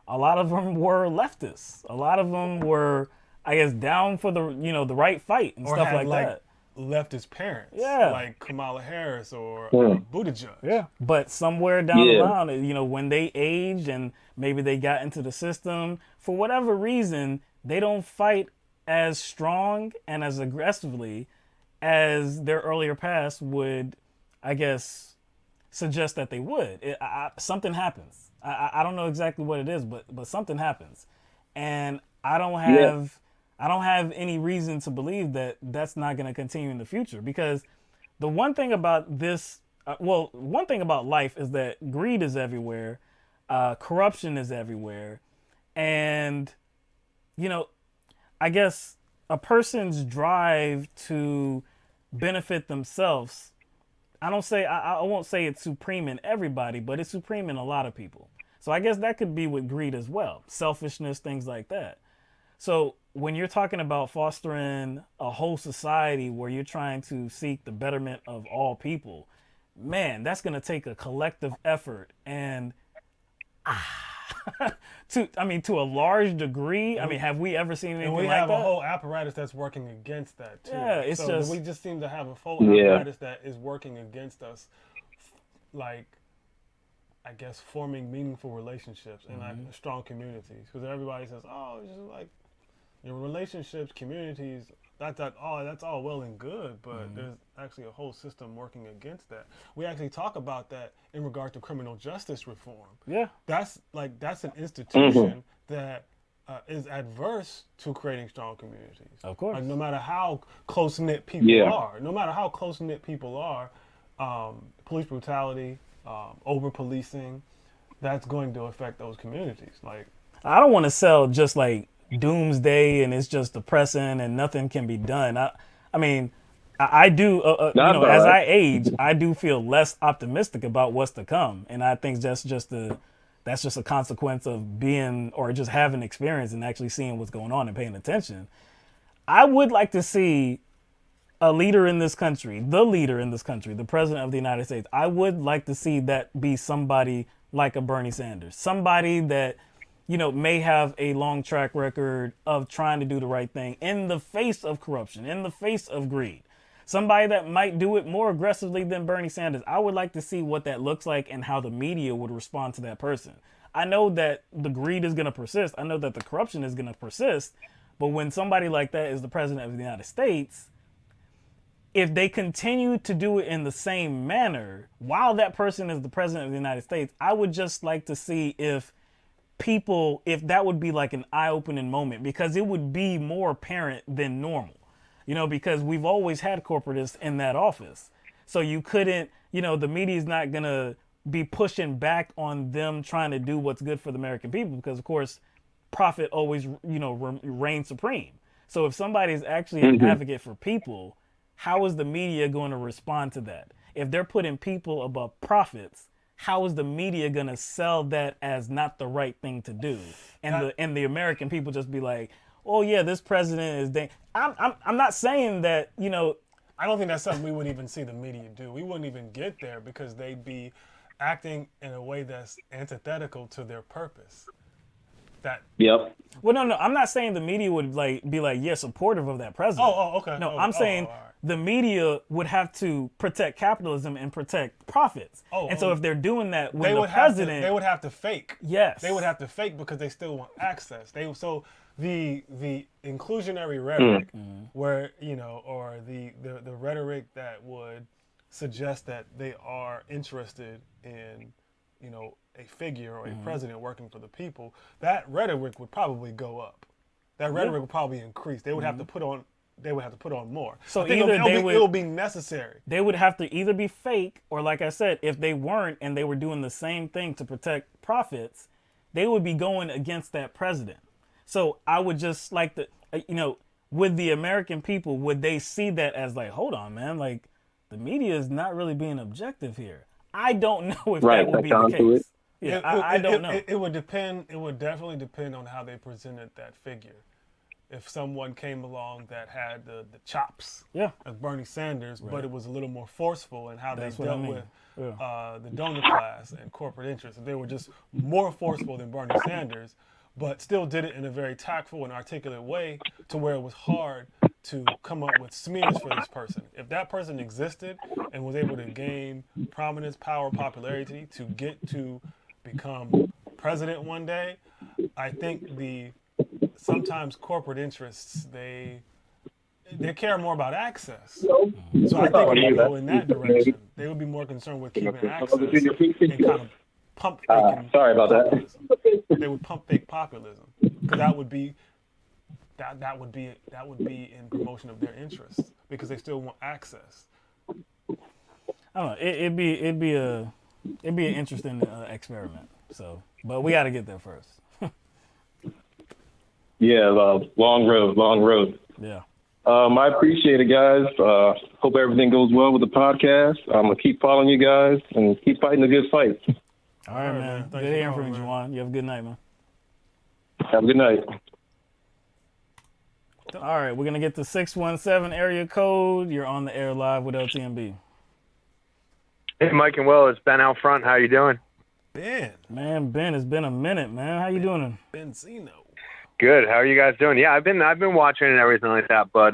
a lot of them were leftists. A lot of them were, I guess, down for the, the right fight and stuff like that. Leftist parents, like Kamala Harris or Buttigieg. Yeah, but somewhere down the line, when they aged and maybe they got into the system, for whatever reason, they don't fight as strong and as aggressively as their earlier past would, I guess, suggest that they would. Something happens. I don't know exactly what it is, but something happens, and I don't have any reason to believe that that's not going to continue in the future. Because the one thing about this, one thing about life is that greed is everywhere, corruption is everywhere, and I guess a person's drive to benefit themselves, I won't say it's supreme in everybody, but it's supreme in a lot of people. So I guess that could be with greed as well. Selfishness, things like that. So when you're talking about fostering a whole society where you're trying to seek the betterment of all people, man, that's going to take a collective effort. And to a large degree, have we ever seen anything like that? And we have a whole apparatus that's working against that too. Yeah, we just seem to have a full apparatus that is working against us, like, I guess, forming meaningful relationships and like strong communities. Because everybody says, oh, it's just like your relationships, communities, that's all well and good, but there's actually a whole system working against that. We actually talk about that in regard to criminal justice reform. Yeah. That's an institution that is adverse to creating strong communities. Of course. Like, no matter how close-knit people are, police brutality, over-policing, that's going to affect those communities. Like, I don't want to sell just like doomsday and it's just depressing and nothing can be done. I do, as I age, I do feel less optimistic about what's to come. And I think that's just a consequence of being, or just having experience and actually seeing what's going on and paying attention. I would like to see a leader in this country, the president of the United States. I would like to see that be somebody like a Bernie Sanders, somebody that, may have a long track record of trying to do the right thing in the face of corruption, in the face of greed. Somebody that might do it more aggressively than Bernie Sanders. I would like to see what that looks like and how the media would respond to that person. I know that the greed is going to persist. I know that the corruption is going to persist. But when somebody like that is the president of the United States, if they continue to do it in the same manner while that person is the president of the United States, I would just like to see if that would be like an eye-opening moment, because it would be more apparent than normal, because we've always had corporatists in that office. So you couldn't, the media is not going to be pushing back on them trying to do what's good for the American people, because of course, profit always, reigns supreme. So if somebody's actually an advocate for people, how is the media going to respond to that? If they're putting people above profits, how is the media going to sell that as not the right thing to do? And the American people just be like, oh yeah, this president is I'm not saying that, I don't think that's something we would even see the media do. We wouldn't even get there because they'd be acting in a way that's antithetical to their purpose. Well, no, I'm not saying the media would be like, supportive of that president. Okay. No, I'm saying the media would have to protect capitalism and protect profits. So if they're doing that when they would have to fake. Yes. They would have to fake because they still want access. So the inclusionary rhetoric where, or the rhetoric that would suggest that they are interested in, a figure or a president working for the people, that rhetoric would probably go up. That rhetoric would probably increase. They would have to put on more. So it'll be necessary. They would have to either be fake, or like I said, if they weren't and they were doing the same thing to protect profits, they would be going against that president. So I would just like to, with the American people, would they see that as like, hold on, man, like the media is not really being objective here? I don't know if that would be the case. Yeah, I don't know. It would depend. It would definitely depend on how they presented that figure. If someone came along that had the chops of Bernie Sanders, but it was a little more forceful in how they dealt with the donor class and corporate interests. If they were just more forceful than Bernie Sanders, but still did it in a very tactful and articulate way to where it was hard to come up with smears for this person. If that person existed and was able to gain prominence, power, popularity to get to become president one day, I think the sometimes corporate interests, they care more about access. So I think it would go in that direction. They would be more concerned with keeping access and kind of pump fake populism. They would pump fake populism because that would be in promotion of their interests because they still want access. I don't know. It'd be an interesting experiment. So, but we got to get there first. Yeah, long road. Yeah. I appreciate it, guys. Hope everything goes well with the podcast. I'm going to keep following you guys and keep fighting the good fight. All right, man. Good hearing from you, Juwan. You have a good night, man. Have a good night. All right, we're going to get the 617 area code. You're on the air live with LTMB. Hey, Mike and Will, it's Ben out front. How you doing? Ben, it's been a minute, man. How you doing? Benzino. Good. How are you guys doing? Yeah, I've been watching and everything like that, but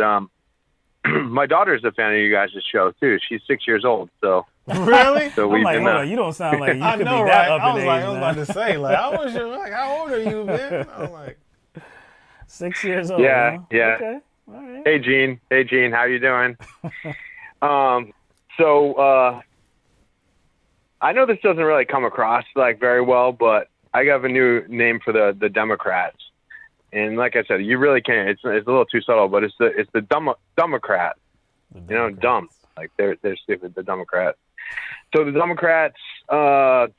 my daughter's a fan of you guys' show too. She's 6 years old, so really. So we've been. Hold on, you don't sound like you I could know, be that right? up in age, I was about to say, like, how old are you, man? I'm like 6 years old. Yeah, huh? yeah. Okay. All right. Hey, Gene. How you doing? I know this doesn't really come across like very well, but I have a new name for the Democrats. And like I said, you really can't. It's a little too subtle, but it's the Democrat. You know, dumb. Like they're stupid. The Democrats. So the Democrats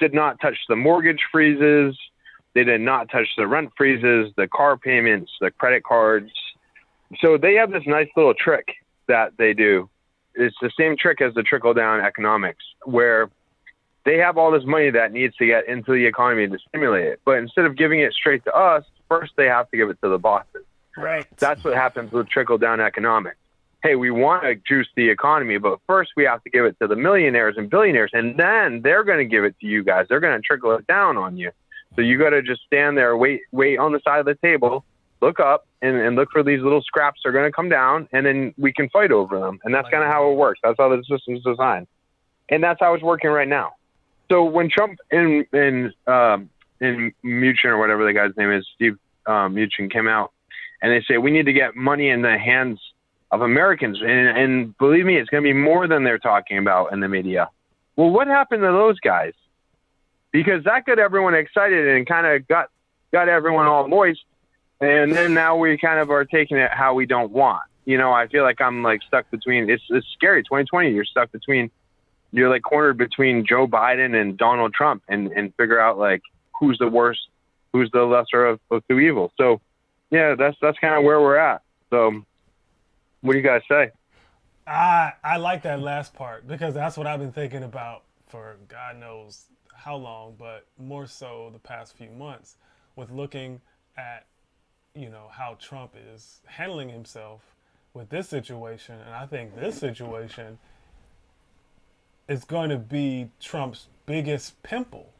did not touch the mortgage freezes. They did not touch the rent freezes, the car payments, the credit cards. So they have this nice little trick that they do. It's the same trick as the trickle down economics, where they have all this money that needs to get into the economy to stimulate it. But instead of giving it straight to us, first they have to give it to the bosses. Right. That's what happens with trickle down economics. Hey, we want to juice the economy, but first we have to give it to the millionaires and billionaires, and then they're going to give it to you guys. They're going to trickle it down on you. So you got to just stand there, wait on the side of the table, look up, and look for these little scraps that are going to come down, and then we can fight over them. And that's kind of how it works. That's how the system's designed. And that's how it's working right now. So when Trump in Mnuchin or whatever the guy's name is, Steve Mnuchin, came out and they say we need to get money in the hands of Americans, and believe me, it's going to be more than they're talking about in the media. Well, what happened to those guys? Because that got everyone excited and kind of got everyone all moist, and then now we kind of are taking it how we don't want. You know, I feel like I'm like stuck between. It's scary. 2020, you're stuck between. You're like cornered between Joe Biden and Donald Trump, and figure out like who's the worst, who's the lesser of two evils. So, yeah, that's kind of where we're at. So, what do you guys say? I like that last part because that's what I've been thinking about for God knows how long, but more so the past few months with looking at, you know, how Trump is handling himself with this situation. And I think this situation is going to be Trump's biggest pimple.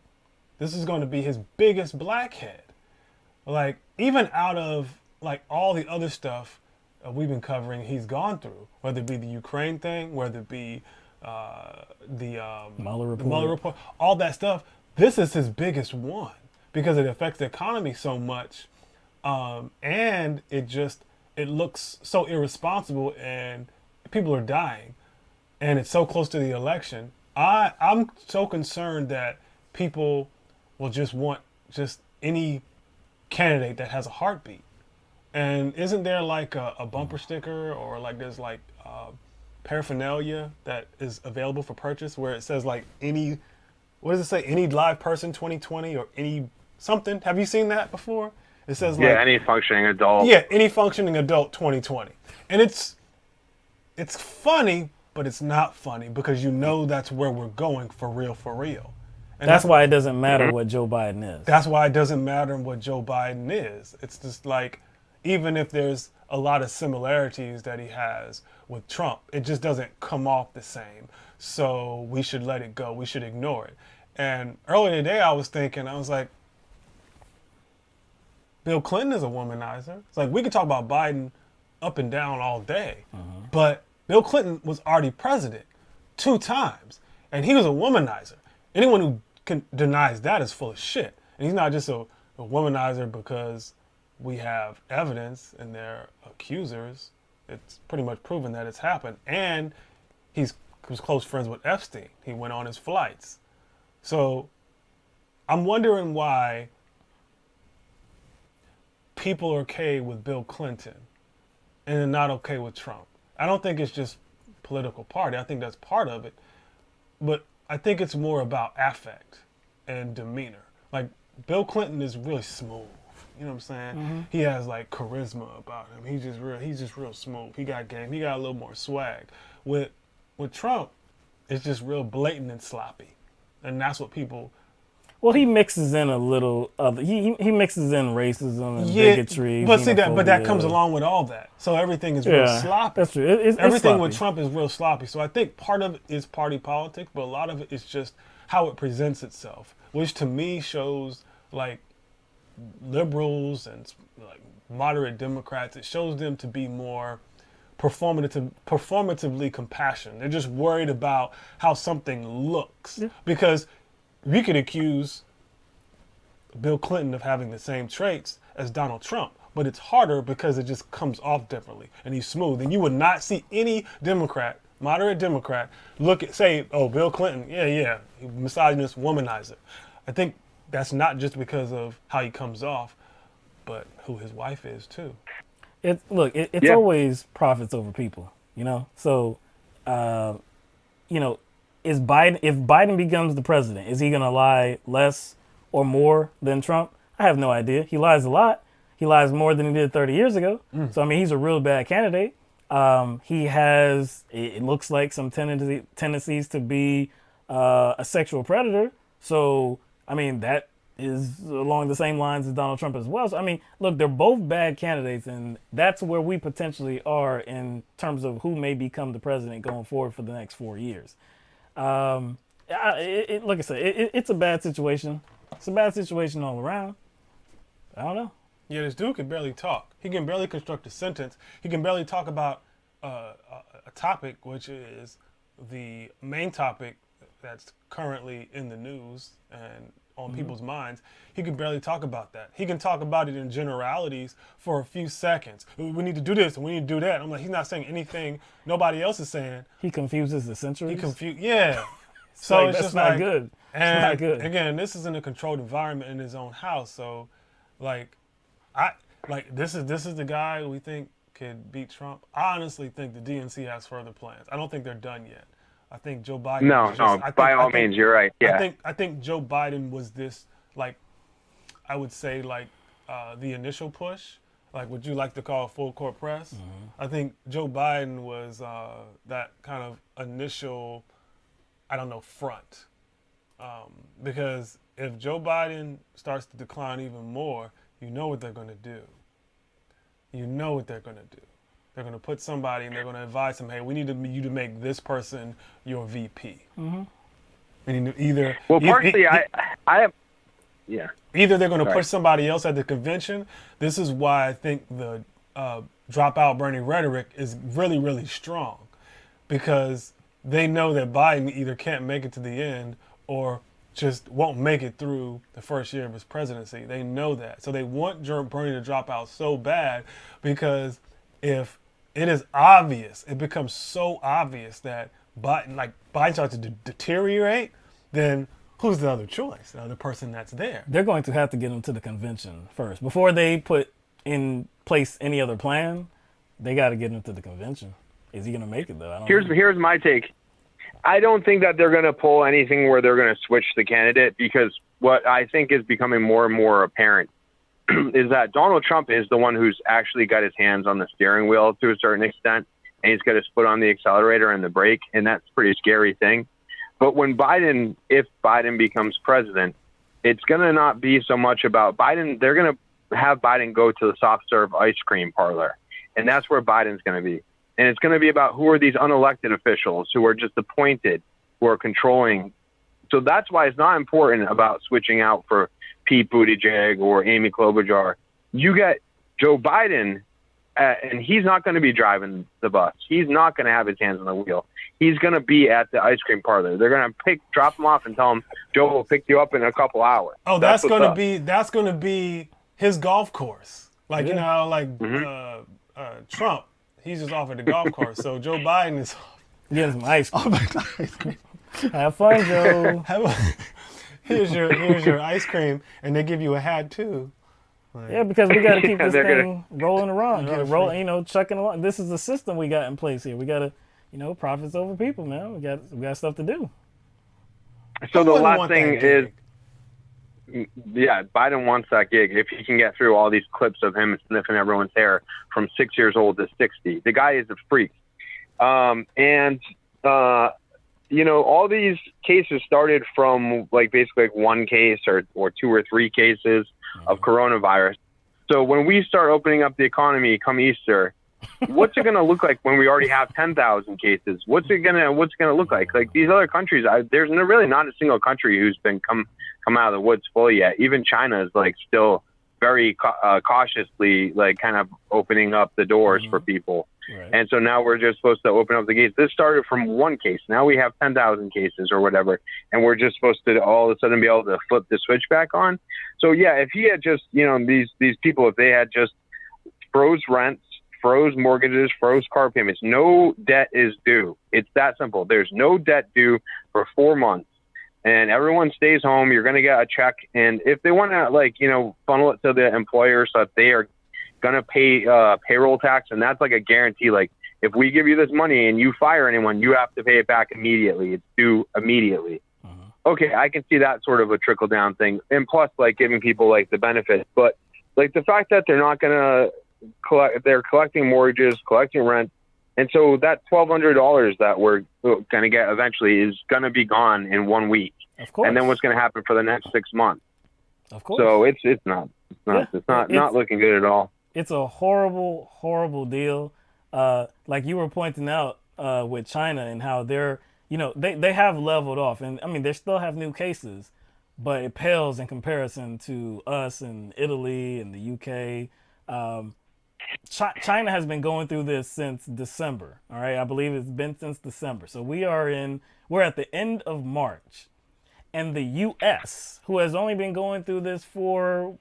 This is going to be his biggest blackhead. Like, even out of like all the other stuff we've been covering, he's gone through, whether it be the Ukraine thing, whether it be the Mueller report, all that stuff. This is his biggest one because it affects the economy so much, and it looks so irresponsible, and people are dying, and it's so close to the election. I'm so concerned that people will just want just any candidate that has a heartbeat. And isn't there like a bumper sticker or like there's like paraphernalia that is available for purchase where it says like any, what does it say? Any live person 2020 or any something. Have you seen that before? It says like, any functioning adult. Yeah, any functioning adult 2020. And it's funny, but it's not funny because you know that's where we're going for real. And that's why it doesn't matter what Joe Biden is. That's why it doesn't matter what Joe Biden is. It's just like, even if there's a lot of similarities that he has with Trump, it just doesn't come off the same. So we should let it go. We should ignore it. And earlier today, I was like, Bill Clinton is a womanizer. It's like, we could talk about Biden up and down all day, but Bill Clinton was already president 2 times, and he was a womanizer. Anyone who denies that is full of shit. And he's not just a womanizer because we have evidence and their accusers. It's pretty much proven that it's happened. And he was close friends with Epstein. He went on his flights. So I'm wondering why people are okay with Bill Clinton and they're not okay with Trump. I don't think it's just political party. I think that's part of it. But I think it's more about affect and demeanor. Like, Bill Clinton is really smooth. You know what I'm saying? Mm-hmm. He has like charisma about him. He's just real smooth. He got game. He got a little more swag. With Trump, it's just real blatant and sloppy. And that's what people... Well, he mixes in a little other. He mixes in racism and bigotry. But see that comes along with all that. So everything is real sloppy. That's true. It's everything sloppy. with Trump is real sloppy. So I think part of it is party politics, but a lot of it is just how it presents itself, which to me shows like liberals and like moderate Democrats. It shows them to be more performatively compassionate. They're just worried about how something looks because. We could accuse Bill Clinton of having the same traits as Donald Trump, but it's harder because it just comes off differently, and he's smooth. And you would not see any Democrat, moderate Democrat, say, "Oh, Bill Clinton, yeah, misogynist, womanizer." I think that's not just because of how he comes off, but who his wife is too. It's always profits over people, you know. So, if Biden becomes the president, is he going to lie less or more than Trump? I have no idea. He lies a lot. He lies more than he did 30 years ago. So, I mean, he's a real bad candidate. He has, it looks like, some tendencies to be a sexual predator. So, I mean, that is along the same lines as Donald Trump as well. So, I mean, look, they're both bad candidates, and that's where we potentially are in terms of who may become the president going forward for the next 4 years. Like I said, it's a bad situation. It's a bad situation all around. I don't know. Yeah, this dude can barely talk. He can barely construct a sentence. He can barely talk about a topic, which is the main topic that's currently in the news and on people's minds. He can barely talk about that. He can talk about it in generalities for a few seconds. We need to do this and we need to do that. I'm like, he's not saying anything nobody else is saying. He confuses the centuries. So it's just just not like, good. And it's not good. Again, this is in a controlled environment in his own house. So, this is the guy we think could beat Trump. I honestly think the DNC has further plans. I don't think they're done yet. I think Joe Biden. By all means, you're right. Yeah. I think Joe Biden was this, like, I would say, like, the initial push, like what you like to call full court press. Mm-hmm. I think Joe Biden was that kind of initial, front. Because if Joe Biden starts to decline even more, you know what they're going to do. They're going to put somebody and they're going to advise them, hey, we need you to make this person your VP. Mm-hmm. And either either they're going to push somebody else at the convention. This is why I think the dropout Bernie rhetoric is really, really strong, because they know that Biden either can't make it to the end or just won't make it through the first year of his presidency. They know that. So they want Bernie to drop out so bad, because if it is obvious, it becomes so obvious that Biden starts to deteriorate, then who's the other choice? The person that's there. They're going to have to get him to the convention first. Before they put in place any other plan, they got to get him to the convention. Is he going to make it, though? Here's my take. I don't think that they're going to pull anything where they're going to switch the candidate, because what I think is becoming more and more apparent is that Donald Trump is the one who's actually got his hands on the steering wheel to a certain extent, and he's got his foot on the accelerator and the brake, and that's a pretty scary thing. But if Biden becomes president, it's going to not be so much about Biden. They're going to have Biden go to the soft serve ice cream parlor, and that's where Biden's going to be. And it's going to be about who are these unelected officials who are just appointed, who are controlling. So that's why it's not important about switching out for Pete Buttigieg or Amy Klobuchar. You get Joe Biden, and he's not going to be driving the bus. He's not going to have his hands on the wheel. He's going to be at the ice cream parlor. They're going to drop him off and tell him, Joe will pick you up in a couple hours. Oh, that's going to be his golf course. Like, you know how, like, Trump, he's just offered the golf cart. So Joe Biden is Getting some ice cream. Have fun, Joe. here's your ice cream, and they give you a hat too. Like, Yeah, because we got to keep this they're thing rolling around, Yeah, rolling, chucking along. This is the system we got in place here. We got to, profits over people, man. We got stuff to do. So the wouldn't last want thing that is, gig? yeah, Biden wants that gig if he can get through all these clips of him sniffing everyone's hair from 6 years old to 60. The guy is a freak. All these cases started from basically one case or 2 or 3 cases of coronavirus. So when we start opening up the economy come Easter, what's it going to look like when we already have 10,000 cases? What's it going to look like? Like these other countries, there's really not a single country who's been come out of the woods fully yet. Even China is still very cautiously kind of opening up the doors for people. Right. And so now we're just supposed to open up the gates. This started from 1 case. Now we have 10,000 cases or whatever, and we're just supposed to all of a sudden be able to flip the switch back on. So yeah, if he had just, these people, if they had just froze rents, froze mortgages, froze car payments, no debt is due. It's that simple. There's no debt due for 4 months, and everyone stays home. You're going to get a check, and if they want to funnel it to the employer so that they are going to pay payroll tax, and that's a guarantee. If we give you this money and you fire anyone, you have to pay it back immediately. It's due immediately. Okay, I can see that sort of a trickle down thing, and plus giving people the benefits. But the fact that they're not going to collect, they're collecting mortgages, collecting rent, and so that $1,200 that we're going to get eventually is going to be gone in 1 week. Of course. And then what's going to happen for the next 6 months? Of course. So it's not looking good at all. It's a horrible, horrible deal. Like you were pointing out with China and how they're, they have leveled off. And I mean, they still have new cases, but it pales in comparison to us and Italy and the UK. China has been going through this since December. All right. I believe it's been since December. So we're at the end of March. And the US, who has only been going through this for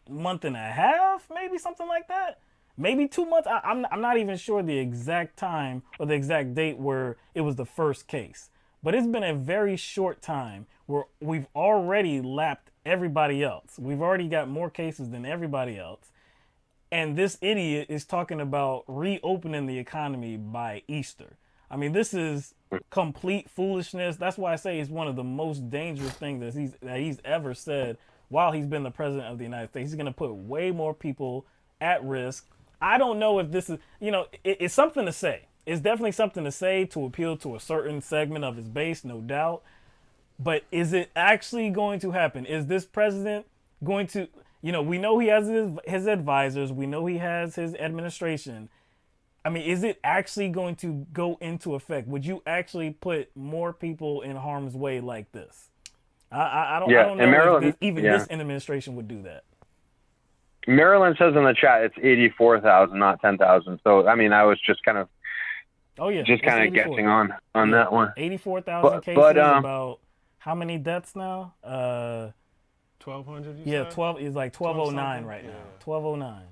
month and a half, maybe something like that, maybe 2 months. I'm not even sure the exact time or the exact date where it was the first case, but it's been a very short time where we've already lapped everybody else. We've already got more cases than everybody else, and this idiot is talking about reopening the economy by Easter. I mean, this is complete foolishness. That's why I say it's one of the most dangerous things that he's ever said while he's been the president of the United States. He's going to put way more people at risk. I don't know if this is, it's something to say. It's definitely something to say to appeal to a certain segment of his base, no doubt. But is it actually going to happen? Is this president going to, we know he has his advisors. We know he has his administration. I mean, is it actually going to go into effect? Would you actually put more people in harm's way like this? I don't know Maryland, if this administration would do that. Maryland says in the chat it's 84,000, not 10,000. So, I mean, I was just kind of guessing on that one. 84,000 cases, about how many deaths now? 1,200, yeah, 12 is 1,209 right now. 1,209.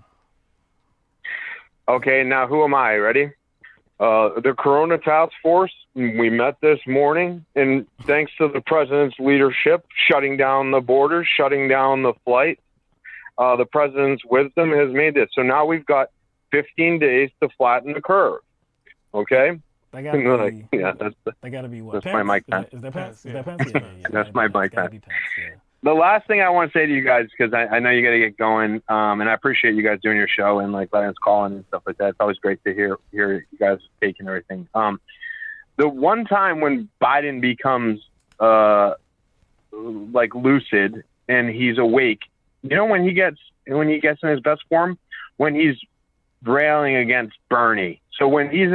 Okay, now who am I? Ready? The Corona Task Force, we met this morning, and thanks to the president's leadership, shutting down the borders, shutting down the flights, the president's wisdom has made this. So now we've got 15 days to flatten the curve. Okay? They gotta be, they gotta be what? That's Pence? my mic Pence. Is that Pence? Yeah. Is that Pence? Yeah. That's my mic Pence. Yeah. The last thing I want to say to you guys, because I know you got to get going, and I appreciate you guys doing your show and letting us call in and stuff like that. It's always great to hear you guys take and everything. The one time when Biden becomes lucid and he's awake, when he gets in his best form, when he's railing against Bernie. So when he's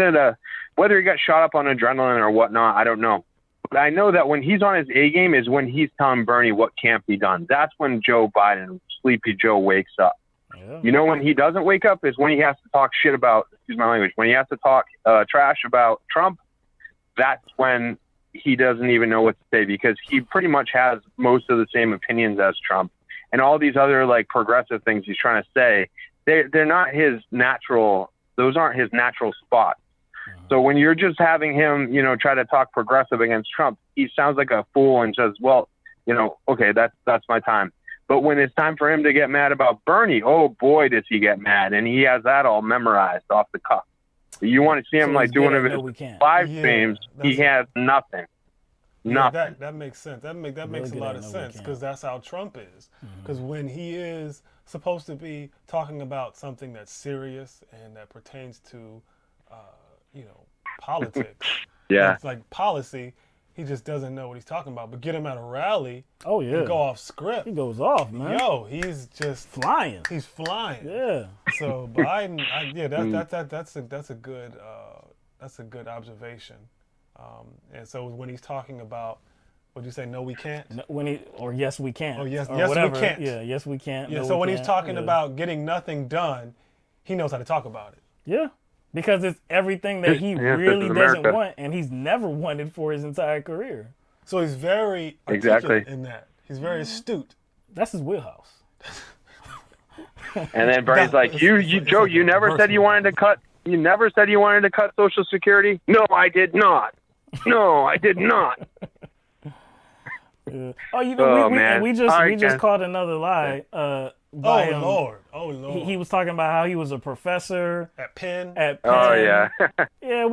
whether he got shot up on adrenaline or whatnot, I don't know. But I know that when he's on his A game is when he's telling Bernie what can't be done. That's when Joe Biden, Sleepy Joe, wakes up. Yeah. When he doesn't wake up is when he has to talk shit about, excuse my language, when he has to talk trash about Trump. That's when he doesn't even know what to say, because he pretty much has most of the same opinions as Trump. And all these other progressive things he's trying to say, they're not his natural. Those aren't his natural spots. So when you're just having him, try to talk progressive against Trump, he sounds like a fool and says, well, okay, that's my time. But when it's time for him to get mad about Bernie, oh boy, does he get mad. And he has that all memorized off the cuff. You want to see him doing his live streams, he has nothing. Nothing. That makes sense. That makes a lot of sense because that's how Trump is. Because when he is supposed to be talking about something that's serious and that pertains to, politics, it's like policy, he just doesn't know what he's talking about. But get him at a rally, and go off script. He goes off, man. He's just flying. He's flying. Yeah. So Biden, that's a good observation. And so when he's talking about, would you say no we can't? No, or yes we can. Oh yes, or yes whatever. we can't. Yeah, yes we can't. Yeah. No, So when he's can't. talking about getting nothing done, he knows how to talk about it. Yeah. Because it's everything that he really doesn't want, and he's never wanted for his entire career. So he's very articulate in that. He's very astute. That's his wheelhouse. And then Bernie's like, Joe, you never said you wanted to cut. You never said you wanted to cut Social Security. No, I did not. No, I did not. Man. We just caught another lie. Lord. He was talking about how he was a professor at Penn. Oh yeah. Yeah,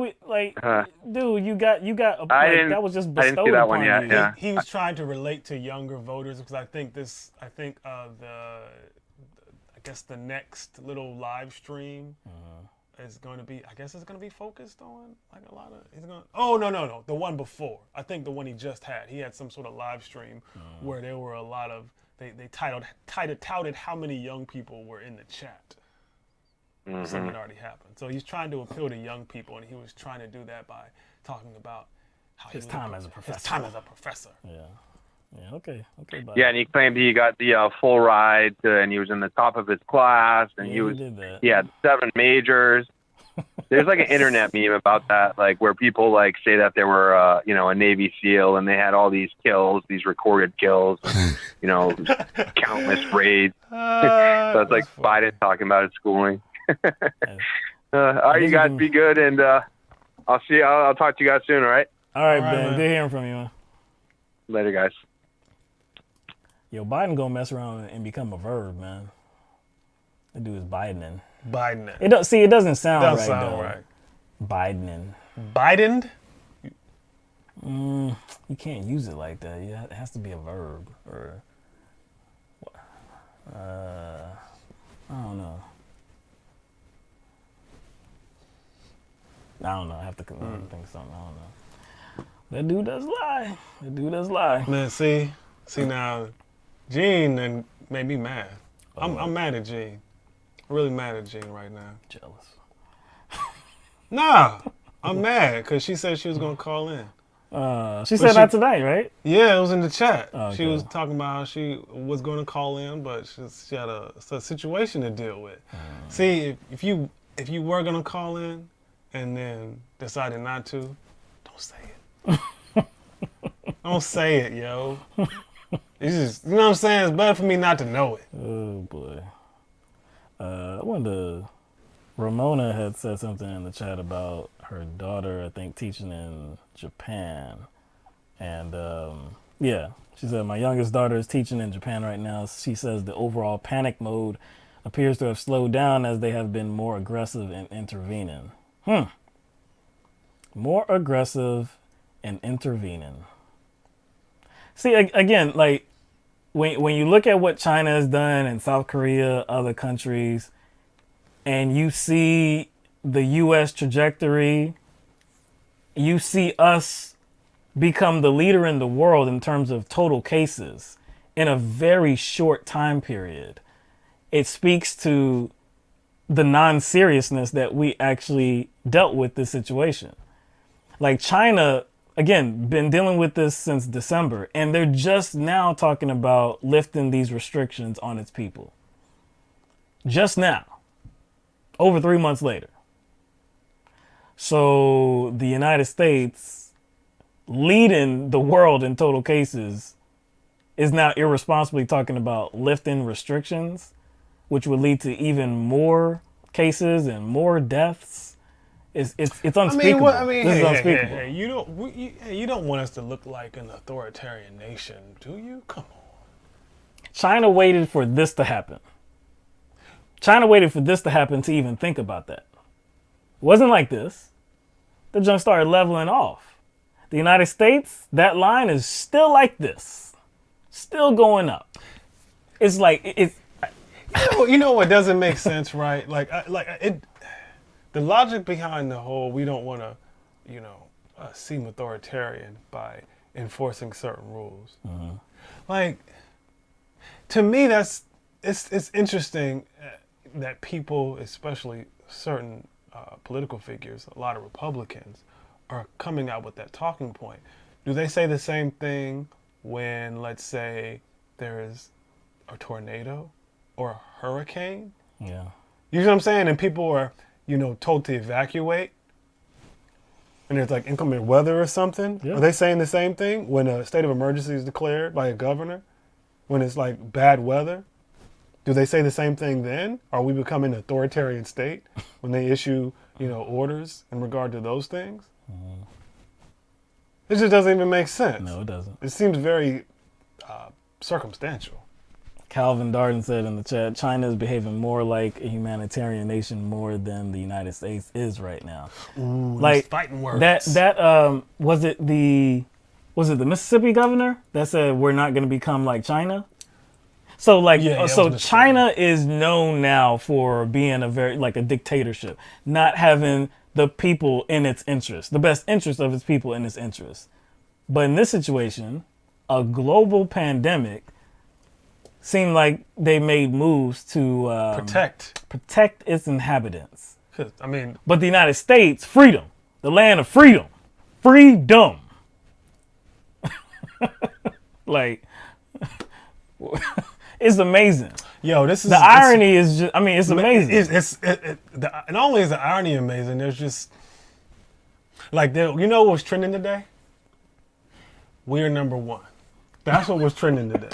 dude, you got. That was just bestowed I didn't see that upon one yet. you. Yeah. He was trying to relate to younger voters because I think the next little live stream is going to be. I guess it's going to be focused on like a lot of. No. The one before. I think the one he just had. He had some sort of live stream where there were a lot of. They touted how many young people were in the chat. Something that already happened. So he's trying to appeal to young people, and he was trying to do that by talking about how his time as a professor. Yeah. Okay. Buddy. Yeah, and he claimed he got the full ride, and he was in the top of his class, and he had 7 majors. There's like an internet meme about that, like where people like say that they were, a Navy SEAL and they had all these kills, these recorded kills, countless raids. So it's like Biden talking about his schooling. All right, you guys be good, and I'll talk to you guys soon. All right. All right, Ben. Good hearing from you, man. Later, guys. Yo, Biden gonna mess around and become a verb, man. That dude is Bidening. It doesn't sound right. Doesn't sound right. Bidening. Biden? You can't use it like that. Yeah, it has to be a verb or. I don't know. I have to think of something. I don't know. That dude does lie. Man, see now, Gene and made me mad. I'm mad at Gene. Really mad at Gene right now. Jealous. Nah, I'm mad because she said she was gonna call in. She said that tonight, right? Yeah, it was in the chat. Oh, okay. She was talking about how she was going to call in, but she had a situation to deal with. See, if you were gonna call in and then decided not to, don't say it. Don't say it, yo. It's just, you know what I'm saying? It's better for me not to know it. Oh boy. I wonder. Ramona had said something in the chat about her daughter, I think, teaching in Japan. And she said, my youngest daughter is teaching in Japan right now. She says the overall panic mode appears to have slowed down as they have been more aggressive in intervening. More aggressive and intervening. See, again, like, when you look at what China has done and South Korea, other countries, and you see the U.S. trajectory, you see us become the leader in the world in terms of total cases in a very short time period. It speaks to the non-seriousness that we actually dealt with this situation. Like China, again, been dealing with this since December, and they're just now talking about lifting these restrictions on its people. Just now, over 3 months later. So the United States, leading the world in total cases, is now irresponsibly talking about lifting restrictions which would lead to even more cases and more deaths. It's unspeakable. This is unspeakable. Hey, you don't want us to look like an authoritarian nation, do you? Come on. China waited for this to happen. China waited for this to happen to even think about that. It wasn't like this. The junk started leveling off. The United States, that line is still like this. Still going up. It's like, You know what doesn't make sense, right? The logic behind the whole we don't want to, seem authoritarian by enforcing certain rules. Mm-hmm. Like, to me, it's interesting that people, especially certain political figures, a lot of Republicans, are coming out with that talking point. Do they say the same thing when, let's say, there is a tornado or a hurricane? Yeah. You know what I'm saying? And people are, told to evacuate. And there's like inclement weather or something. Yeah. Are they saying the same thing when a state of emergency is declared by a governor? When it's like bad weather? Do they say the same thing then? Are we becoming an authoritarian state when they issue, orders in regard to those things? Mm-hmm. It just doesn't even make sense. No, it doesn't. It seems very circumstantial. Calvin Darden said in the chat, China is behaving more like a humanitarian nation more than the United States is right now. Ooh, like fighting words. That was it the Mississippi governor that said we're not going to become like China? So China is known now for being a very like a dictatorship, not having the people in its interest, the best interest of its people in its interest. But in this situation, a global pandemic seemed like they made moves to protect its inhabitants. But the United States, freedom, the land of freedom, like, it's amazing. Yo, this is the irony is just. I mean, it's amazing. And not only is the irony amazing, there's just like you know what's trending today? We're number one. That's what was trending today.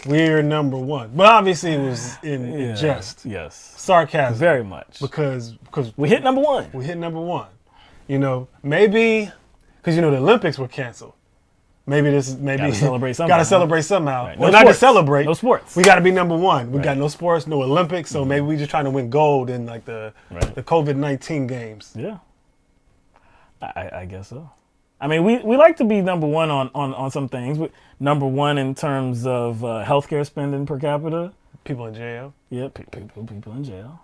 We're number one. But obviously it was in jest. Yes. Sarcasm. Very much. Because we hit number one. We hit number one. Maybe because the Olympics were canceled. Maybe gotta celebrate somehow. Gotta celebrate somehow. Right. Well, not to celebrate. No sports. We gotta be number one. We got no sports, no Olympics, so maybe we just trying to win gold in like the COVID-19 games. Yeah. I guess so. I mean, we like to be number one on some things. Number one in terms of healthcare spending per capita. People in jail. Yeah, people in jail.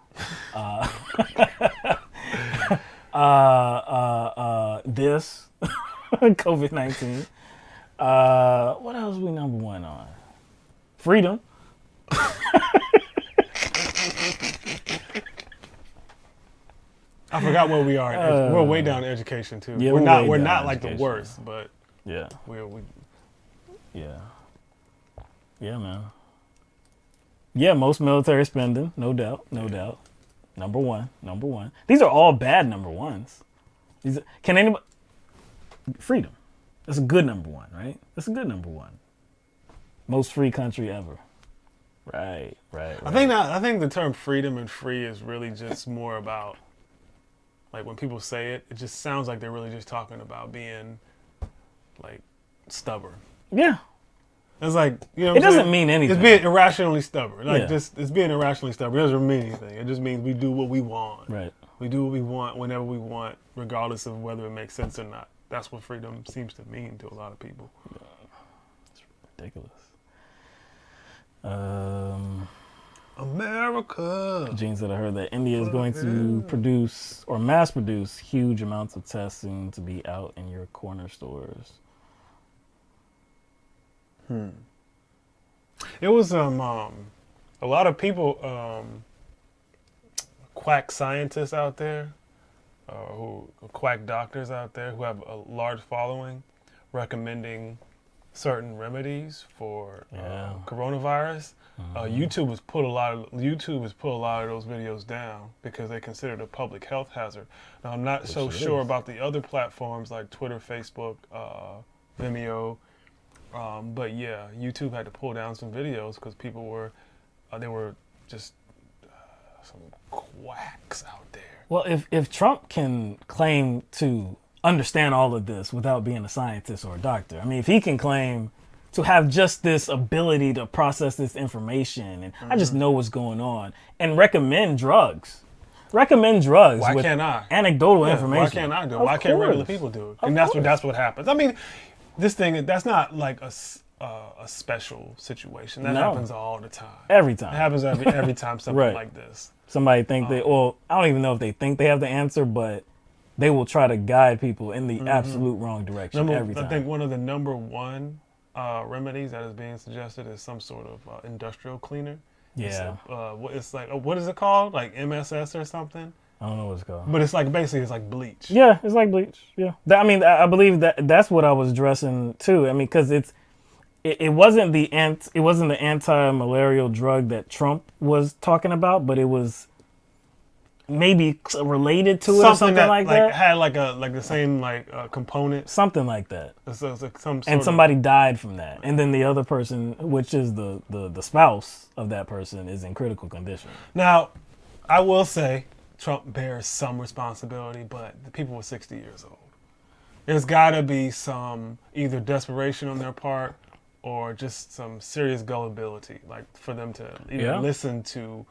This COVID-19. What else we number one on? Freedom. I forgot where we are. We're way down in education too. Yeah, we're not like the worst, but yeah, yeah, man. Yeah, most military spending, no doubt. Number one. These are all bad number ones. Can anybody? Freedom. That's a good number one, right? That's a good number one. Most free country ever. Right. I think the term freedom and free is really just more about, like, when people say it, it just sounds like they're really just talking about being, like, stubborn. Yeah. It's like, it doesn't mean anything. It's being irrationally stubborn. It's being irrationally stubborn. It doesn't mean anything. It just means we do what we want. Right. We do what we want whenever we want, regardless of whether it makes sense or not. That's what freedom seems to mean to a lot of people. It's ridiculous. America. Gene said, I heard that India is going to produce or mass produce huge amounts of testing to be out in your corner stores. It was a lot of people, quack scientists out there, quack doctors out there who have a large following, recommending certain remedies for coronavirus. YouTube has put a lot of those videos down because they consider it a public health hazard. Now I'm not so sure about the other platforms like Twitter, Facebook, Vimeo, but yeah, YouTube had to pull down some videos because people were just some quacks out there. Well, if Trump can claim to understand all of this without being a scientist or a doctor, I mean, if he can claim to have just this ability to process this information and I just know what's going on and recommend drugs. Why can't I? Anecdotal information. Why can't I do it? Why can't regular people do it? And that's what happens. I mean, this thing, that's not like a special situation. That happens all the time. Every time. It happens every time something like this. Somebody think I don't even know if they think they have the answer, but they will try to guide people in the absolute wrong direction every time. I think one of the number one remedies that is being suggested is some sort of industrial cleaner. Yeah. It's like, what is it called? Like MSS or something? I don't know what it's called. But it's like, basically, it's like bleach. Yeah, it's like bleach. Yeah. I mean, I believe that's what I was addressing too. I mean, because it wasn't the anti-malarial drug that Trump was talking about, but it was maybe related to it or something like that. Had like the same component. Something like that. So it's like somebody died from that, and then the other person, which is the spouse of that person, is in critical condition. Now, I will say Trump bears some responsibility, but the people were 60 years old. There's got to be some either desperation on their part or just some serious gullibility, like for them to even listen to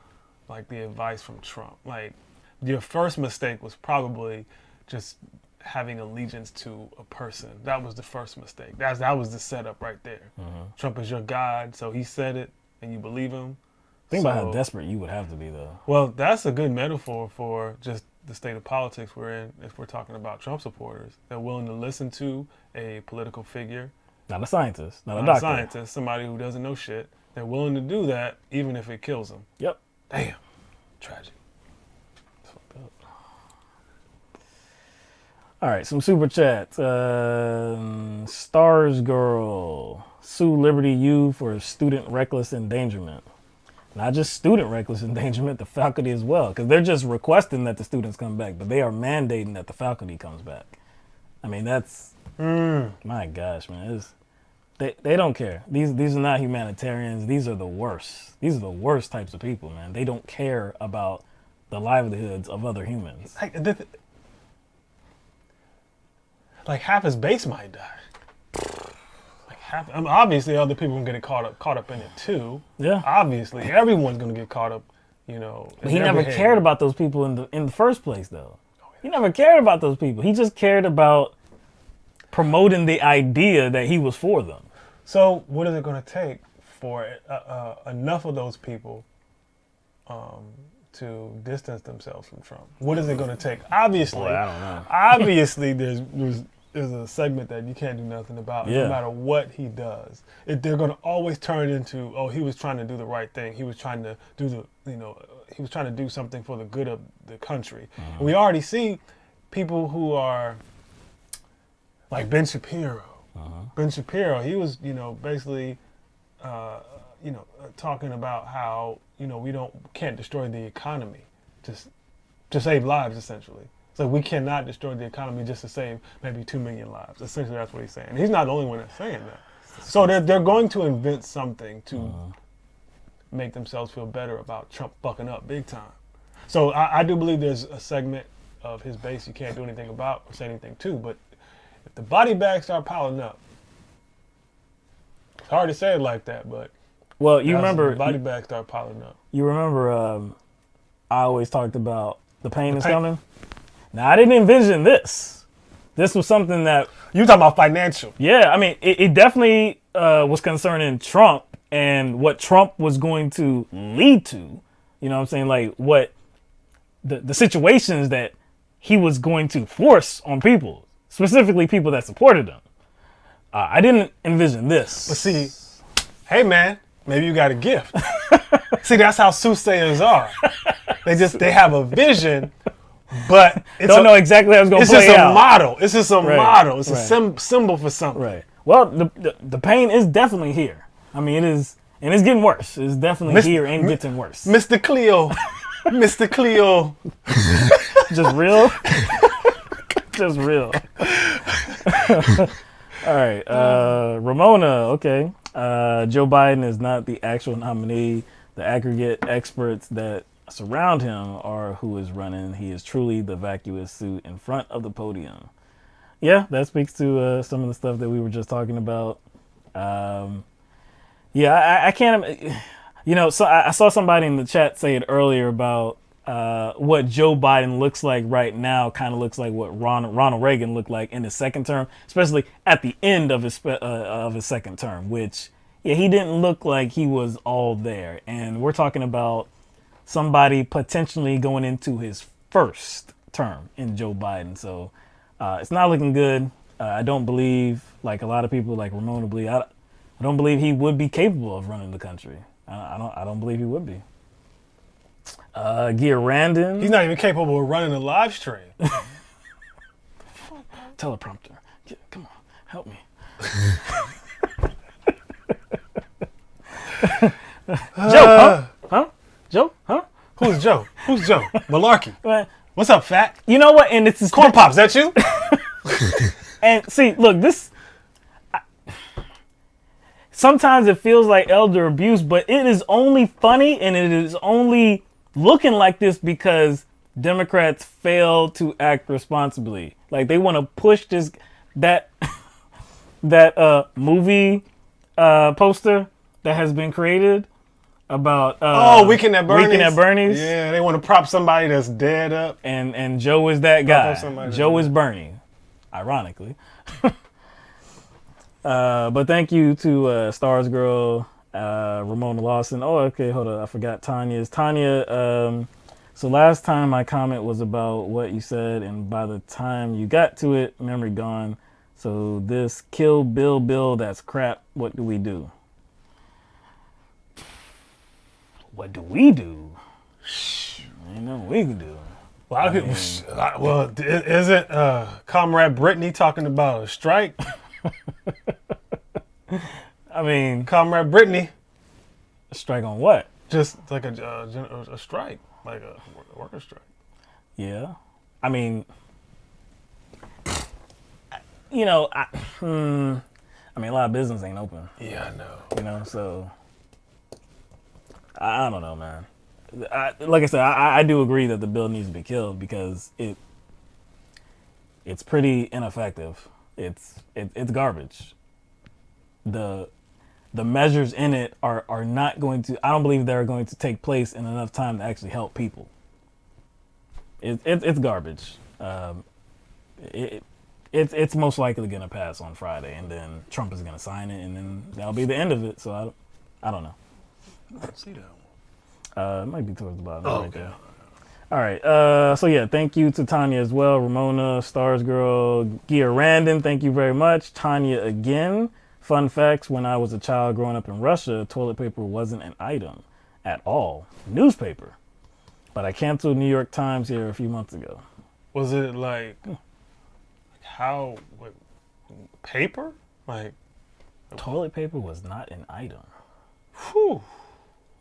like the advice from Trump. Like your first mistake was probably just having allegiance to a person. That was the first mistake. That was the setup right there. Trump is your God, so he said it and you believe him. Think about how desperate you would have to be, though. Well, that's a good metaphor for just the state of politics we're in if we're talking about Trump supporters. They're willing to listen to a political figure. Not a scientist, not a doctor. A scientist, somebody who doesn't know shit. They're willing to do that even if it kills them. Yep. Damn. Tragic. All right, some super chats. Stars Girl. Sue Liberty U for student reckless endangerment. Not just student reckless endangerment, the faculty as well. Because they're just requesting that the students come back, but they are mandating that the faculty comes back. I mean, that's... My gosh, man. They don't care. These are not humanitarians. These are the worst. These are the worst types of people, man. They don't care about the livelihoods of other humans. Like half his base might die. Obviously, other people are going to get caught up in it too. Yeah. Obviously, everyone's going to get caught up. But he never cared about those people in the first place, though. He never cared about those people. He just cared about promoting the idea that he was for them. So, what is it going to take for enough of those people to distance themselves from Trump? What is it going to take? Obviously, I don't know. Obviously, there's a segment that you can't do nothing about, no matter what he does. They're going to always turn into, oh, he was trying to do the right thing. He was trying to do he was trying to do something for the good of the country. And we already see people who are like Ben Shapiro. Ben Shapiro, he was, basically, talking about how, we can't destroy the economy just to save lives, essentially. So we cannot destroy the economy just to save maybe 2 million lives. Essentially, that's what he's saying. And he's not the only one that's saying that. So they're going to invent something to make themselves feel better about Trump fucking up big time. So I do believe there's a segment of his base you can't do anything about or say anything to. But if the body bags start piling up, it's hard to say it like that, but you remember the body bags start piling up. You remember I always talked about the pain is coming. Now, I didn't envision this. This was something that... You talking about financial. Yeah, I mean, it definitely was concerning Trump and what Trump was going to lead to. You know what I'm saying? Like, what the situations that he was going to force on people, specifically people that supported him. I didn't envision this. But see, hey, man, maybe you got a gift. See, that's how soothsayers are. They have a vision... But don't know exactly how it's going to play out. It's just a model. It's just a model. It's a symbol for something. Right. Well, the pain is definitely here. I mean, it is, and it's getting worse. It's definitely here and getting worse. Mr. Cleo. Mr. Cleo. Just real? Just real. All right. Ramona, okay. Joe Biden is not the actual nominee. The aggregate experts that surround him are who is running. He is truly the vacuous suit in front of the podium. Yeah, that speaks to some of the stuff that we were just talking about. I can't, so I saw somebody in the chat say it earlier about what Joe Biden looks like right now kind of looks like what Ronald Reagan looked like in his second term, especially at the end of his second term, which, yeah, he didn't look like he was all there. And we're talking about somebody potentially going into his first term in Joe Biden. So it's not looking good. I don't believe, like a lot of people, like Ramona believe, I don't believe he would be capable of running the country. I don't believe he would be. Gaillard. He's not even capable of running a live stream. Teleprompter. Come on, help me. Joe, huh? Joe, huh? Who's Joe? Who's Joe? Malarkey. What's up, fat? You know what? And it's Corn Pops, that you? And see, look, sometimes it feels like elder abuse, but it is only funny and it is only looking like this because Democrats fail to act responsibly. Like they want to push that movie poster that has been created about Weekend at Bernie's. Weekend at Bernie's. Yeah, they want to prop somebody that's dead up. And Joe is that guy. Joe is Bernie, ironically. But thank you to Stars Girl, Ramona Lawson. Oh, okay, hold on. I forgot Tanya's. Tanya, so last time my comment was about what you said, and by the time you got to it, memory gone. So this Kill Bill, that's crap. What do we do? What do we do? Ain't nothing we can do. A lot of people. Isn't Comrade Brittany talking about a strike? I mean, Comrade Brittany. A strike on what? Just like a strike, like a worker strike. Yeah, I mean, a lot of business ain't open. Yeah, I know. So I don't know, man. Like I said, I do agree that the bill needs to be killed because it's pretty ineffective. It's garbage. The measures in it are not going to. I don't believe they're going to take place in enough time to actually help people. It's garbage. It's most likely going to pass on Friday, and then Trump is going to sign it, and then that'll be the end of it. So I don't know. I don't see that one. It might be towards the bottom right okay. there. All right. So yeah, thank you to Tanya as well. Ramona, Stars Girl, Gaillard, thank you very much. Tanya again. Fun facts: when I was a child growing up in Russia, toilet paper wasn't an item at all. Newspaper. But I canceled New York Times here a few months ago. Was it like how paper? Like toilet paper was not an item. Whew.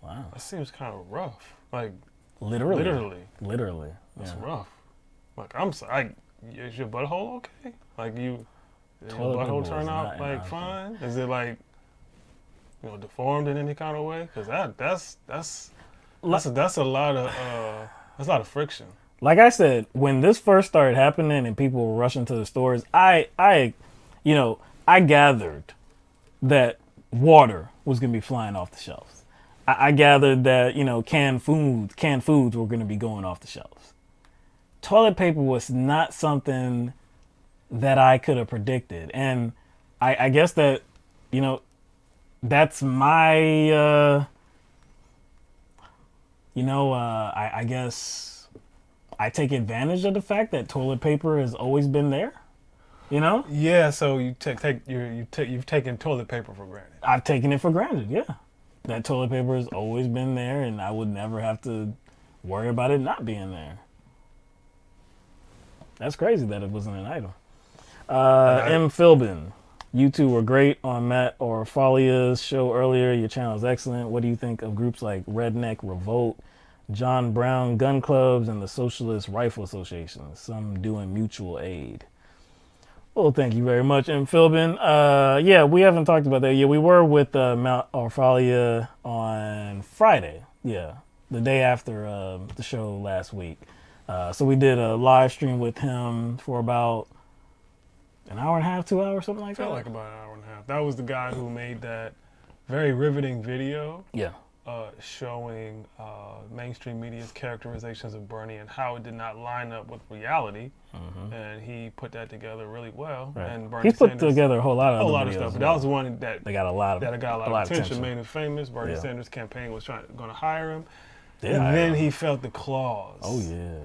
Wow. That seems kind of rough. Like literally. That's Yeah. rough. Like I'm sorry. Is your butthole okay? Like you. Did your Toilet butthole paper turn was out not an like option. fine? Is it like deformed in any kind of way? Because that's a lot of friction. Like I said, when this first started happening and people were rushing to the stores, I gathered that water was going to be flying off the shelves. I gathered that, canned foods were going to be going off the shelves. Toilet paper was not something that I could have predicted. And I guess that, that's my, I guess I take advantage of the fact that toilet paper has always been there. Yeah, so you've taken toilet paper for granted. I've taken it for granted, yeah. That toilet paper has always been there, and I would never have to worry about it not being there. That's crazy that it wasn't an item. M. Philbin, you two were great on Matt Orfalia's show earlier. Your channel is excellent. What do you think of groups like Redneck Revolt, John Brown Gun Clubs, and the Socialist Rifle Association? Some doing mutual aid. Well, thank you very much, M. Philbin. Yeah, we haven't talked about that yet. We were with Mount Orfalia on Friday. Yeah, the day after the show last week. So we did a live stream with him for about an hour and a half, 2 hours, something like that. Felt like about an hour and a half. That was the guy who made that very riveting video. Yeah. Showing mainstream media's characterizations of Bernie and how it did not line up with reality, and he put that together really well. Right. And Bernie He put Sanders, together a whole lot of of stuff. But that was the one that got a lot of attention, made him famous. Bernie Sanders' campaign was going to hire him, Yeah, and then he felt the claws.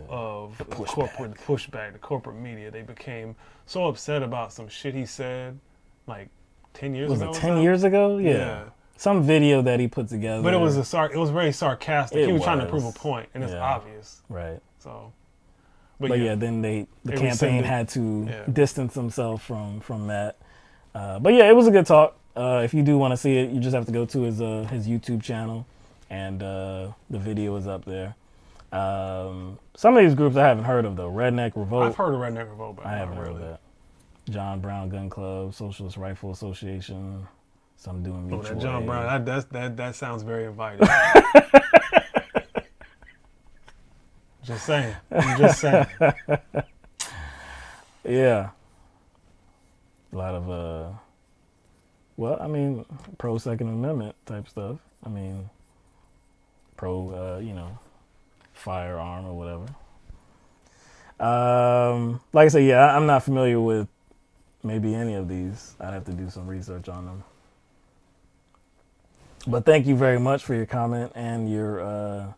Of the corporate pushback, the corporate media. They became so upset about some shit he said, like 10 years ago. Was it 10 years ago? Yeah. Some video that he put together. But it was very sarcastic. He was trying to prove a point, and it's obvious. Right. So, but yeah, then the campaign had to distance themselves from that. But yeah, it was a good talk. If you do want to see it, you just have to go to his YouTube channel, and the video is up there. Some of these groups I haven't heard of though. Redneck Revolt. I've heard of Redneck Revolt, but I haven't heard of that. John Brown Gun Club, Socialist Rifle Association. Some doing mutual that John aid. Brown, that sounds very inviting. Just saying. I'm just saying. Yeah. A lot of well, I mean, pro Second Amendment type stuff. I mean, pro firearm or whatever. Like I said, yeah, I'm not familiar with maybe any of these. I'd have to do some research on them. But thank you very much for your comment and your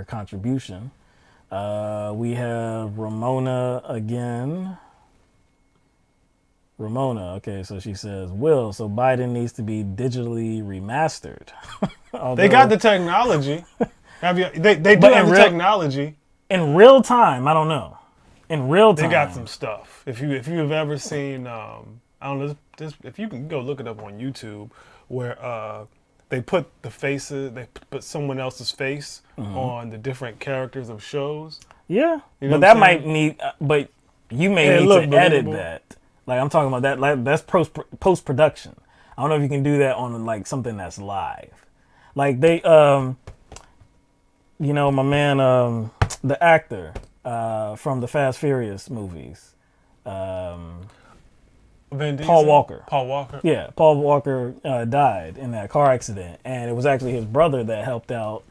contribution. We have Ramona again. Ramona, okay, so she says, Will, so Biden needs to be digitally remastered. They got the technology. They do have the technology. In real time, I don't know. In real time. They got some stuff. If you have ever seen, I don't know, if you can go look it up on YouTube, where they put the faces, they put someone else's face on the different characters of shows. Yeah, you know but that might need, but you may need to edit believable. that. Like I'm talking about that, like that's post production. I don't know if you can do that on like something that's live. Like they, my man, the actor from the Fast Furious movies, Paul Walker. Paul Walker. Yeah, Paul Walker died in that car accident, and it was actually his brother that helped out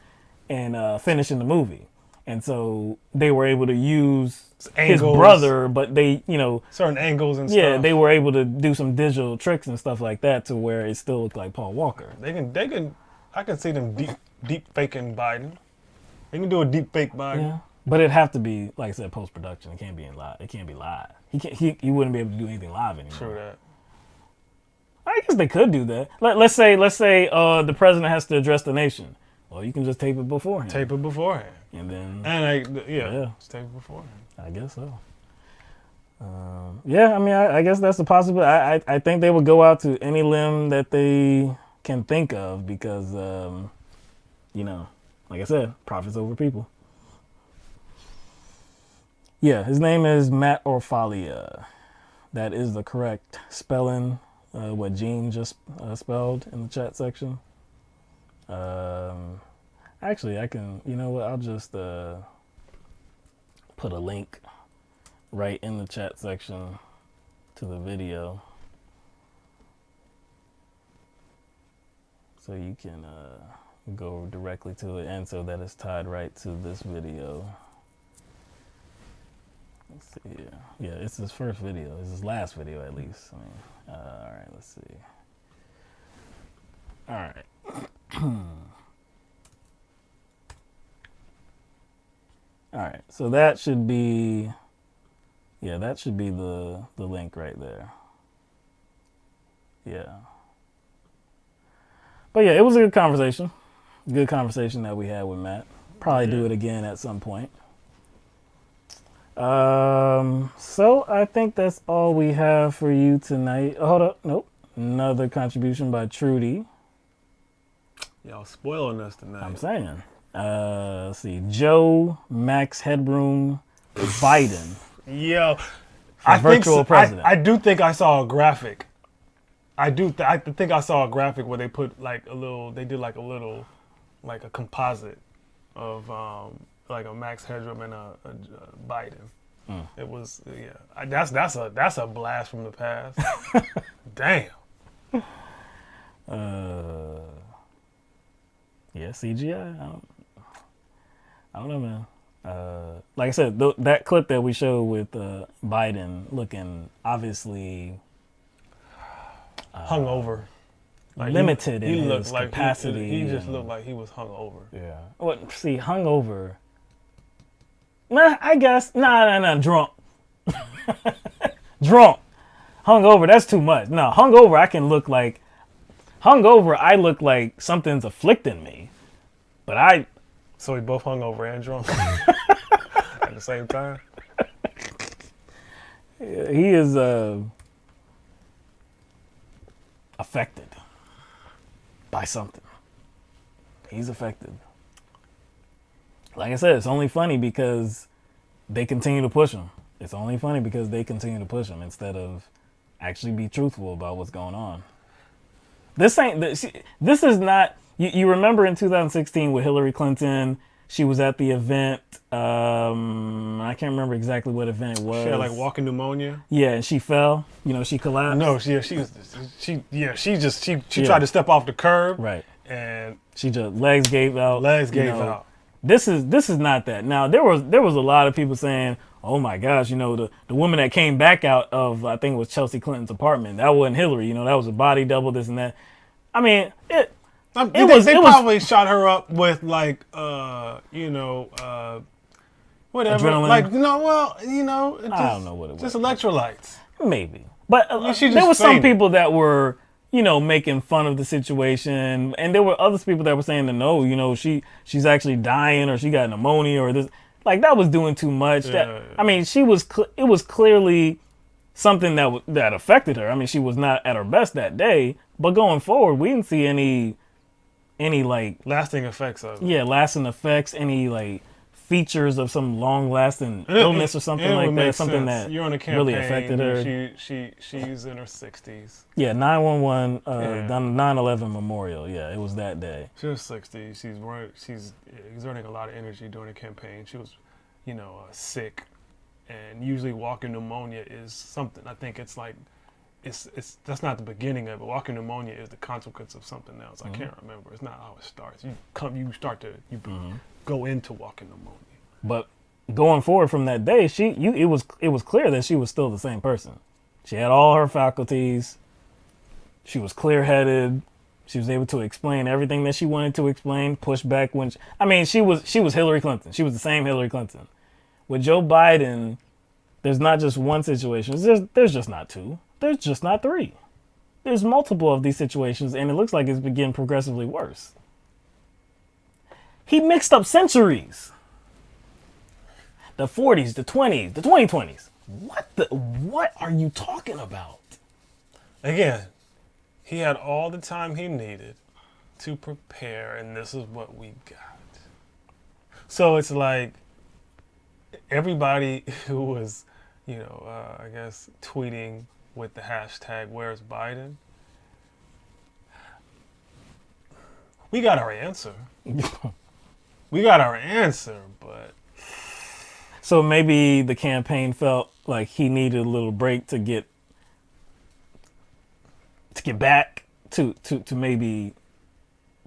in finishing the movie. And so they were able to use his brother, but they, certain angles and stuff. Yeah, they were able to do some digital tricks and stuff like that to where it still looked like Paul Walker. They can. I can see them deep faking Biden. They can do a deep fake Biden. Yeah, but it'd have to be, like I said, post production. It can't be live. It can't be live. He wouldn't be able to do anything live anymore. True that. I guess they could do that. Let's say the president has to address the nation. Well, you can just tape it beforehand. And then just tape it beforehand. I guess so. Yeah, I mean, I guess that's a possibility. I think they would go out to any limb that they can think of because, like I said, profits over people. Yeah, his name is Matt Orfalia. That is the correct spelling, what Gene just spelled in the chat section. Actually, I can, I'll just put a link right in the chat section to the video. So you can go directly to it, and so that it's tied right to this video. Let's see here. Yeah, it's his first video. It's his last video, at least. I mean, all right, let's see. All right. All right, so that should be, the link right there. Yeah. But yeah, it was a good conversation. Good conversation that we had with Matt. Probably do it again at some point. So I think that's all we have for you tonight. Hold up, nope. Another contribution by Trudy. Y'all spoiling us tonight. I'm saying. Let's see. Joe Max Headroom Biden. Yo, virtual president. I do think I saw a graphic. I think I saw a graphic where they put like a little. They did like a little, like a composite of like a Max Headroom and a Biden. It was that's a blast from the past. Damn. Yeah, CGI. I don't know, man. Like I said, that clip that we showed with Biden looking obviously hungover, like limited he in looked his like capacity. He just looked like he was hungover. Yeah. Well, see, hungover. Nah, I guess. Nah, drunk. Drunk. Hungover, that's too much. No, hungover, I look like something's afflicting me. But So we both hungover and drunk at the same time? He is affected by something. He's affected. Like I said, it's only funny because they continue to push him. It's only funny because they continue to push him instead of actually be truthful about what's going on. This is not. You remember in 2016 with Hillary Clinton, she was at the event. I can't remember exactly what event it was. She had like walking pneumonia. Yeah, and she fell. She collapsed. No, she tried to step off the curb. Right. And she just legs gave out. Out. This is not that. Now there was a lot of people saying, "Oh my gosh, the woman that came back out of, I think it was Chelsea Clinton's apartment, that wasn't Hillary. That was a body double, this and that." I mean, they probably shot her up with like whatever, adrenaline. Like I don't know what it was. Just electrolytes, maybe. But there were some people that were making fun of the situation, and there were other people that were saying that no, she's actually dying or she got pneumonia or this. Like that was doing too much. Yeah. I mean, it was clearly something that affected her. I mean, she was not at her best that day. But going forward, we didn't see any like lasting effects of it. Yeah, lasting effects, any like features of some long-lasting illness or something like that. Something sense. that You're on a campaign, really affected her. She's in her 60s. Yeah, 9/11, 9/11 memorial. Yeah, it was that day. She was 60. She's exerting a lot of energy during the campaign. She was, sick, and usually walking pneumonia is something. I think it's like. That's not the beginning of it. Walking pneumonia is the consequence of something else. I can't remember. It's not how it starts. You go into walking pneumonia. But going forward from that day, it was clear that she was still the same person. She had all her faculties. She was clear-headed. She was able to explain everything that she wanted to explain. Push back when she was Hillary Clinton. She was the same Hillary Clinton. With Joe Biden, there's not just one situation. There's just not two. There's just not three. There's multiple of these situations, and it looks like it's getting progressively worse. He mixed up centuries. The 40s, the 20s, the 2020s. What are you talking about? Again, he had all the time he needed to prepare, and this is what we got. So it's like everybody who was, I guess, tweeting with the hashtag "Where's Biden?" We got our answer. But so maybe the campaign felt like he needed a little break to get back to maybe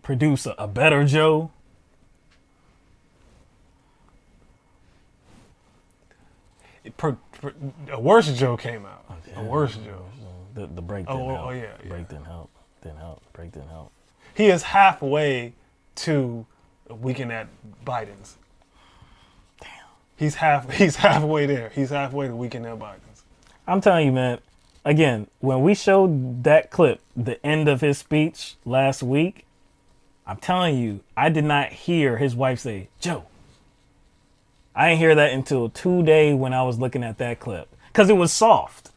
produce a better Joe. A worse Joe came out. A worse Joe. The break didn't help. Oh, yeah. Break didn't help. Break didn't help. He is halfway to a weekend at Biden's. Damn. He's halfway there. He's halfway to weekend at Biden's. I'm telling you, man. Again, when we showed that clip, the end of his speech last week, I'm telling you, I did not hear his wife say, "Joe." I didn't hear that until today when I was looking at that clip. Because it was soft.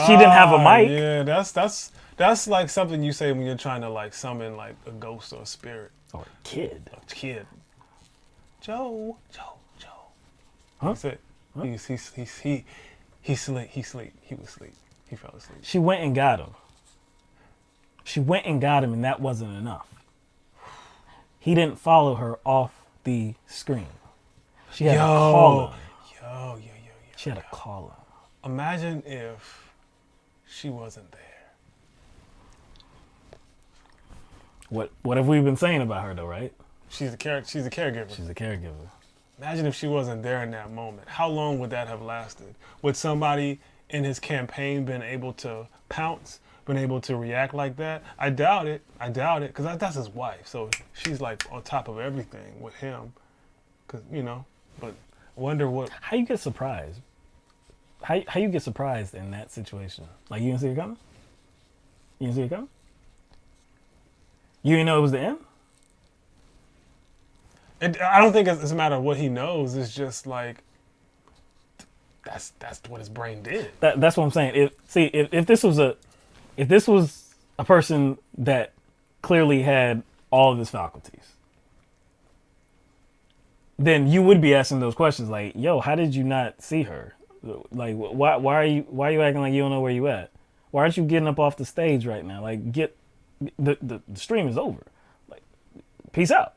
She didn't have a mic. Yeah, that's like something you say when you're trying to like summon like a ghost or a spirit. Or a kid. Joe. Huh? That's it. Huh? He was asleep. He fell asleep. She went and got him. And that wasn't enough. He didn't follow her off the screen. She had to call him. She had to call him. Imagine if she wasn't there. What have we been saying about her though, right? She's a caregiver. She's a caregiver. Imagine if she wasn't there in that moment. How long would that have lasted? Would somebody in his campaign been able to pounce, been able to react like that? I doubt it, because that's his wife. So she's like on top of everything with him. Because, but wonder what... How you get surprised? How you get surprised in that situation? Like, you didn't see it coming? You didn't see it coming? You didn't know it was the end? I don't think it's a matter of what he knows. It's just like, that's what his brain did. That's what I'm saying. If this was a person that clearly had all of his faculties, then you would be asking those questions like, yo, how did you not see her? Like, why are you acting like you don't know where you at? Why aren't you getting up off the stage right now? Like, the stream is over. Like, peace out.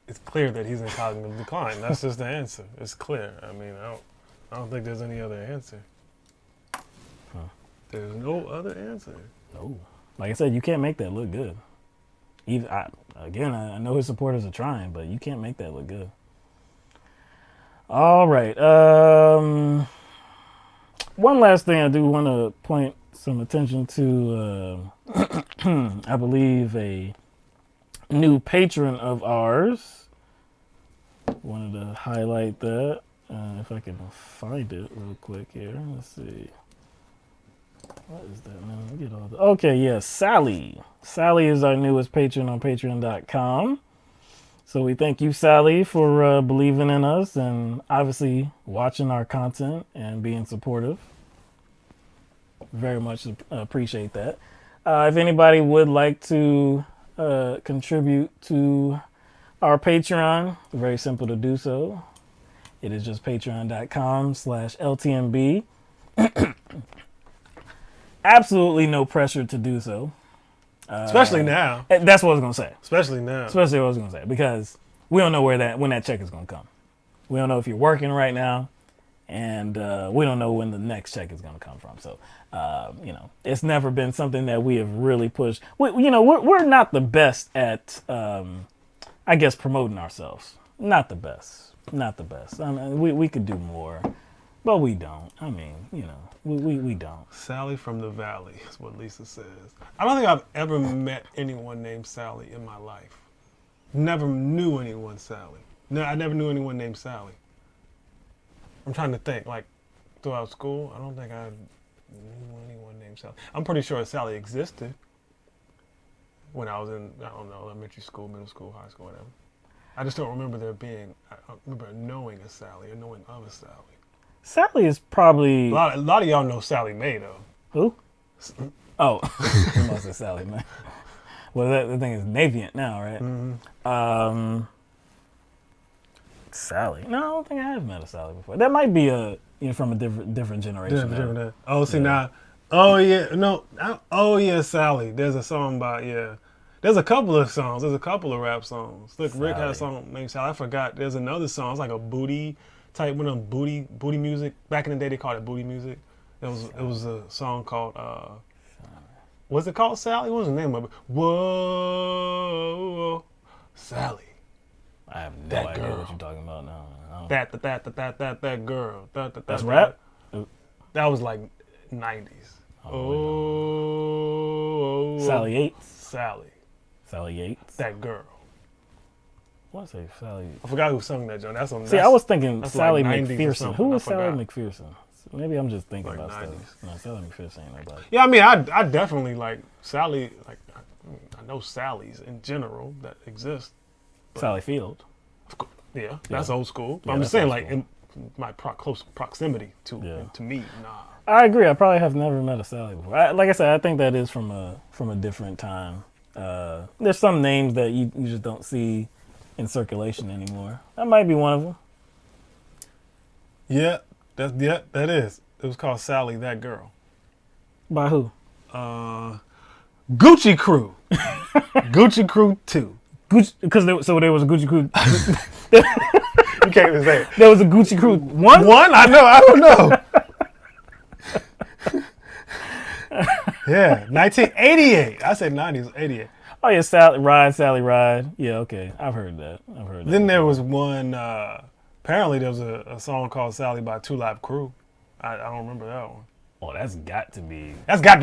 It's clear that he's in cognitive decline. That's just the answer. It's clear. I mean, I don't think there's any other answer. Huh. There's no other answer. No. Like I said, you can't make that look good. I know his supporters are trying, but you can't make that look good. All right. One last thing I do want to point some attention to, I believe a new patron of ours. Wanted to highlight that. If I can find it real quick here. Let's see. What is that, man? Let me get all the... Okay, yeah, Sally. Sally is our newest patron on patreon.com. So we thank you, Sally, for believing in us and obviously watching our content and being supportive. Very much appreciate that. If anybody would like to contribute to our Patreon, very simple to do so. It is just patreon.com/LTMB. Absolutely no pressure to do so. Especially now. That's what I was going to say. Especially now. Especially what I was going to say. Because we don't know when that check is going to come. We don't know if you're working right now. And we don't know when the next check is going to come from. So, it's never been something that we have really pushed. We're not the best at, promoting ourselves. Not the best. I mean, we could do more, but we don't. I mean, we don't. Sally from the Valley is what Lisa says. I don't think I've ever met anyone named Sally in my life. Never knew anyone Sally. No, I never knew anyone named Sally. I'm trying to think, like, throughout school, I don't think I knew anyone named Sally. I'm pretty sure Sally existed when I was in, elementary school, middle school, high school, whatever. I just don't remember I remember knowing a Sally or knowing of a Sally. Sally is probably... A lot of y'all know Sally Mae, though. Who? Oh, you must have Sally Mae. Well, the thing is Navient now, right? Mm-hmm. Sally. No, I don't think I have met a Sally before. That might be from a different generation. Different. Oh, see now. Oh yeah, no. Oh yeah, Sally. There's a song about There's a couple of songs. There's a couple of rap songs. Look, Rick had a song named Sally. I forgot. There's another song. It's like a booty type one of booty music. Back in the day, they called it booty music. It was a song called was it called Sally? What was the name of it? Whoa, Sally. I have no idea what you're talking about now. That girl. That's rap? That was like 90s. Oh, Sally Yates. Sally Yates. That girl. What did I say? Sally. I forgot who sung that, John. I was thinking Sally like McPherson. Who was Sally McPherson? Maybe I'm just thinking about 90s. stuff. No, Sally McPherson ain't nobody. Yeah, I mean, I definitely like Sally. Like, I know Sallys in general that exist. Sally Field. Yeah, that's old school. But I'm just saying, like, in my close proximity to me, nah. I agree. I probably have never met a Sally before. Like I said, I think that is from a different time. There's some names that you just don't see in circulation anymore. That might be one of them. Yeah, that is. It was called Sally That Girl. By who? Gucci Crew. Gucci Crew 2. Gucci, because there was a Gucci Crew. You can't even say it. There was a Gucci Crew 1? One? I don't know. Yeah, 1988. I said 90s, 88. Oh yeah, Sally Ride. Yeah, okay. I've heard that. Then there was one, apparently there was a song called Sally by Two Live Crew. I don't remember that one. Oh, that's got to be nasty. that's got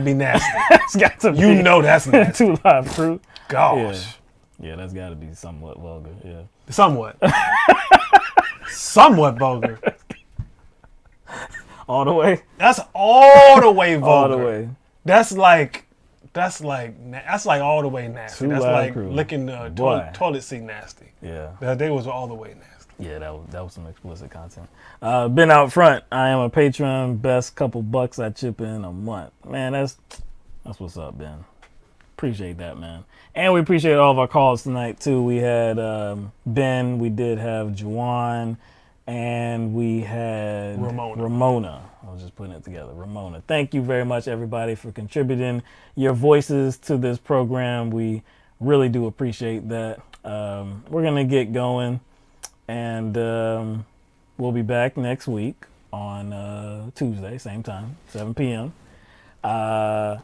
to be. You know that's nasty. Two Live Crew. Gosh. Yeah, that's got to be somewhat vulgar. Yeah. Somewhat. Somewhat vulgar. All the way. That's all the way vulgar. All the way. That's like all the way nasty. Two That's Live like Crew. licking the toilet seat nasty. Yeah. They was all the way nasty. Yeah, that was some explicit content. Been out front. I am a patron. Best couple bucks I chip in a month. Man, that's what's up, Ben. Appreciate that, man. And we appreciate all of our calls tonight too. We had Ben. We did have Juwan, and we had Ramona. I was just putting it together. Ramona. Thank you very much, everybody, for contributing your voices to this program. We really do appreciate that. We're gonna get going. And we'll be back next week on Tuesday, same time, 7 p.m. We're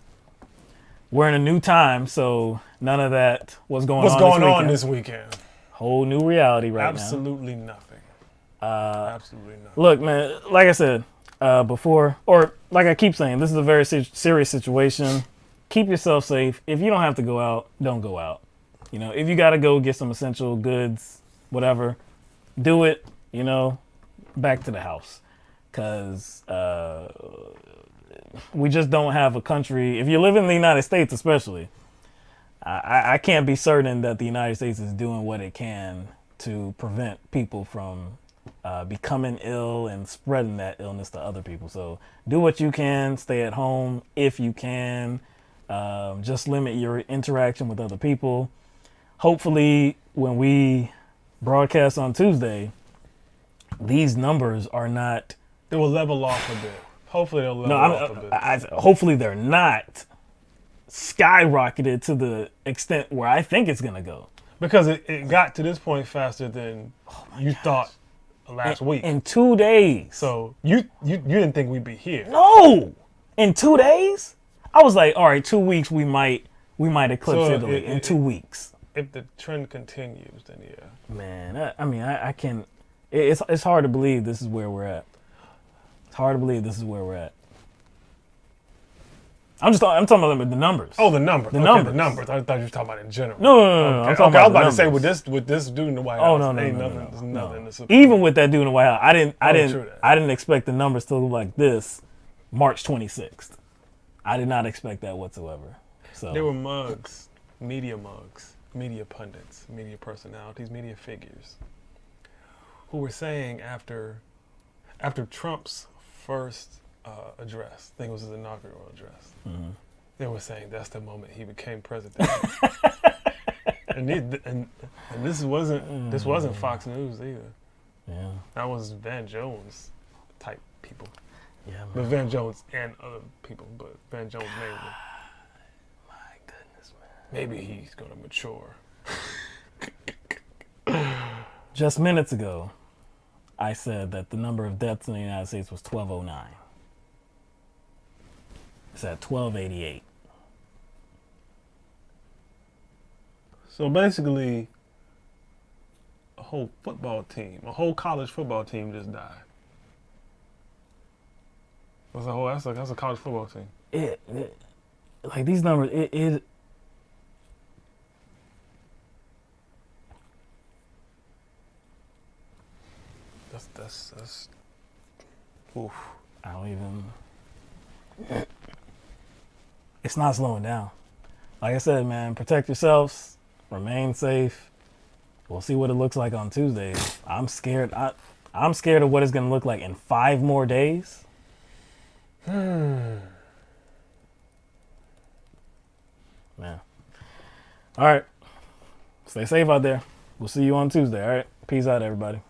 in a new time, so none of that What's going on this weekend? Whole new reality right Absolutely now. Nothing. Absolutely nothing. Look, man, like I said before, or like I keep saying, this is a very serious situation. Keep yourself safe. If you don't have to go out, don't go out. You know, if you got to go get some essential goods, whatever, do it, back to the house. Because we just don't have a country. If you live in the United States especially, I can't be certain that the United States is doing what it can to prevent people from becoming ill and spreading that illness to other people. So do what you can. Stay at home if you can. Just limit your interaction with other people. Hopefully, when we broadcast on Tuesday, these numbers are not. They will level off a bit. Hopefully they'll level off a bit. Hopefully they're not skyrocketed to the extent where I think it's going to go. Because it got to this point faster than you thought last week. In 2 days. So you didn't think we'd be here. No! In 2 days? I was like, all right, 2 weeks we might eclipse Italy in 2 weeks. If the trend continues, then yeah. Man, I can. It's hard to believe this is where we're at. It's hard to believe this is where we're at. I'm talking about the numbers. Oh, the numbers. The numbers. numbers. I thought you were talking about in general. No. Okay. I'm talking about I was about to say numbers. with this dude in the White Oh House. no. Even with that dude in the White House, I didn't expect the numbers to look like this March 26th. I did not expect that whatsoever. So there were media pundits, media personalities, media figures who were saying after Trump's first address, I think it was his inaugural address, they were saying that's the moment he became president. and this wasn't Fox News either. Yeah, that was Van Jones type people. Yeah, man. But Van Jones and other people, but Van Jones mainly. My goodness, man. Maybe he's gonna mature. Just minutes ago, I said that the number of deaths in the United States was 1,209. It's at 1,288. So basically, a whole college football team just died. That's a college football team. Like these numbers, That's oof. I don't even. It's not slowing down. Like I said, man, protect yourselves, remain safe. We'll see what it looks like on Tuesday. I'm scared. I'm scared of what it's going to look like in 5 more days. Man. All right. Stay safe out there. We'll see you on Tuesday. All right. Peace out, everybody.